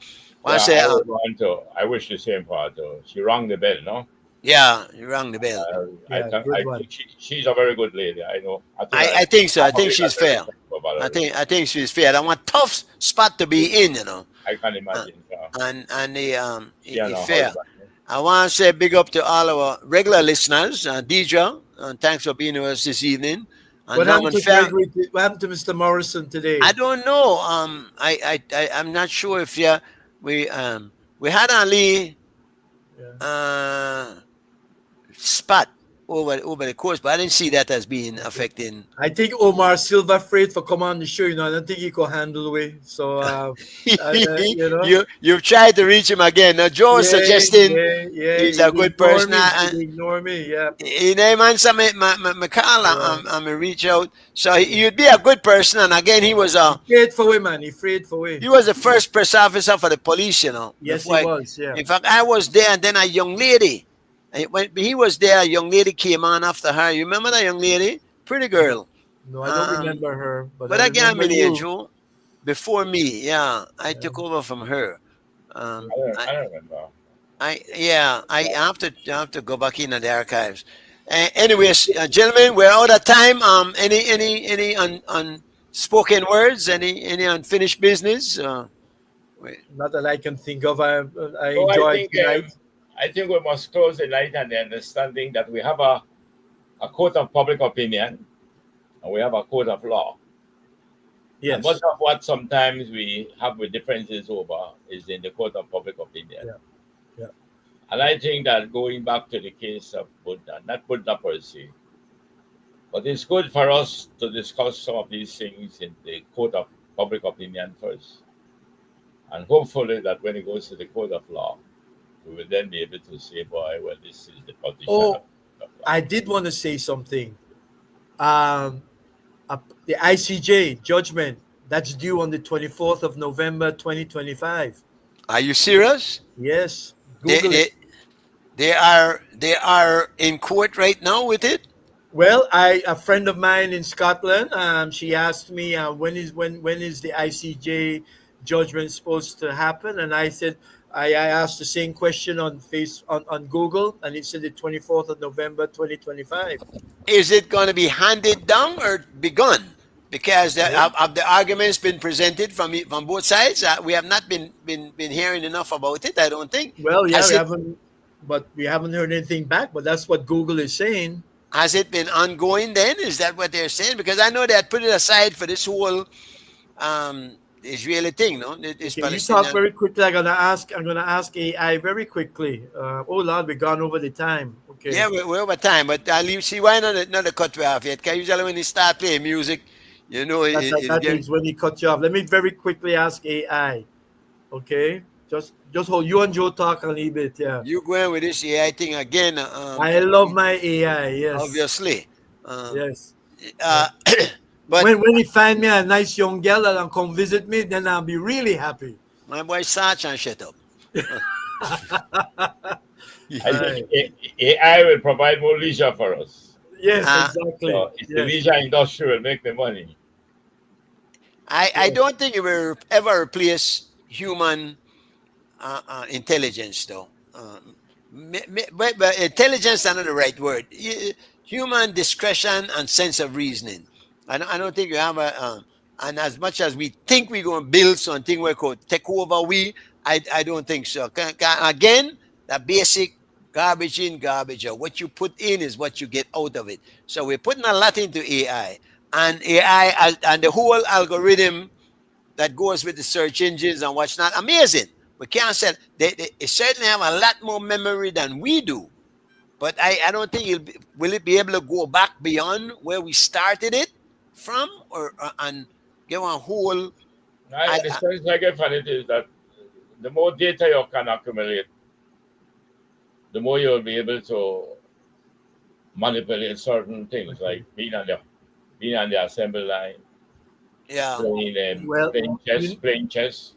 I want Yeah, to say, I would want to. I wish the same for her too. She rang the bell, no? yeah, you rang the bell. Yeah, good I one. think she's a very good lady. I know. I think so. I think probably she's got very fair. respect for Valerie. I think she's fair. I want tough spot to be in, you know, I can imagine. and the She and her fair. husband. I want to say big up to all our regular listeners, Deidre, and thanks for being with us this evening. And What happened Norman to Fair. Gregory? What happened to Mr. Morrison today? I don't know. I'm not sure if we had only spot over the course, but I didn't see that as being affecting. I think Omar Silva afraid for come on the show. You know, I don't think he could handle it. So, you know, You've tried to reach him again. Now Joe is suggesting yeah, he's he a good ignore person. me, he ignore me. Yeah, You know, man, some my call, I'm reach out. So you'd be a good person, and again, he was afraid for him, man. He afraid for him. he was the first press officer for the police, you know. Yes, he before was. Yeah. In fact, I was there, and then a young lady. When he was there, a young lady came on after her. You remember that young lady? Pretty girl. No, I don't remember her, but I I can't remember remember you. Joe. Before me, yeah, I took over from her. I don't remember. I have to go back in the archives. Anyways, gentlemen, we're out of time. Any unspoken words? Any unfinished business? Not that I can think of. I So enjoyed tonight. I think we must close the night on the understanding that we have a court of public opinion and we have a court of law. Yes. And much of what sometimes we have with differences over is in the court of public opinion. Yeah. And I think that going back to the case of Buddha, not Buddha per se, but it's good for us to discuss some of these things in the court of public opinion first. And hopefully that when it goes to the court of law, we will then be able to say, boy, well, this is the position. Oh, I did want to say something. The ICJ judgment that's due on the 24th of November 2025. Are you serious? Yes. Google it. They are in court right now with it. Well, a friend of mine in Scotland, she asked me when is the ICJ judgment supposed to happen, and I said I asked the same question on Google, and it said the 24th of November 2025. Is it going to be handed down or begun? Because have the arguments been presented from both sides? We have not been hearing enough about it, I don't think. Well, yeah, we haven't heard anything back, but that's what Google is saying. Has it been ongoing then? Is that what they're saying? Because I know they had put it aside for this whole Israeli thing, no? This Can you talk very quickly? I'm gonna ask AI very quickly. Oh Lord, we've gone over the time. Okay. Yeah, we're over time, but I'll leave. See, why not the cut we off yet? Because usually when they start playing music, you know, that is when he cut you off. Let me very quickly ask AI. Okay, just hold you and Joe talk a little bit. Yeah. You going with this AI thing again? I love my AI. Yes. Obviously. Yes. But when he find me a nice young girl and come visit me, then I'll be really happy. My boy Sarge and shut up. I think AI will provide more leisure for us. Yes, exactly. So it's the leisure industry will make the money. I don't think it will ever replace human intelligence, though. But intelligence is not the right word. Human discretion and sense of reasoning. I don't think you have a. And as much as we think we're going to build something we could take over, I don't think so. Again, the basic garbage in, garbage out. What you put in is what you get out of it. So we're putting a lot into AI, and AI and the whole algorithm that goes with the search engines and what's not. Amazing. We can't say they certainly have a lot more memory than we do. But I don't think will it be able to go back beyond where we started it from, or and give a whole. The sense I get from it is that the more data you can accumulate, the more you'll be able to manipulate certain things, like being on the assembly line, playing chess,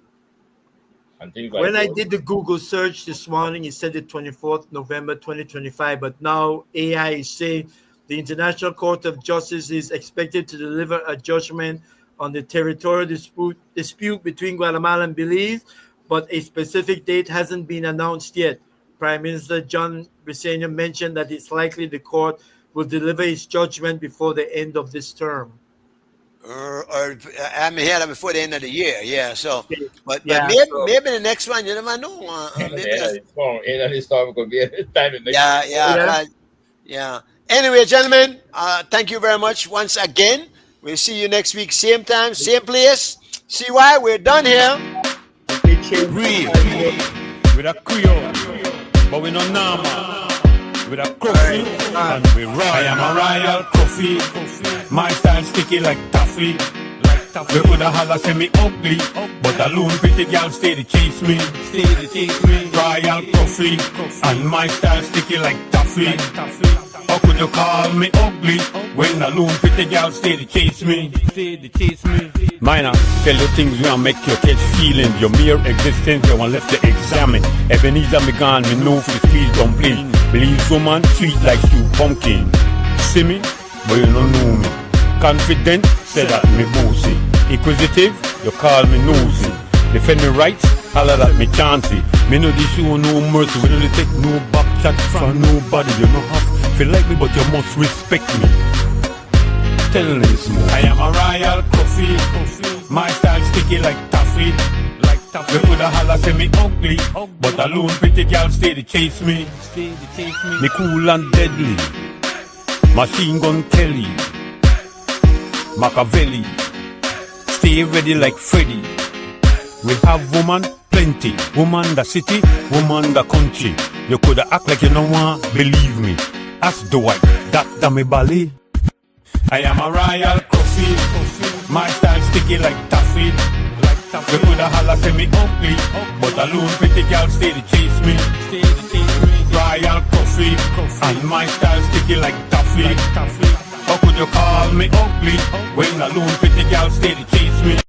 and things like that. When I did the Google search this morning, it said the 24th November 2025, but now AI is saying the International Court of Justice is expected to deliver a judgment on the territorial dispute between Guatemala and Belize, but a specific date hasn't been announced yet. Prime Minister John Briceño mentioned that it's likely the court will deliver its judgment before the end of this term. Or I mean, here before the end of the year, yeah. So, but Yeah, maybe the next one, you never know. Could be any time in the Yeah. Anyway, gentlemen, thank you very much once again. We'll see you next week, same time, same place. See why we're done here. Reid with a Creole, but we no normal. With a coffee and we royal. I am a royal coffee. My style sticky like taffy. We coulda holla say me ugly, but a lone pretty girl stay to chase me. Royal coffee and my style sticky like taffy. How could you call me ugly when a lone pretty girl stay to chase me? Minor, tell you things we make you catch feelings. Your mere existence you want left to examine. Ebenezer me gone, me know for the squeeze dumpling. Believe woman sweet like stew pumpkin. See me, but you don't know me. Confident, say that me bossy. Inquisitive, you call me nosy. Defend me rights, holler at me chancy. Me know this show no mercy. We don't take no back chat from nobody. You know have feel like me, but you must respect me. Tell this more. I am a royal coffee. My style sticky like taffy. We coulda holla say me ugly, but a lone pretty girl stay to chase me. Me cool and deadly. Machine gun Kelly. Machiavelli. Stay ready like Freddy. We have woman plenty. Woman the city, woman the country. You coulda act like you no want believe me. Ask the white, that me bally. I am a royal coffee. My style sticky like taffy. We coulda holla say me ugly, but a lone pretty girl stay to chase me. Royal coffee, and my style sticky like taffy. How could you call me ugly when a lone pretty girl stay to chase me?